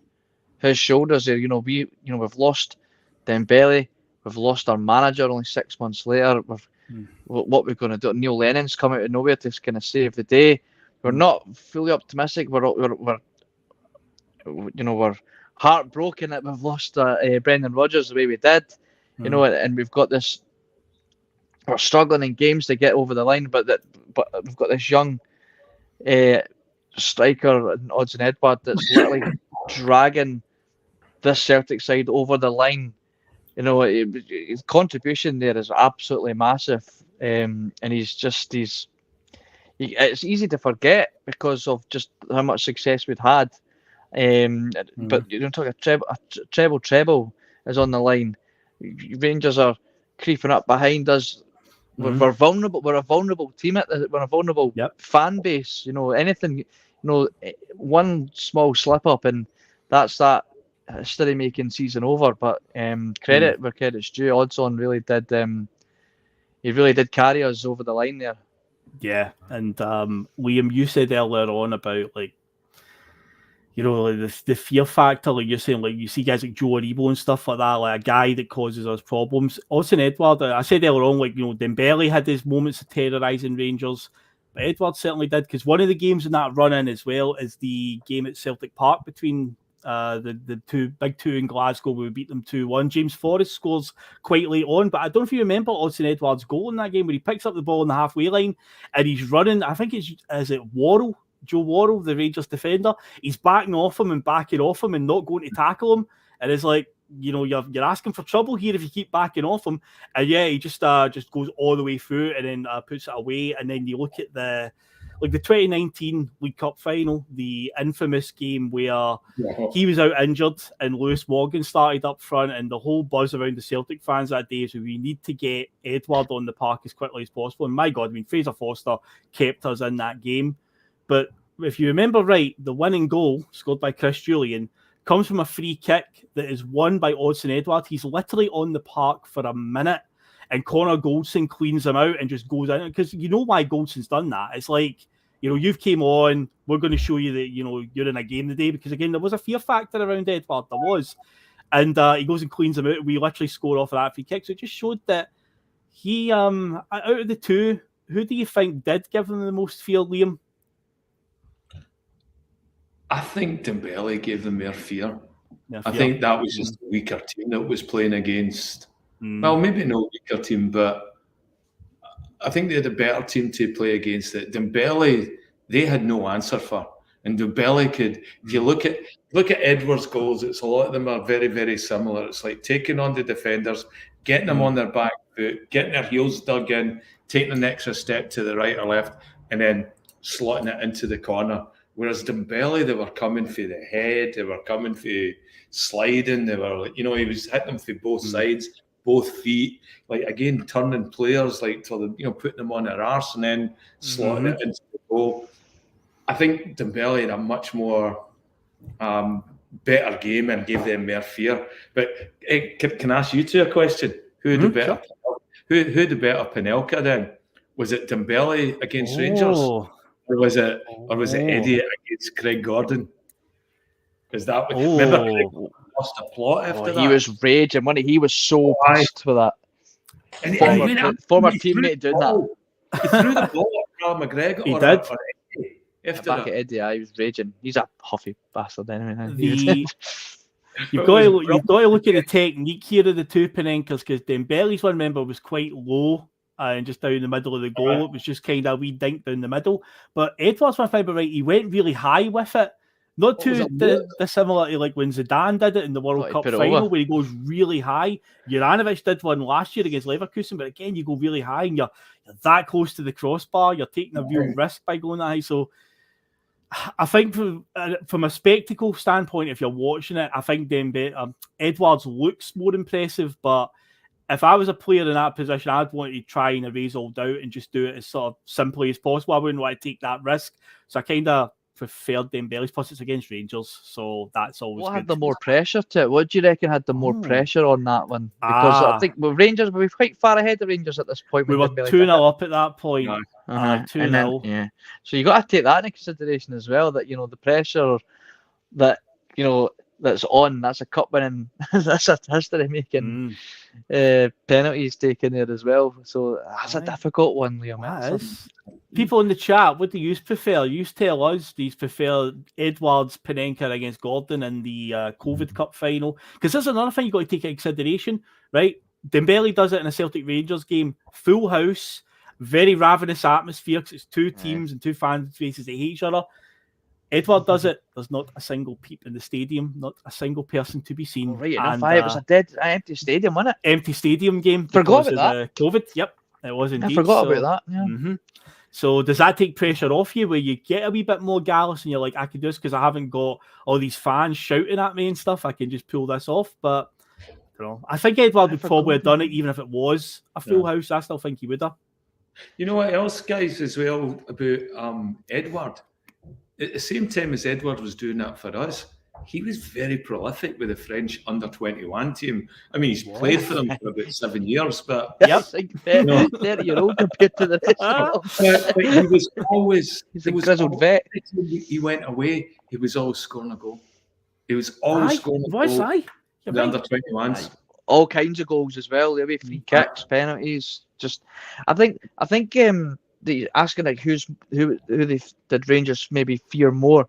his shoulders there. We've lost Dembele, we've lost our manager only 6 months later. What we're going to do? Neil Lennon's come out of nowhere to kind of save the day. We're not fully optimistic. We're heartbroken that we've lost Brendan Rodgers the way we did, and we've got this. We're struggling in games to get over the line, but we've got this young striker, Odsonne Edouard, that's literally dragging this Celtic side over the line. His contribution there is absolutely massive, and it's easy to forget because of just how much success we'd had. But you don't talk a treble is on the line. Rangers are creeping up behind us. We're vulnerable. We're a vulnerable team. We're a vulnerable fan base. Anything. One small slip up, and that's that history-making season over. But credit where credit's due. Odsonne really did. He really did carry us over the line there. Yeah, and Liam, you said earlier on about the fear factor, like you're saying, like you see guys like Joe Aribo and stuff like that, like a guy that causes us problems. Odsonne Edouard, I said earlier on, Dembele had his moments of terrorising Rangers, but Edouard certainly did, because one of the games in that run-in as well is the game at Celtic Park between the big two in Glasgow, where we beat them 2-1. James Forrest scores quite late on, but I don't know if you remember Odsonne Edouard's goal in that game where he picks up the ball in the halfway line and he's running. I think is it Worrell? Joe Worrell, the Rangers defender, he's backing off him and not going to tackle him. And it's like, you're asking for trouble here if you keep backing off him. And yeah, he just goes all the way through and then puts it away. And then you look at the 2019 League Cup final, the infamous game where he was out injured and Lewis Morgan started up front, and the whole buzz around the Celtic fans that day is we need to get Edouard on the park as quickly as possible. And my God, Fraser Forster kept us in that game. But if you remember right, the winning goal scored by Chris Julian comes from a free kick that is won by Odsonne Edouard. He's literally on the park for a minute, and Connor Goldson cleans him out and just goes out. Because you know why Goldson's done that. It's like, you've came on, we're going to show you that, you're in a game today. Because again, there was a fear factor around Edouard. There was. And he goes and cleans him out. We literally score off of that free kick. So it just showed that he, out of the two, who do you think did give them the most fear, Liam? I think Dembele gave them more fear. I think that was just a weaker team that was playing against. Well, maybe no weaker team, but I think they had a better team to play against. It Dembele, they had no answer for, and Dembele could. If you look at Edwards' goals, it's a lot of them are very, very similar. It's like taking on the defenders, getting them on their back foot, getting their heels dug in, taking an extra step to the right or left, and then slotting it into the corner. Whereas Dembele, they were coming for the head, they were coming for sliding, they were he was hitting them for both sides, both feet, like again turning players like to the putting them on their arse and then slotting it into the goal. I think Dembele had a much more better game and gave them more fear. But can I ask you two a question? Who had the better Panelka then? Was it Dembele against Rangers, or was it Eddie against Craig Gordon? Is that remember Craig lost a plot after that? He was raging, wasn't he? He was so pissed with that. And Former teammate doing that. He threw the ball at Carl McGregor. He or did. Or Eddie after Back that. at Eddie, he was raging. He's a huffy bastard anyway. You've got to look at the technique here of the two Panenkers, because Dembele's one, remember, was quite low and just down the middle of the goal. It was just kind of a wee dink down the middle. But Edouard's, if I remember right, he went really high with it. Not too dissimilar to like when Zidane did it in the World Cup final, where he goes really high. Juranovic did one last year against Leverkusen, but again, you go really high and you're that close to the crossbar. You're taking a real risk by going that high. So I think from a spectacle standpoint, if you're watching it, I think Edouard's looks more impressive. But if I was a player in that position, I'd want to try and erase all doubt and just do it as sort of simply as possible. I wouldn't want to take that risk. So I kind of preferred Dembele's, plus it's against Rangers, so that's always what good. had the more pressure to it? What do you reckon had the more pressure on that one? Because I think with Rangers, we were quite far ahead of Rangers at this point. We were 2-0 up at that point. 2-0. Yeah. So you got to take that into consideration as well, that, you know, the pressure that, you know, that's on, that's a cup winning, that's a history making penalties taken there as well. So that's a difficult one, Liam. People in the chat, what do you prefer? You tell us, do you prefer Edouard's Panenka against Gordon in the COVID Cup final? Because there's another thing you've got to take into consideration, right? Dembele does it in a Celtic Rangers game, full house, very ravenous atmosphere, because it's two teams and two fan bases that hate each other. Edouard does it. There's not a single peep in the stadium, not a single person to be seen. Right enough, it was a empty stadium, wasn't it? Empty stadium game. Forgot about that. COVID, yep, it was indeed. I forgot about that. Yeah. So does that take pressure off you, where you get a wee bit more gallus and you're like, I can do this because I haven't got all these fans shouting at me and stuff. I can just pull this off. But I think Edouard would probably have done it even if it was a full house. I still think he would have. You know what else, guys, as well about Edouard? At the same time as Edouard was doing that for us, he was very prolific with the French under-21 team. I mean, he's played for them for about 7 years, but... Yep, 30-year-old compared to the rest of them. But he was always... He's a grizzled vet. He went away, he was always scoring a goal. He was always scoring a goal. The under-21s. All kinds of goals as well. There'll be free kicks, penalties. Just, I think asking like who they did Rangers maybe fear more.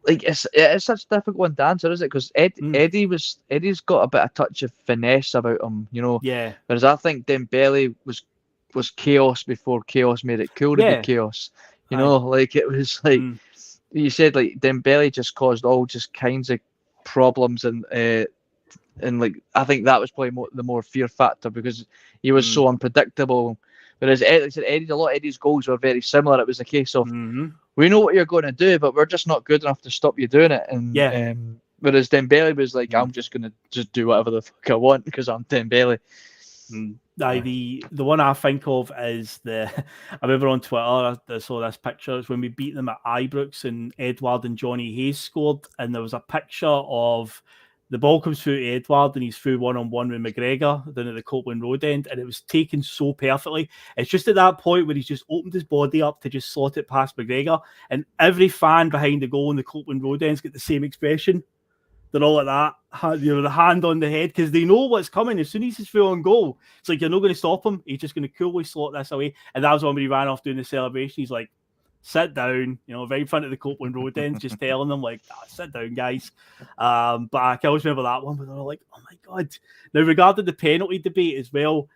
Like it's such a difficult one to answer, is it? Because Eddie's got a bit of touch of finesse about him, you know. Yeah. Whereas I think Dembele was chaos before chaos made it cool to be chaos. You know, like it was like you said, like Dembele just caused all just kinds of problems and like I think that was probably the more fear factor because he was so unpredictable. Whereas like I said, a lot of Eddie's goals were very similar. It was a case of we know what you're going to do, but we're just not good enough to stop you doing it. And whereas Dembele was like, I'm just going to just do whatever the fuck I want because I'm Dembele. The one I think of is I remember on Twitter I saw this picture. It's when we beat them at Ibrox and Edouard and Johnny Hayes scored, and there was a picture of the ball comes through to Edouard and he's through one-on-one with McGregor down at the Copeland Road end, and it was taken so perfectly. It's just at that point where he's just opened his body up to just slot it past McGregor, and every fan behind the goal in the Copeland Road end's got the same expression. They're all like that, the hand on the head, because they know what's coming. As soon as he's through on goal, it's like you're not going to stop him. He's just going to coolly slot this away. And that was when he ran off doing the celebration. He's like, sit down, right in front of the Copeland Road ends, just telling them, like, sit down, guys. But I can always remember that one, but they're all like, oh my God. Now, regarding the penalty debate as well,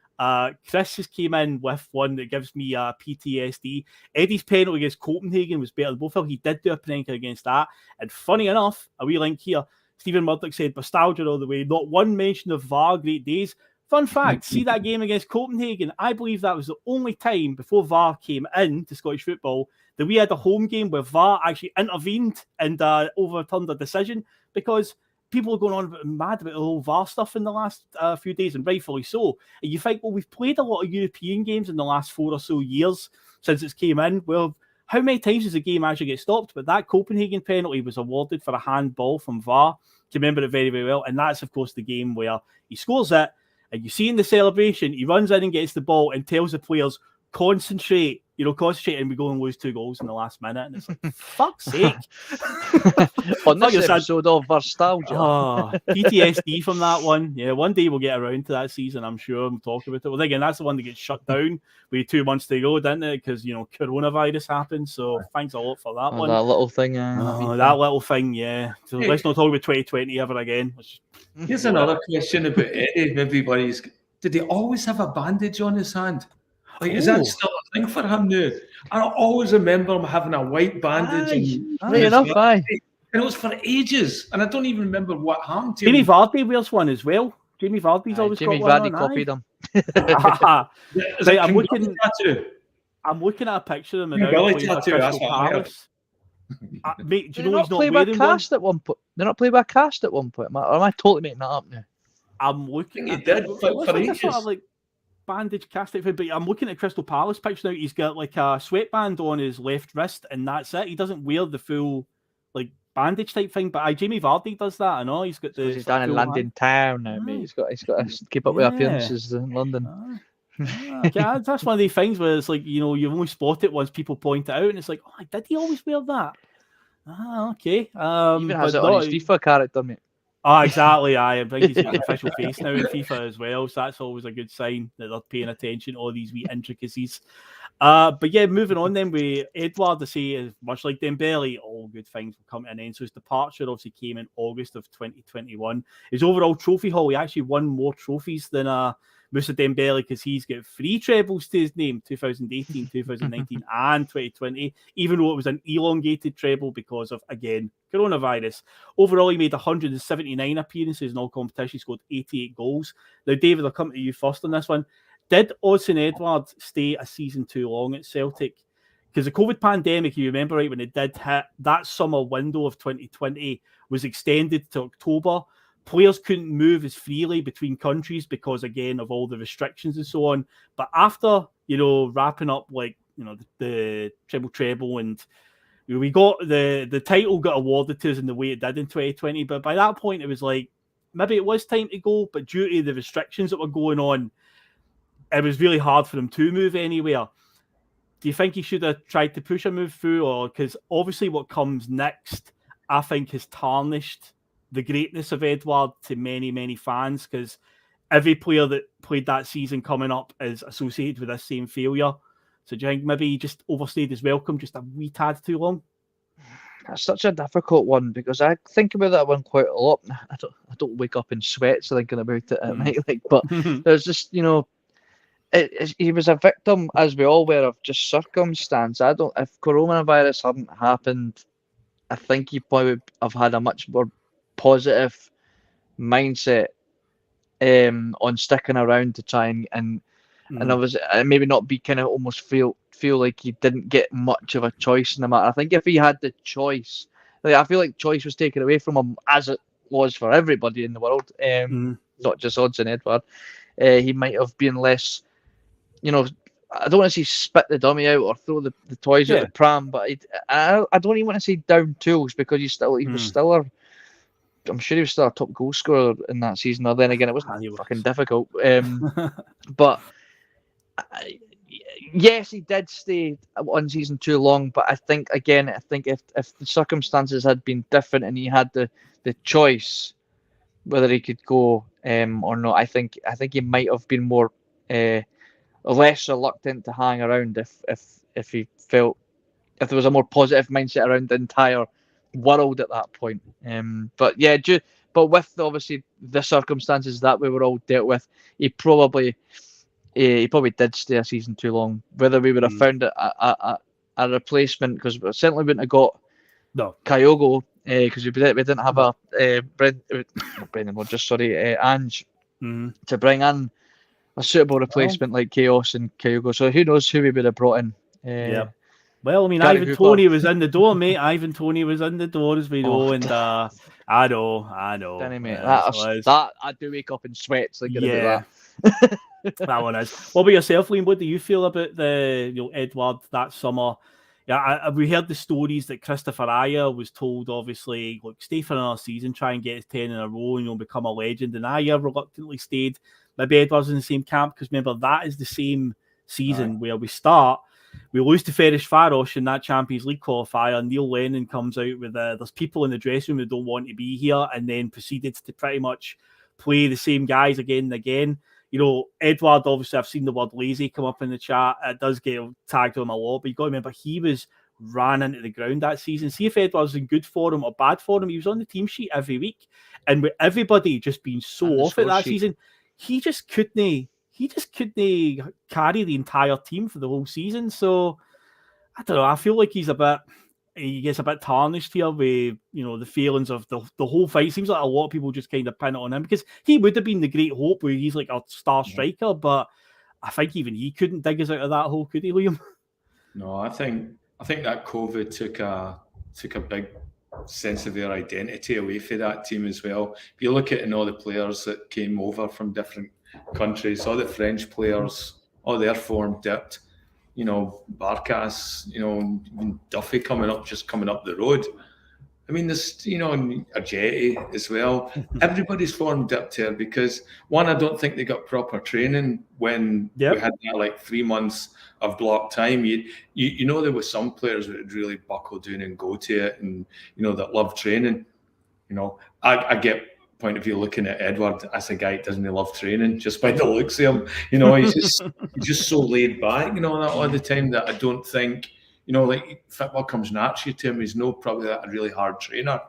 Chris just came in with one that gives me PTSD. Eddie's penalty against Copenhagen was better than both of them. He did do a Panenka against that. And funny enough, a wee link here, Stephen Murdoch said, Bustalgia all the way, not one mention of VAR, great days. Fun fact, see that game against Copenhagen? I believe that was the only time before VAR came into Scottish football that we had a home game where VAR actually intervened and overturned a decision, because people are going on mad about the whole VAR stuff in the last few days, and rightfully so. And you think, well, we've played a lot of European games in the last 4 or so years since it's came in. Well, how many times does the game actually get stopped? But that Copenhagen penalty was awarded for a handball from VAR. You remember it very, very well. And that's, of course, the game where he scores it, and you see in the celebration, he runs in and gets the ball and tells the players, concentrate, and we go and lose 2 goals in the last minute, and it's like, fuck's sake. On this Like I said, episode of Bustalgia. Oh, PTSD from that one. Yeah, one day we'll get around to that season, I'm sure, and talk about it. Well, again, that's the one that gets shut down with 2 months to go, didn't it? Because, coronavirus happened. So thanks a lot for that one. That little thing. That little thing, yeah. So let's not talk about 2020 ever again. Here's another question about Eddie. Everybody's. Did he always have a bandage on his hand? Like, is that still a thing for him now? I always remember him having a white bandage. Right enough, aye. And it was for ages. And I don't even remember what happened to Jamie him. Vardy wears one as well. Jamie Vardy's always Jamie got Vardy one copied him. Is it I'm King looking. Billy tattoo? I'm looking at a picture of him King now. Billy playing for tattoo, that's Crystal what I heard. Palace. Mate, do Did you know not he's not play by wearing one? cast at one point? They're not played by cast at one point. Or am I totally making that up now? I'm looking. He at did, it but looks for like a ages. sort of like bandage cast outfit, but I'm looking at Crystal Palace picture now. He's got like a sweatband on his left wrist, and that's it. He doesn't wear the full like bandage type thing. But Jamie Vardy does that. I know he's got the. He's down in full London town now, mate. He's got to keep up with appearances in London. Yeah, that's one of these things where it's like, you only spot it once people point it out, and it's like, oh, did he always wear that? Okay. Even has it on his FIFA character, mate. Oh, exactly. I think he's got an official face now in FIFA as well, so that's always a good sign that they're paying attention to all these wee intricacies. But yeah, moving on then with Edouard, to say, much like Dembele, all good things will come to an end. So his departure obviously came in August of 2021. His overall trophy haul, he actually won more trophies than Moussa Dembele, because he's got 3 trebles to his name, 2018, 2019 and 2020, even though it was an elongated treble because of, again, coronavirus. Overall, he made 179 appearances in all competitions, scored 88 goals. Now, David, I'll come to you first on this one. Did Odsonne Edouard stay a season too long at Celtic? Because the COVID pandemic, you remember, right, when it did hit, that summer window of 2020 was extended to October. Players couldn't move as freely between countries because, again, of all the restrictions and so on. But after, wrapping up, like, the treble, and we got the title got awarded to us in the way it did in 2020. But by that point, it was like, maybe it was time to go. But due to the restrictions that were going on, it was really hard for him to move anywhere. Do you think he should have tried to push a move through? Or because obviously what comes next, I think, has tarnished the greatness of Edouard to many, many fans, because every player that played that season coming up is associated with this same failure. So do you think maybe he just overstayed his welcome just a wee tad too long? That's such a difficult one, because I think about that one quite a lot. I don't wake up in sweats thinking about it at night, but there's just, he was a victim, as we all were, of just circumstance. If coronavirus hadn't happened, I think he probably would have had a much more positive mindset on sticking around to try and maybe not be kind of almost feel like he didn't get much of a choice in the matter. I think if he had the choice, I feel like choice was taken away from him, as it was for everybody in the world, not just Odsonne Edouard. He might have been less, I don't want to say spit the dummy out or throw the toys out the pram, but I don't even want to say down tools, because he was still I'm sure he was still a top goal scorer in that season. Or then again, it wasn't fucking difficult. But yes, he did stay one season too long. But I think if the circumstances had been different and he had the choice whether he could go or not, I think he might have been more less reluctant to hang around if he felt, if there was a more positive mindset around the entire world at that point. But with obviously the circumstances that we were all dealt with, he probably did stay a season too long. Whether we would have found a replacement, because we certainly wouldn't have got Kyogo, because we didn't have Brendan Rodgers, Ange, to bring in a suitable replacement like Chaos and Kyogo. So who knows who we would have brought in. Well, I mean, Gary Ivan Hooper. Toney was in the door, mate. Ivan Toney was in the door, as we know, and I know. Danny, mate, that I do wake up in sweats thinking about that. That one is. What about yourself, Liam? What do you feel about the Edouard that summer? Yeah, we heard the stories that Christopher Ayer was told, obviously, look, stay for another season, try and get his 10 in a row, and you'll become a legend. And Ayer reluctantly stayed. Maybe Edouard's in the same camp, because remember, that is the same season where we lose to Ferencváros in that Champions League qualifier. Neil Lennon comes out with there's people in the dressing room who don't want to be here, and then proceeded to pretty much play the same guys again and again. You know, Edouard, obviously, I've seen the word lazy come up in the chat. It does get tagged to him a lot, but you got to remember he was ran into the ground that season. See if Edouard's in good form or bad form. He was on the team sheet every week, and with everybody just being so off it that season, he just couldn't carry the entire team for the whole season. So I don't know. I feel like he gets a bit tarnished here with, you know, the feelings of the whole fight. It seems like a lot of people just kind of pin it on him because he would have been the great hope where he's like a star striker, but I think even he couldn't dig us out of that hole, could he, Liam? No, I think that COVID took a big sense of their identity away from that team as well. If you look at all the players that came over from different countries, all the French players, all their form dipped. You know, Barkas, you know, Duffy coming up the road. I mean, this, you know, Ajeti as well. Everybody's form dipped here because, one, I don't think they got proper training when we had that like 3 months of block time. You know, there were some players that would really buckle down and go to it, and, you know, that love training. You know, I get point of view looking at Edouard as a guy that doesn't love training just by the looks of him. You know, he's just so laid back, you know, all the time that I don't think, you know, like football comes naturally to him. He's probably a really hard trainer.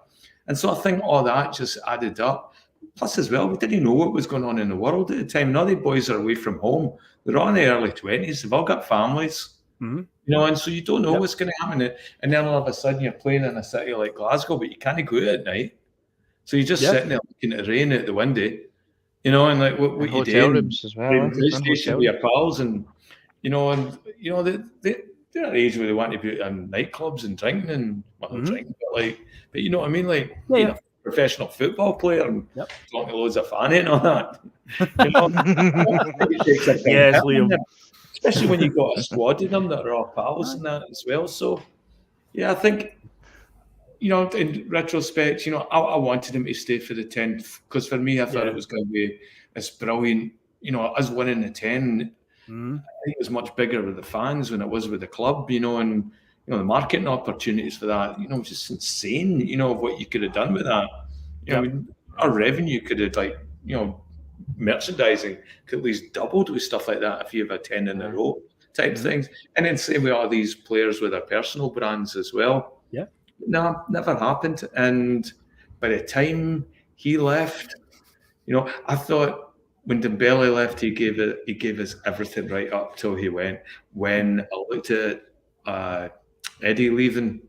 And so I think all that just added up. Plus as well, we didn't know what was going on in the world at the time. Now the boys are away from home. They're all in the early 20s. They've all got families. You know, and so you don't know what's going to happen. And then all of a sudden you're playing in a city like Glasgow, but you can't go out at night. So you're just sitting there looking at the rain out the window, you know, and like what you do, rooms as well, PlayStation with your pals, and they're at an age where they want to be in nightclubs and drinking and drinking, but you know what I mean, like being a professional football player and talking to loads of fanny and all that. You know, Liam. Especially when you've got a squad of them that are all pals and that as well. So yeah, I think, you know, in retrospect, you know, I wanted him to stay for the 10 because for me, I thought it was going to be as brilliant. You know, us winning the 10, I think it was much bigger with the fans than it was with the club, you know, and, you know, the marketing opportunities for that, you know, was just insane, you know, what you could have done with that. You know, I mean, our revenue could have, like, you know, merchandising could at least doubled with stuff like that if you have a 10 in a row type things. And then same with all these players with their personal brands as well. No, never happened. And by the time he left, you know, I thought when Dembele left, he gave us everything right up till he went. When I looked at Eddie leaving,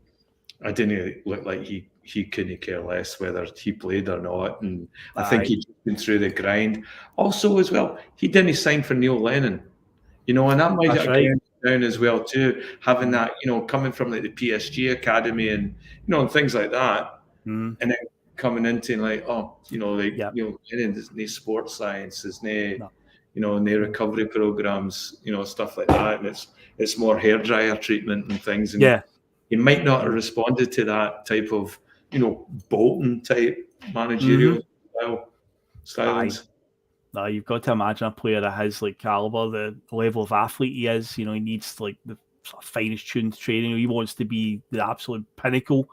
I didn't look like he couldn't care less whether he played or not. And I think he'd been through the grind. Also, as well, he didn't sign for Neil Lennon, you know, and that might have gone down as well too, having that, you know, coming from like the PSG academy and, you know, and things like that, and then coming into like, oh, you know, like, you know, there's no sports science, there's no, you know, no recovery programs, you know, stuff like that, and it's more hairdryer treatment and things, and he might not have responded to that type of, you know, Bolton type managerial stylings. No, you've got to imagine a player that has like caliber, the level of athlete he is. You know, he needs like the finest tuned training. He wants to be the absolute pinnacle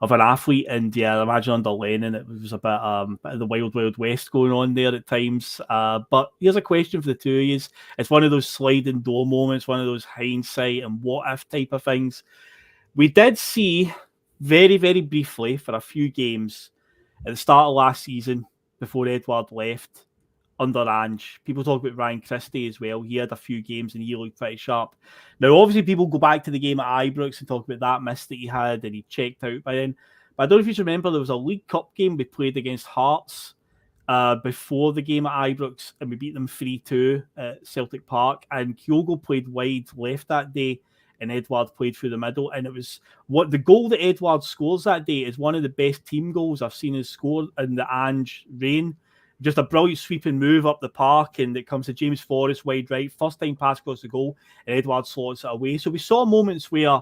of an athlete. And yeah, I imagine under Lennon it was a bit of the wild west going on there at times. But here's a question for the two of you. It's one of those sliding door moments, one of those hindsight and what if type of things. We did see very, very briefly for a few games at the start of last season before Edouard left, under Ange. People talk about Ryan Christie as well. He had a few games and he looked pretty sharp. Now, obviously, people go back to the game at Ibrox and talk about that miss that he had and he checked out by then. But I don't know if you remember, there was a League Cup game we played against Hearts before the game at Ibrox, and we beat them 3-2 at Celtic Park. And Kyogo played wide left that day, and Edouard played through the middle. And it was the goal that Edouard scores that day is one of the best team goals I've seen him score in the Ange reign. Just a brilliant sweeping move up the park, and it comes to James Forrest wide right. First time pass across the goal, and Edouard slots it away. So we saw moments where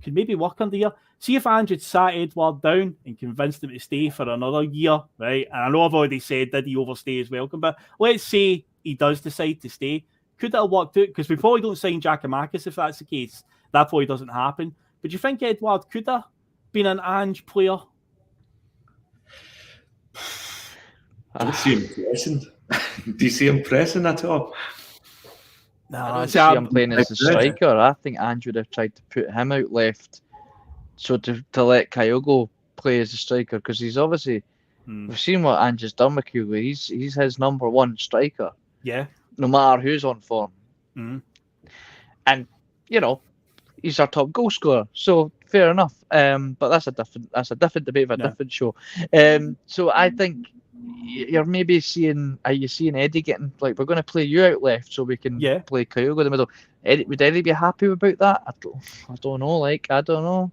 could maybe work under here. See if Ange had sat Edouard down and convinced him to stay for another year, right? And I know I've already said, did he overstay his welcome? But let's say he does decide to stay. could it have worked out? Because we probably don't sign Giakoumakis if that's the case. That probably doesn't happen. But do you think Edouard could have been an Ange player? I don't see him pressing. Do you see him pressing at all? No, I don't see him playing as a striker. I think Ange would have tried to put him out left, so to let Kyogo play as a striker, because he's obviously we've seen what Ange has done with Kyogo. He's his number one striker. Yeah. No matter who's on form. And he's our top goal scorer, so fair enough. But that's a different debate for a different show. So I think you're maybe seeing Eddie getting, like, we're going to play you out left so we can play Kyogo in the middle. Would Eddie be happy about that? I don't know. I don't know.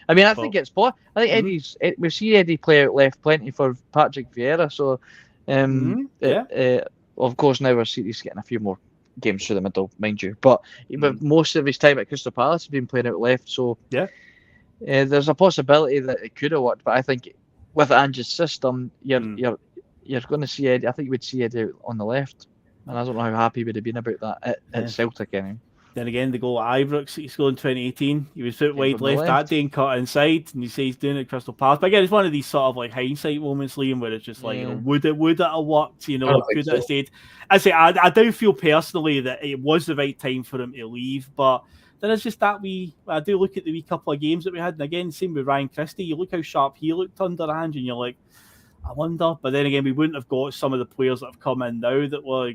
I mean, I think it's I think Eddie's. We see Eddie play out left plenty for Patrick Vieira. So, of course, now he's getting a few more games through the middle, mind you. But most of his time at Crystal Palace has been playing out left. So, there's a possibility that it could have worked. But I think with Ange's system, you're going to see Eddie. I think you would see Eddie on the left, and I don't know how happy he would have been about that at Celtic anyway. Then again, the goal at Ibrox he scored in 2018, he was out wide left that day and cut inside, and you say he's doing it at Crystal Palace. But again, it's one of these sort of like hindsight moments, Liam, where it's just like, would it have worked? Could it have stayed? I do feel personally that it was the right time for him to leave, but then it's just that I do look at the wee couple of games that we had, and again, same with Ryan Christie. You look how sharp he looked under Ange, and you're like, I wonder. But then again, we wouldn't have got some of the players that have come in now that were,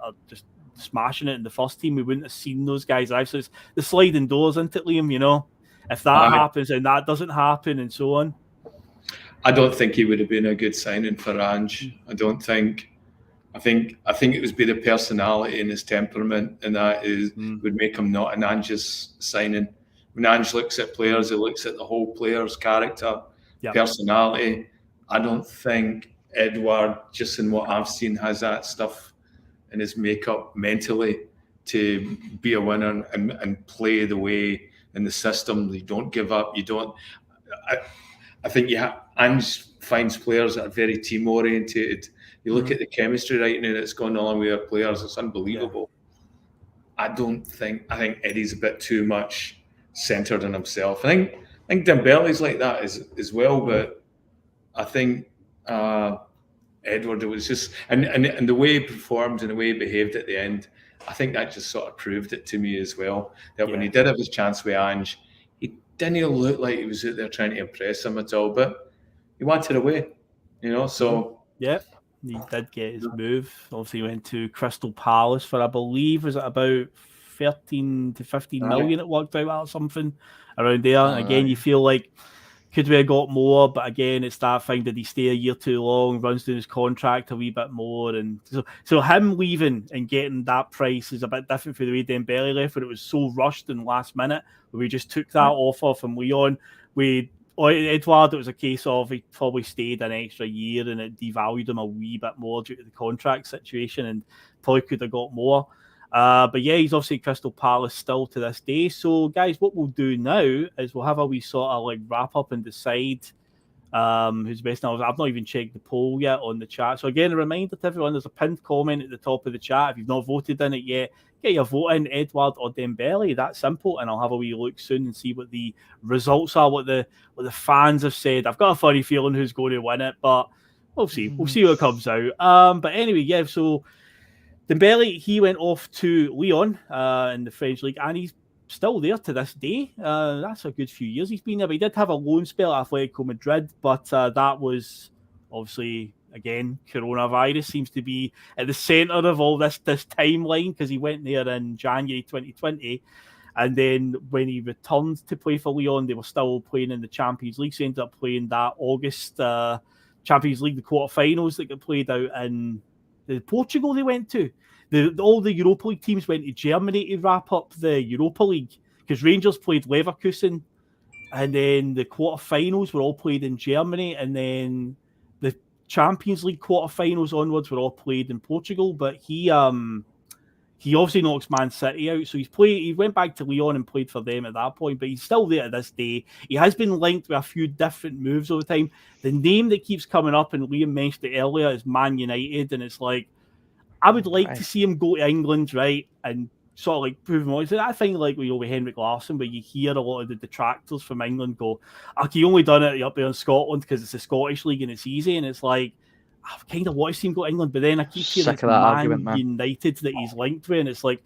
are just smashing it in the first team. We wouldn't have seen those guys live. So it's the sliding doors, isn't it, Liam? If that happens and that doesn't happen and so on. I don't think he would have been a good signing for Ange. I don't think. I think it would be the personality and his temperament, and that would make him not an Ange's signing. When Ange looks at players, he looks at the whole player's character, personality. I don't think Edouard, just in what I've seen, has that stuff in his makeup mentally to be a winner and play the way in the system. You don't give up. You don't. I think Ange finds players that are very team oriented. You look at the chemistry right now that's going on with our players. It's unbelievable. I think Eddie's a bit too much centered on himself. I think Dembele's like that as well, but I think Edouard, it was just and the way he performed and the way he behaved at the end, I think that just sort of proved it to me as well. That when he did have his chance with Ange, he didn't look like he was out there trying to impress him at all, but he wanted away, so he did get his move. Obviously he went to Crystal Palace for, I believe, was it about 13 to 15 million it worked out or something around there. And again, you feel like could we have got more? But again, it's that thing, did he stay a year too long, runs down his contract a wee bit more? And so him leaving and getting that price is a bit different for the way Dembele left, where it was so rushed and last minute, where we just took that offer from Lyon. Edouard, it was a case of he probably stayed an extra year and it devalued him a wee bit more due to the contract situation and probably could have got more. But he's obviously Crystal Palace still to this day. So, guys, what we'll do now is we'll have a wee sort of like wrap up and decide who's best now. I've not even checked the poll yet on the chat. So, again, a reminder to everyone, there's a pinned comment at the top of the chat. If you've not voted in it yet, get your vote in, Edouard or Dembele. That's simple. And I'll have a wee look soon and see what the results are, what the fans have said. I've got a funny feeling who's going to win it, but we'll see. We'll see what comes out. But anyway, so Dembele, he went off to Lyon in the French league, and he's still there to this day. That's a good few years he's been there. But he did have a loan spell at Atletico Madrid, but that was obviously, again, coronavirus seems to be at the centre of all this timeline, because he went there in January 2020. And then when he returned to play for Lyon, they were still playing in the Champions League. So he ended up playing that August Champions League, the quarterfinals that got played out in Portugal they went to. All the Europa League teams went to Germany to wrap up the Europa League, because Rangers played Leverkusen, and then the quarterfinals were all played in Germany, and then the Champions League quarterfinals onwards were all played in Portugal. But he obviously knocks Man City out, so he went back to Lyon and played for them at that point, but he's still there to this day. He has been linked with a few different moves over time. The name that keeps coming up, and Liam mentioned it earlier, is Man United, and it's like, I would like Aye. to see him go to England, right, and sort of like prove him on. So that thing like with Henrik Larsson, where you hear a lot of the detractors from England go, he only done it up there in Scotland because it's a Scottish league and it's easy, and it's like, I've kind of watched him go to England, but then I keep hearing Sick it's of that Man argument, man. United that he's linked with, and it's like,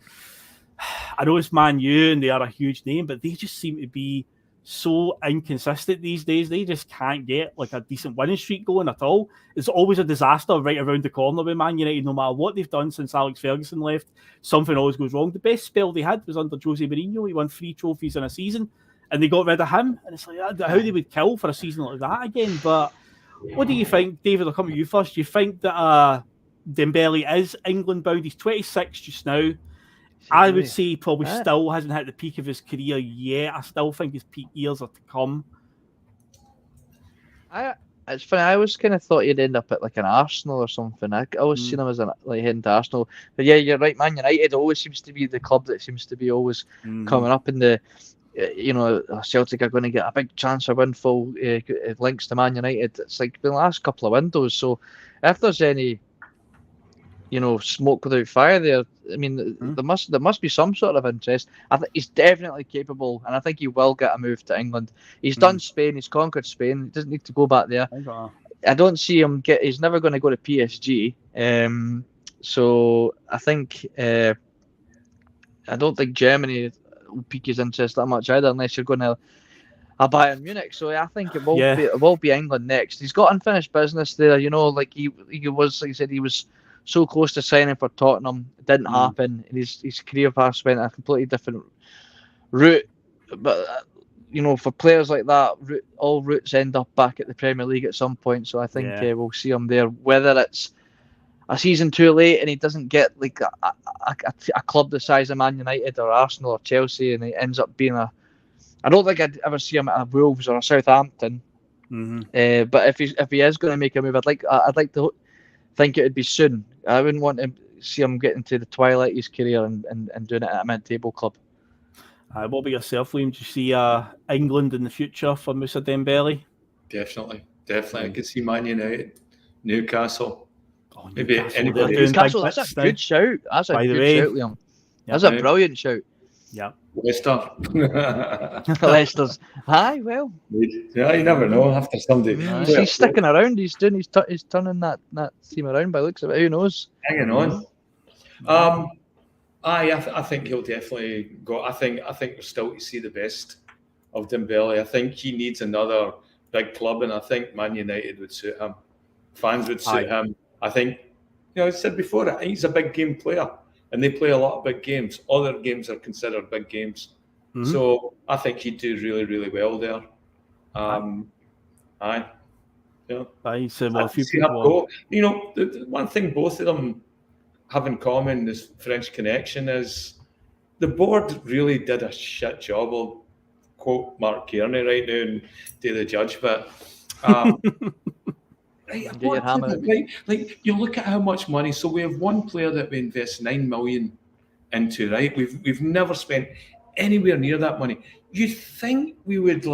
I know it's Man U and they are a huge name, but they just seem to be so inconsistent these days. They just can't get like a decent winning streak going at all. It's always a disaster right around the corner with Man United. No matter what they've done since Alex Ferguson left, something always goes wrong. The best spell they had was under Jose Mourinho. He won 3 trophies in a season, and they got rid of him. And it's like, how they would kill for a season like that again. But what do you think, David? I'll come to you first. Do you think that Dembele is England bound? He's 26 just now. I would say he probably still hasn't hit the peak of his career yet. I still think his peak years are to come. It's funny. I always kind of thought he'd end up at like an Arsenal or something. I always seen him as like heading to Arsenal. But yeah, you're right. Man United always seems to be the club that seems to be always coming up in the. Celtic are going to get a big chance of windfall links to Man United. It's like the last couple of windows. So if there's any, smoke without fire there, I mean, there must be some sort of interest. I think he's definitely capable, and I think he will get a move to England. He's done Spain. He's conquered Spain. He doesn't need to go back there. I don't see him he's never going to go to PSG. So I think I don't think Germany will pique his interest that much either, unless you're going to a Bayern Munich. So I think it will be England next. He's got unfinished business there. Like he was, like you said, he was so close to signing for Tottenham. It didn't happen. And his career path went a completely different route. But for players like that, all routes end up back at the Premier League at some point. So I think we'll see him there. Whether it's a season too late and he doesn't get like a club the size of Man United or Arsenal or Chelsea, and he ends up being I don't think I'd ever see him at a Wolves or a Southampton. But if he is going to make a move, I'd like to think it would be soon. I wouldn't want to see him getting to the twilight of his career and doing it at a mid-table club. What about yourself, Liam? Do you see England in the future for Moussa Dembele? Definitely. I could see Man United, Newcastle. Maybe Newcastle, anybody. Newcastle, that's a good shout. That's a good shout, Liam. That's a brilliant shout. Yeah. Leicester. Leicester's. Aye, well. Yeah, you never know after somebody. He's sticking around. He's turning that team around by the looks of it. Who knows? Hanging on. I think he'll definitely go. I think we're still to see the best of Dembele. I think he needs another big club, and I think Man United would suit him. Fans would suit him. I think, I said before, I think he's a big game player, and they play a lot of big games. Other games are considered big games. So I think he'd do really, really well there. A few people. The one thing both of them have in common, this French connection, is the board really did a shit job. I'll quote Mark Kearney right now and do the judge, but you look at how much money. So we have one player that we invest 9 million into, right? We've never spent anywhere near that money. You think we would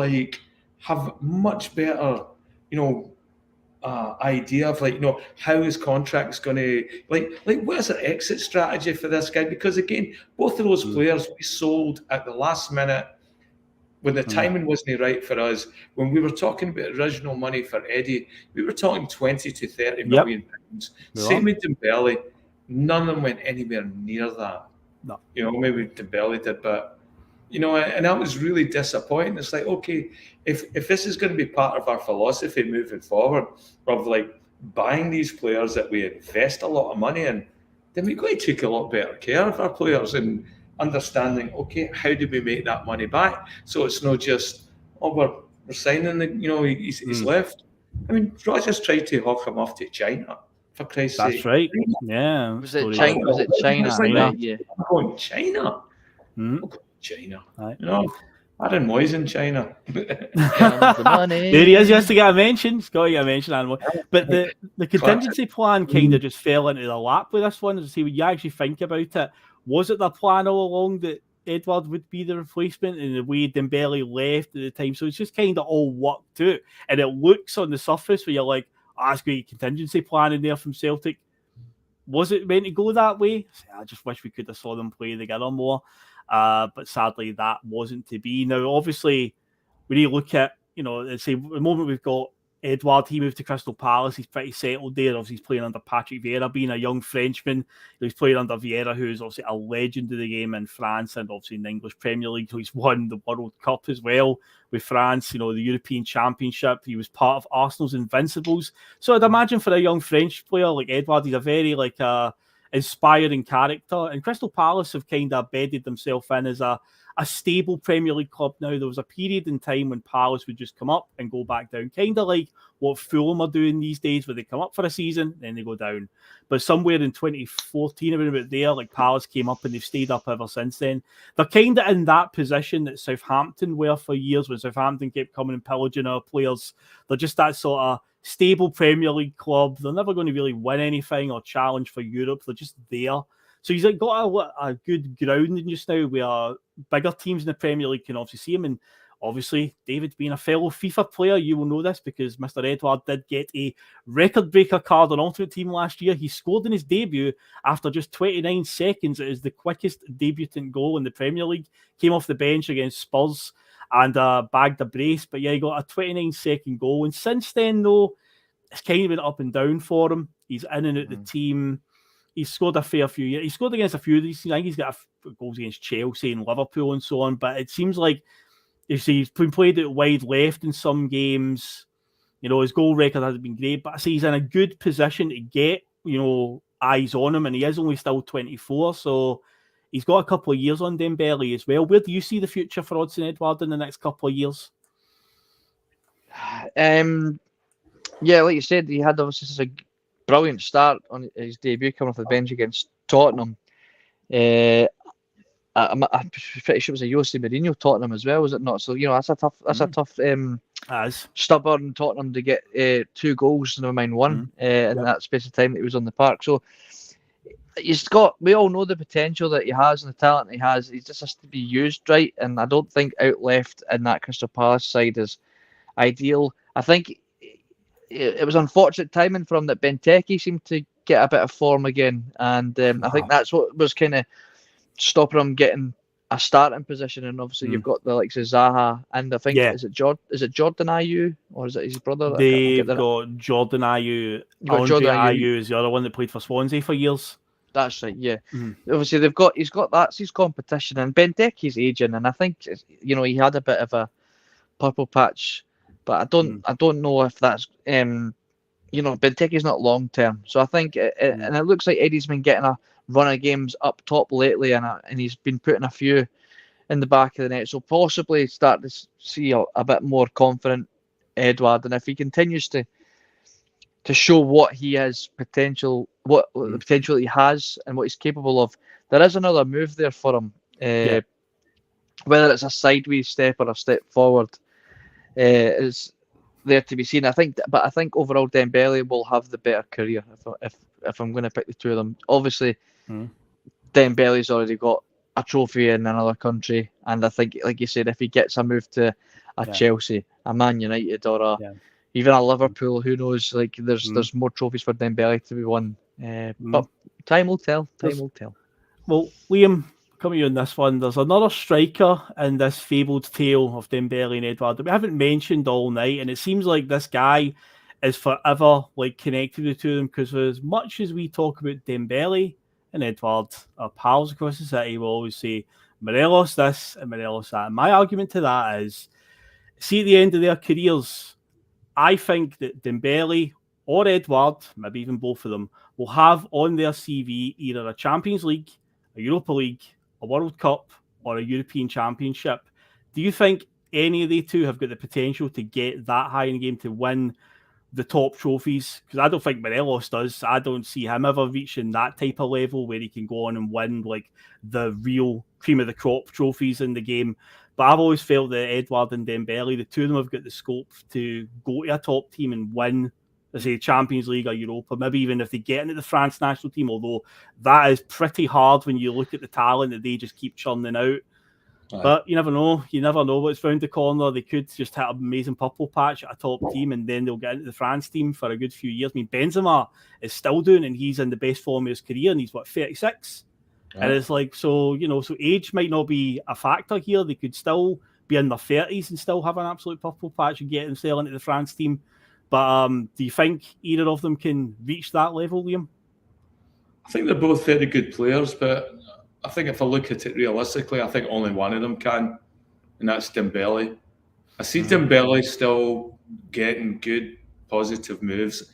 have much better, idea of how his contract's going to what is the exit strategy for this guy? Because again, both of those players we sold at the last minute when the timing wasn't right for us. When we were talking about original money for Eddie, we were talking 20 to 30 million pounds. Same with Dembele. None of them went anywhere near that. No. Maybe Dembele did, but and that was really disappointing. It's like, okay, if this is going to be part of our philosophy moving forward of buying these players that we invest a lot of money in, then we've got to take a lot better care of our players and understanding, okay, how do we make that money back? So it's not just, we're signing he's left. I mean, Rogers tried to hawk him off to China, for Christ's sake. That's right. Yeah. Was it China? Yeah. I'm going China. China. Right. Aaron Moyes in China. The money. There he is. He has to get a mention. He's got to get a mention. But the contingency plan kind of just fell into the lap with this one. See, when you actually think about it, was it the plan all along that Edouard would be the replacement, and the way Dembele left at the time? So it's just kind of all worked out, and it looks on the surface where you're like, it's great contingency plan in there from Celtic. was it meant to go that way? I just wish we could have saw them play together more. But sadly, that wasn't to be. Now, obviously, when you look at, let's say the moment we've got Edouard, he moved to Crystal Palace. He's pretty settled there. Obviously, he's playing under Patrick Vieira, being a young Frenchman. He's playing under Vieira, who's obviously a legend of the game in France and obviously in the English Premier League. So he's won the World Cup as well with France, the European Championship. He was part of Arsenal's Invincibles. So I'd imagine for a young French player like Edouard, he's a very inspiring character. And Crystal Palace have kind of bedded themselves in as a stable Premier League club now. There was a period in time when Palace would just come up and go back down, kind of like what Fulham are doing these days, where they come up for a season, then they go down. But somewhere in 2014, around about there, Palace came up and they've stayed up ever since then. They're kind of in that position that Southampton were for years, when Southampton kept coming and pillaging our players. They're just that sort of stable Premier League club. They're never going to really win anything or challenge for Europe. They're just there. So he's got a good grounding just now where bigger teams in the Premier League can obviously see him. And obviously, David, being a fellow FIFA player, you will know this because Mr. Edouard did get a record-breaker card on Ultimate Team last year. He scored in his debut after just 29 seconds. It is the quickest debutant goal in the Premier League. Came off the bench against Spurs and bagged a brace. But yeah, he got a 29-second goal. And since then, though, it's kind of been up and down for him. He's in and out the team. He's scored a fair few. He scored against a few of these. I think he's got goals against Chelsea and Liverpool and so on. But it seems like he's been played at wide left in some games. His goal record hasn't been great. But I say he's in a good position to get, eyes on him. And he is only still 24. So he's got a couple of years on Dembele as well. Where do you see the future for Odsonne Edouard in the next couple of years? Yeah, like you said, he had obviously such a brilliant start on his debut coming off the bench against Tottenham. I'm pretty sure it was a Jose Mourinho Tottenham as well, was it not? So that's a tough, stubborn Tottenham to get 2 goals, never mind one, in that space of time that he was on the park. So we all know the potential that he has and the talent he has. He just has to be used right, and I don't think out left in that Crystal Palace side is ideal. I think it was unfortunate timing for him that Benteke seemed to get a bit of form again, and I think that's what was kind of stopping him getting a starting position. And obviously you've got the likes of Zaha, and I think is it Jordan Ayew, or is it his brother? They've got Jordan Ayew. Jordan Ayew is the other one that played for Swansea for years. That's right, yeah. Obviously that's his competition, and Benteke's aging, and I think he had a bit of a purple patch. But I don't know if that's Benteke's not long term. So I think and it looks like Eddie's been getting a run of games up top lately, and he's been putting a few in the back of the net. So possibly start to see a bit more confident Edouard, and if he continues to show what he has potential, the potential he has, and what he's capable of, there is another move there for him. Whether it's a sideways step or a step forward. Is there to be seen. I think overall Dembele will have the better career if I'm going to pick the two of them. Obviously, Dembele's already got a trophy in another country, and I think, like you said, if he gets a move to a Chelsea, a Man United, or even a Liverpool, who knows? There's more trophies for Dembele to be won. But time will tell. Well, Liam, coming you on this one, there's another striker in this fabled tale of Dembele and Edouard that we haven't mentioned all night, and it seems like this guy is forever connected to the two of them, because as much as we talk about Dembele and Edouard, our pals across the city will always say Morelos this and Morelos that. And my argument to that is, see, at the end of their careers, I think that Dembele or Edouard, maybe even both of them, will have on their CV either a Champions League, a Europa League, a World Cup, or a European Championship. Do you think any of the two have got the potential to get that high in the game to win the top trophies? Because I don't think Morelos does. I don't see him ever reaching that type of level where he can go on and win the real cream of the crop trophies in the game. But I've always felt that Edouard and Dembele, the two of them have got the scope to go to a top team and win, let's say, Champions League or Europa, maybe even if they get into the France national team, although that is pretty hard when you look at the talent that they just keep churning out. But you never know. You never know what's round the corner. They could just hit an amazing purple patch at a top team, and then they'll get into the France team for a good few years. I mean, Benzema is still doing, and he's in the best form of his career, and he's 36. And it's like, so age might not be a factor here. They could still be in their 30s and still have an absolute purple patch and get themselves into the France team. But do you think either of them can reach that level, Liam? I think they're both very good players, but I think if I look at it realistically, I think only one of them can, and that's Dembele. I see Dembele still getting good, positive moves.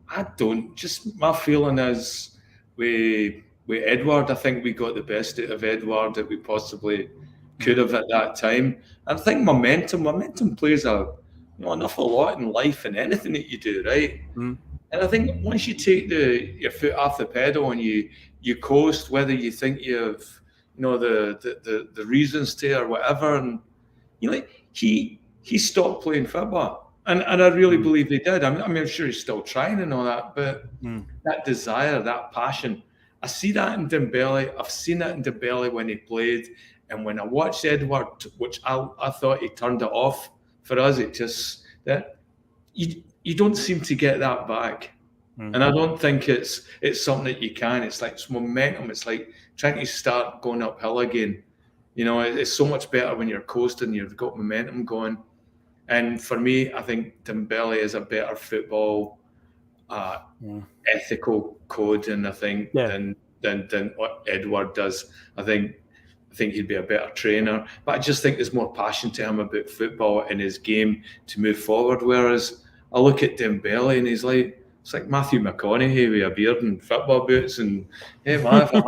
I don't. Just my feeling is with Edouard, I think we got the best out of Edouard that we possibly could have at that time. And I think momentum plays an awful lot in life and anything that you do, right? And I think once you take your foot off the pedal and you coast, whether you think you have the reasons to or whatever, and he stopped playing football, and I really believe he did. I'm sure he's still trying and all that, but that desire, that passion, I see that in Dembele. I've seen that in Dembele when he played, and when I watched Edouard, which I thought he turned it off for us. It just that you don't seem to get that back. And I don't think it's something that you can. It's like it's momentum. It's like trying to start going uphill again. It's so much better when you're coasting, you've got momentum going. And for me, I think Dembele is a better football ethical code, and I think than what Edouard does. I think he'd be a better trainer, but I just think there's more passion to him about football and his game to move forward. Whereas I look at Dembele and he's like, it's like Matthew McConaughey with a beard and football boots, and hey man, if it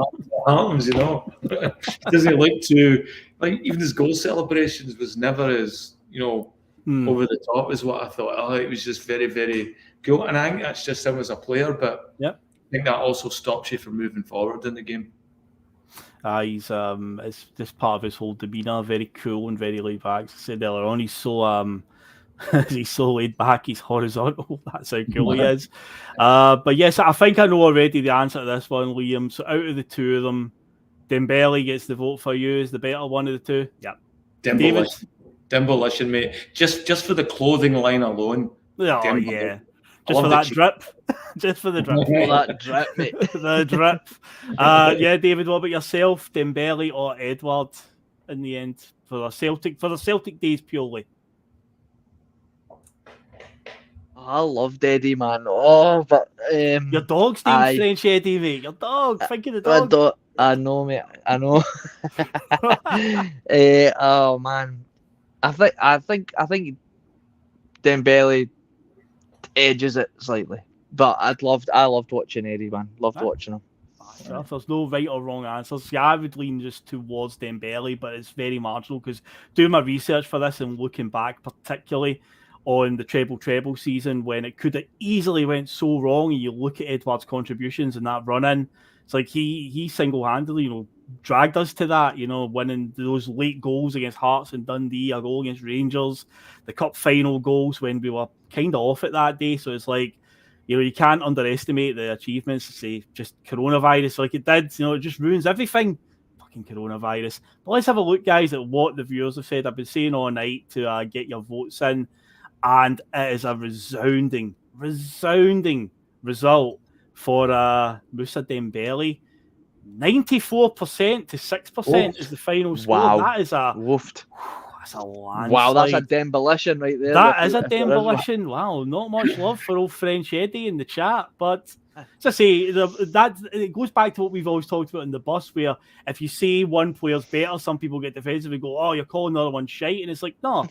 happens, doesn't look too like even his goal celebrations was never as over the top as what I thought. It was just very, very cool, and I think that's just him as a player. But I think that also stops you from moving forward in the game. He's it's just part of his whole demeanour, very cool and very laid back. As I said earlier on, he's so laid back, he's horizontal. That's how cool he is. But yes, I think I know already the answer to this one, Liam. So out of the two of them, Dembele gets the vote for you as the better one of the two. Yeah, Demolition, mate. Just for the clothing line alone. Oh yeah. Just for that drip. Just for the drip. For that drip, mate. The drip. Yeah, David, what about yourself? Dembele or Edouard in the end for the Celtic days purely? I loved Eddie, man. Oh, but your dog's named French Eddie, mate. Your dog. Think of the dog. I know, mate. I know. Oh man, I think Dembele edges it slightly, but I loved watching Eddie, man. Loved watching him. There's no right or wrong answers. Yeah, I would lean just towards Dembele, but it's very marginal because doing my research for this and looking back, particularly on the treble season when it could have easily went so wrong, and you look at Edouard's contributions in that run-in, it's like he single-handedly, dragged us to that, winning those late goals against Hearts and Dundee, a goal against Rangers, the cup final goals when we were kind of off it that day. So it's like, you can't underestimate the achievements. Say just coronavirus, like it did, it just ruins everything. Fucking coronavirus. But let's have a look, guys, at what the viewers have said. I've been saying all night to get your votes in, and it is a resounding result for Moussa Dembele. 94% to 6% is the final score. Wow. That is that's a landslide. Wow, that's a demolition right there. That is a demolition. Wow, not much love for old French Eddie in the chat. But as I say, that it goes back to what we've always talked about in the bus, where if you say one player's better, some people get defensive and go, "Oh, you're calling the other one shite," and it's like, no,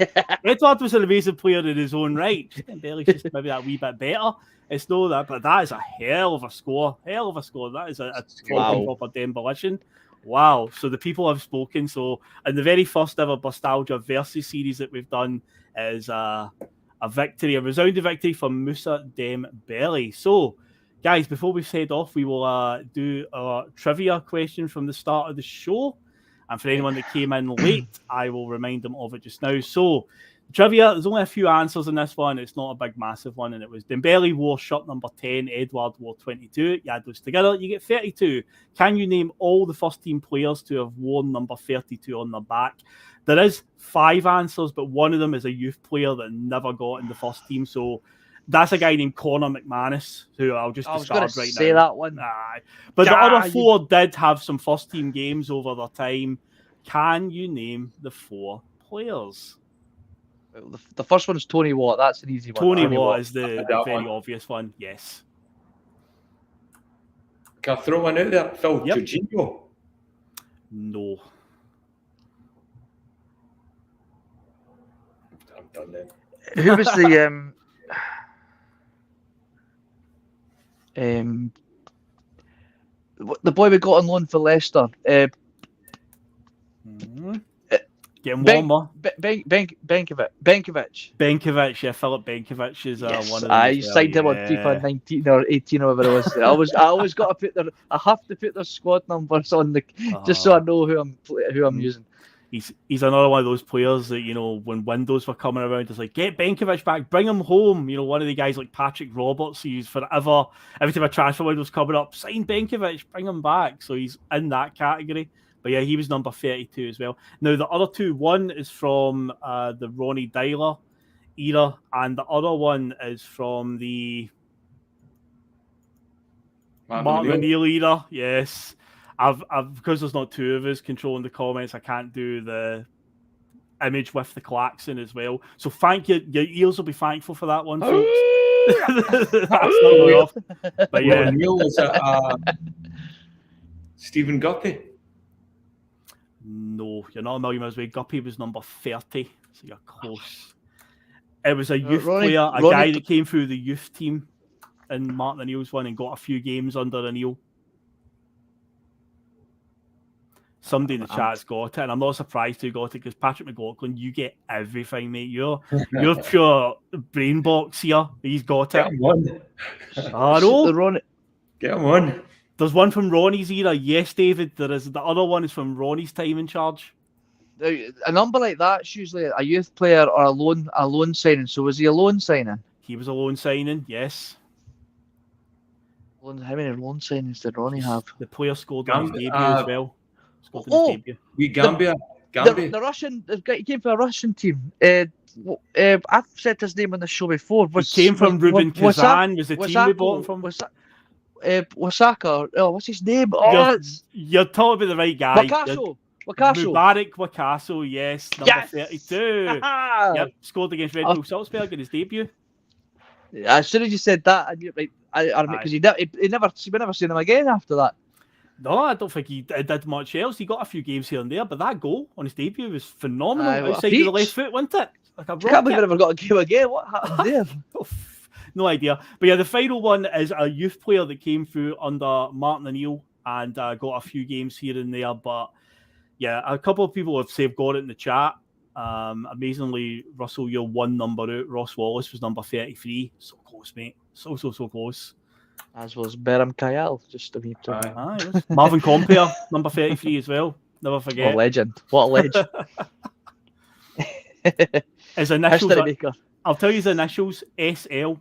Edouard was an amazing player in his own right. Dembele's just maybe that wee bit better. It's no that, but that is a hell of a score. That is a proper demolition. Wow. So the people have spoken. So in the very first ever Bustalgia versus series that we've done is a resounding victory for Moussa Dembele. So, guys, before we head off, we will do a trivia question from the start of the show. And for anyone that came in late, I will remind them of it just now. So Trivia, there's only a few answers in this one. It's not a big, massive one. And it was Dembele wore shirt number 10, Edouard wore 22. You add those together, you get 32. Can you name all the first team players to have worn number 32 on their back? There is 5 answers, but one of them is a youth player that never got in the first team. So that's a guy named Conor McManus, who I'll just discard right now. I was going to say that one. But the other 4 did have some first team games over their time. Can you name the 4 players? The first one is Tony Watt. That's an easy one. Tony Watt is the very obvious one. Yes. Can I throw one out there? Phil, Yep. Jorginho? No. I'm done then. Who was the boy we got on loan for Leicester? Getting warmer. Benkovic. Benkovic, yeah, Philip Benkovic is Yes, one of them. I signed him on FIFA 19 or 18 or whatever it was. I always got to put I have to put their squad numbers on just so I know who I'm using. He's another one of those players that, when windows were coming around, it's like, get Benkovic back, bring him home. One of the guys like Patrick Roberts, who used forever, every time a transfer window's coming up, sign Benkovic, bring him back. So he's in that category. But yeah, he was number 32 as well. Now, the other 2, one is from the Ronnie Dyler era, and the other one is from the Martin O'Neill era. Yes. I've because there's not 2 of us controlling the comments, I can't do the image with the klaxon as well. So thank you. Your ears will be thankful for that one, folks. That's not way off. But yeah. O'Neill was Stephen Guppy. No, you're not a million miles away. Guppy was number 30, so you're close. It was a youth player, a guy that came through the youth team in Martin O'Neill's one and got a few games under O'Neill. Somebody in the chat's got it, and I'm not surprised who got it because Patrick McLaughlin, you get everything, mate. You're pure brain box here. He's got it. Get him on. I know. Get him on. There's one from Ronnie's era. Yes, David. There is. The other one is from Ronnie's time in charge. A number like that's usually a youth player or a loan signing. So was he a loan signing? He was a loan signing. Yes. How many loan signings did Ronnie have? The player scored on his debut as well. Gambia. The Russian. He came from a Russian team. I've said his name on the show before. He came from Rubin Kazan. Was the team we bought him from? Wasaka. Oh, what's his name? You're talking about the right guy. Wakaso. Mubarak Wakaso, yes. Number 32. Yep, scored against Red Bull Salzburg in his debut. As soon as you said that, I knew, right, because we never seen him again after that. No, I don't think he did much else. He got a few games here and there, but that goal on his debut was phenomenal. Outside of the left foot, wasn't it? Like I can't believe I never got a game again. What happened there? No idea. But yeah, the final one is a youth player that came through under Martin O'Neill and got a few games here and there. But yeah, a couple of people have got it in the chat. Amazingly, Russell, you're 1 number out. Ross Wallace was number 33. So close, mate. So close. As was Beram Kayal, just to be Marvin Compere, number 33 as well. Never forget. What a legend. What a legend. His initials, I'll tell you his initials, SL.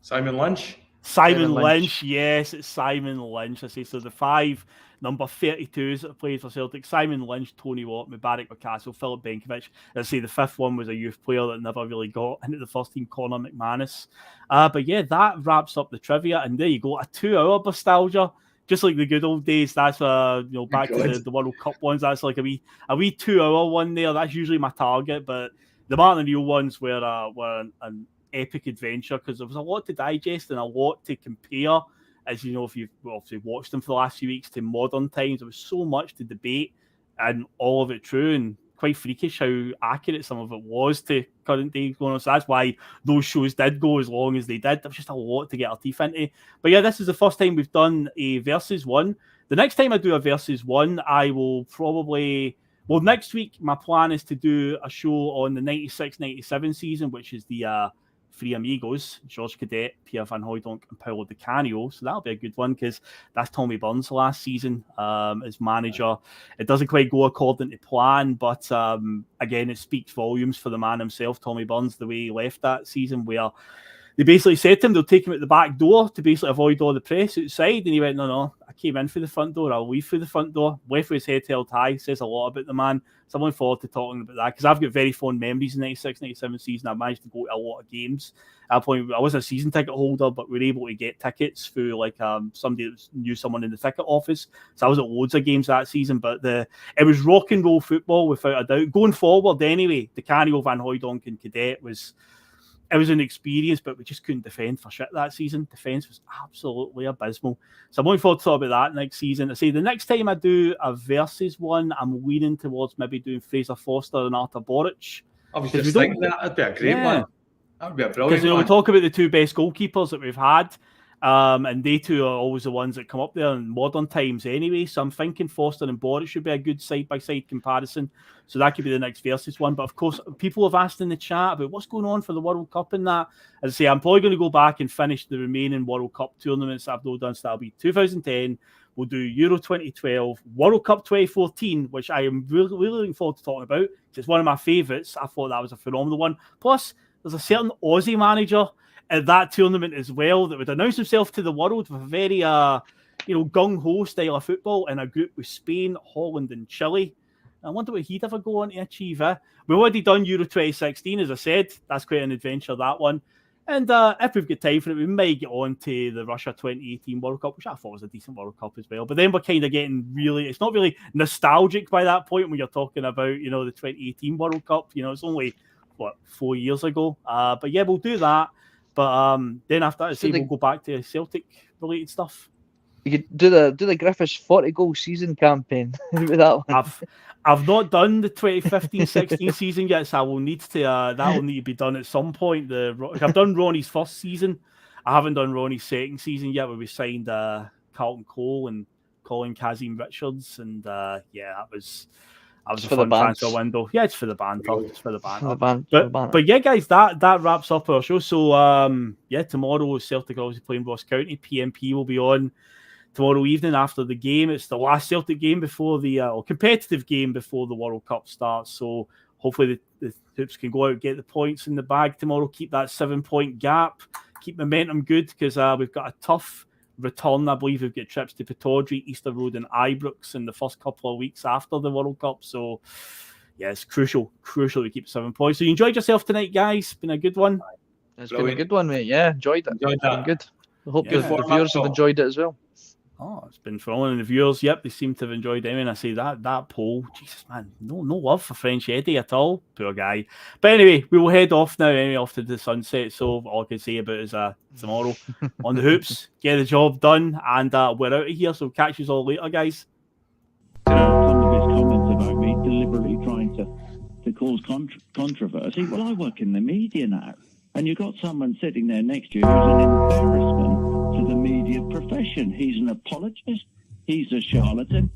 Simon Lynch. Simon Lynch, yes, it's Simon Lynch. I say so. The 5 number 32s that played for Celtic: Simon Lynch, Tony Watt, Mubarak Wakaso, Philip Benkovic. I say the 5th one was a youth player that never really got into the first team, Conor McManus. But yeah, that wraps up the trivia, and there you go, a 2-hour Bustalgia, just like the good old days. That's back to the World Cup ones. That's like a wee 2-hour one there. That's usually my target, but the Martin O'Neill ones were an epic adventure because there was a lot to digest and a lot to compare. As you know, if you've obviously watched them for the last few weeks to modern times, there was so much to debate and all of it true and quite freakish how accurate some of it was to current day going on. So that's why those shows did go as long as they did. There was just a lot to get our teeth into. But yeah, this is the first time we've done a versus one. The next time I do a versus one, I will probably... Well, next week, my plan is to do a show on the 96-97 season, which is the three amigos, George Cadet, Pierre Van Hooijdonk and Paolo Di Canio. So that'll be a good one because that's Tommy Burns last season as manager. It doesn't quite go according to plan, but again, it speaks volumes for the man himself, Tommy Burns, the way he left that season, where they basically said to him they'll take him out the back door to basically avoid all the press outside. And he went, no, I came in through the front door. I'll leave through the front door. Left with his head held high. Says a lot about the man. So I'm looking forward to talking about that because I've got very fond memories in the 96-97 season. I managed to go to a lot of games. At that point, I wasn't a season ticket holder, but we were able to get tickets through like somebody that knew someone in the ticket office. So I was at loads of games that season. But it was rock and roll football without a doubt. Going forward anyway, Di Canio, Van Hooijdonk and Cadet was an experience, but we just couldn't defend for shit that season. Defence was absolutely abysmal. So I'm looking forward to talk about that next season. I say the next time I do a versus one, I'm leaning towards maybe doing Fraser Forster and Artur Boric. I was just thinking that would be a great one. That would be a brilliant one. Because we talk about the two best goalkeepers that we've had, and they two are always the ones that come up there in modern times anyway. So I'm thinking Forster and Boric should be a good side-by-side comparison. So that could be the next versus one. But of course, people have asked in the chat about what's going on for the World Cup and that. As I say, I'm probably going to go back and finish the remaining World Cup tournaments that I've not done. So that'll be 2010. We'll do Euro 2012, World Cup 2014, which I am really looking forward to talking about. It's one of my favourites. I thought that was a phenomenal one. Plus, there's a certain Aussie manager at that tournament as well that would announce himself to the world with a very, gung-ho style of football in a group with Spain, Holland and Chile. I wonder what he'd ever go on to achieve. We've already done Euro 2016, as I said. That's quite an adventure, that one. And if we've got time for it, we might get on to the Russia 2018 World Cup, which I thought was a decent World Cup as well. But then we're kind of getting it's not really nostalgic by that point when you're talking about, the 2018 World Cup. It's only, 4 years ago. But yeah, we'll do that. But then after that, we'll go back to Celtic-related stuff. You could do the Griffiths 40-goal season campaign with that one. I've not done the 2015-16 season yet, so I will need to. That will need to be done at some point. I've done Ronnie's first season. I haven't done Ronnie's second season yet, where we signed Carlton Cole and Colin Kazim Richards, and that was a fun transfer window. Yeah, it's for the banter. It's for the banter. But yeah, guys, that wraps up our show. So tomorrow Celtic are obviously playing Ross County. PMP will be on tomorrow evening after the game. It's the last Celtic game before the competitive game before the World Cup starts. So hopefully the Hoops can go out and get the points in the bag tomorrow. Keep that 7-point gap. Keep momentum good because we've got a tough return. I believe we've got trips to Pittodrie, Easter Road and Ibrox in the first couple of weeks after the World Cup. So yeah, it's crucial to keep 7 points. So you enjoyed yourself tonight, guys? Been a good one? It's been a good one, mate. Yeah, enjoyed it. Been good. I hope the viewers have enjoyed it as well. Oh, it's been phenomenal. And the viewers, yep, they seem to have enjoyed it. I mean, I say that poll, Jesus, man, no love for French Eddie at all. Poor guy. But anyway, we will head off now, off to the sunset. So all I can say about it is tomorrow on the Hoops, get the job done, and we're out of here. So catch you all later, guys. Some of his comments about me deliberately trying to cause controversy. Well, I work in the media now, and you've got someone sitting there next to you who's an embarrassment to the media profession. He's an apologist. He's a charlatan.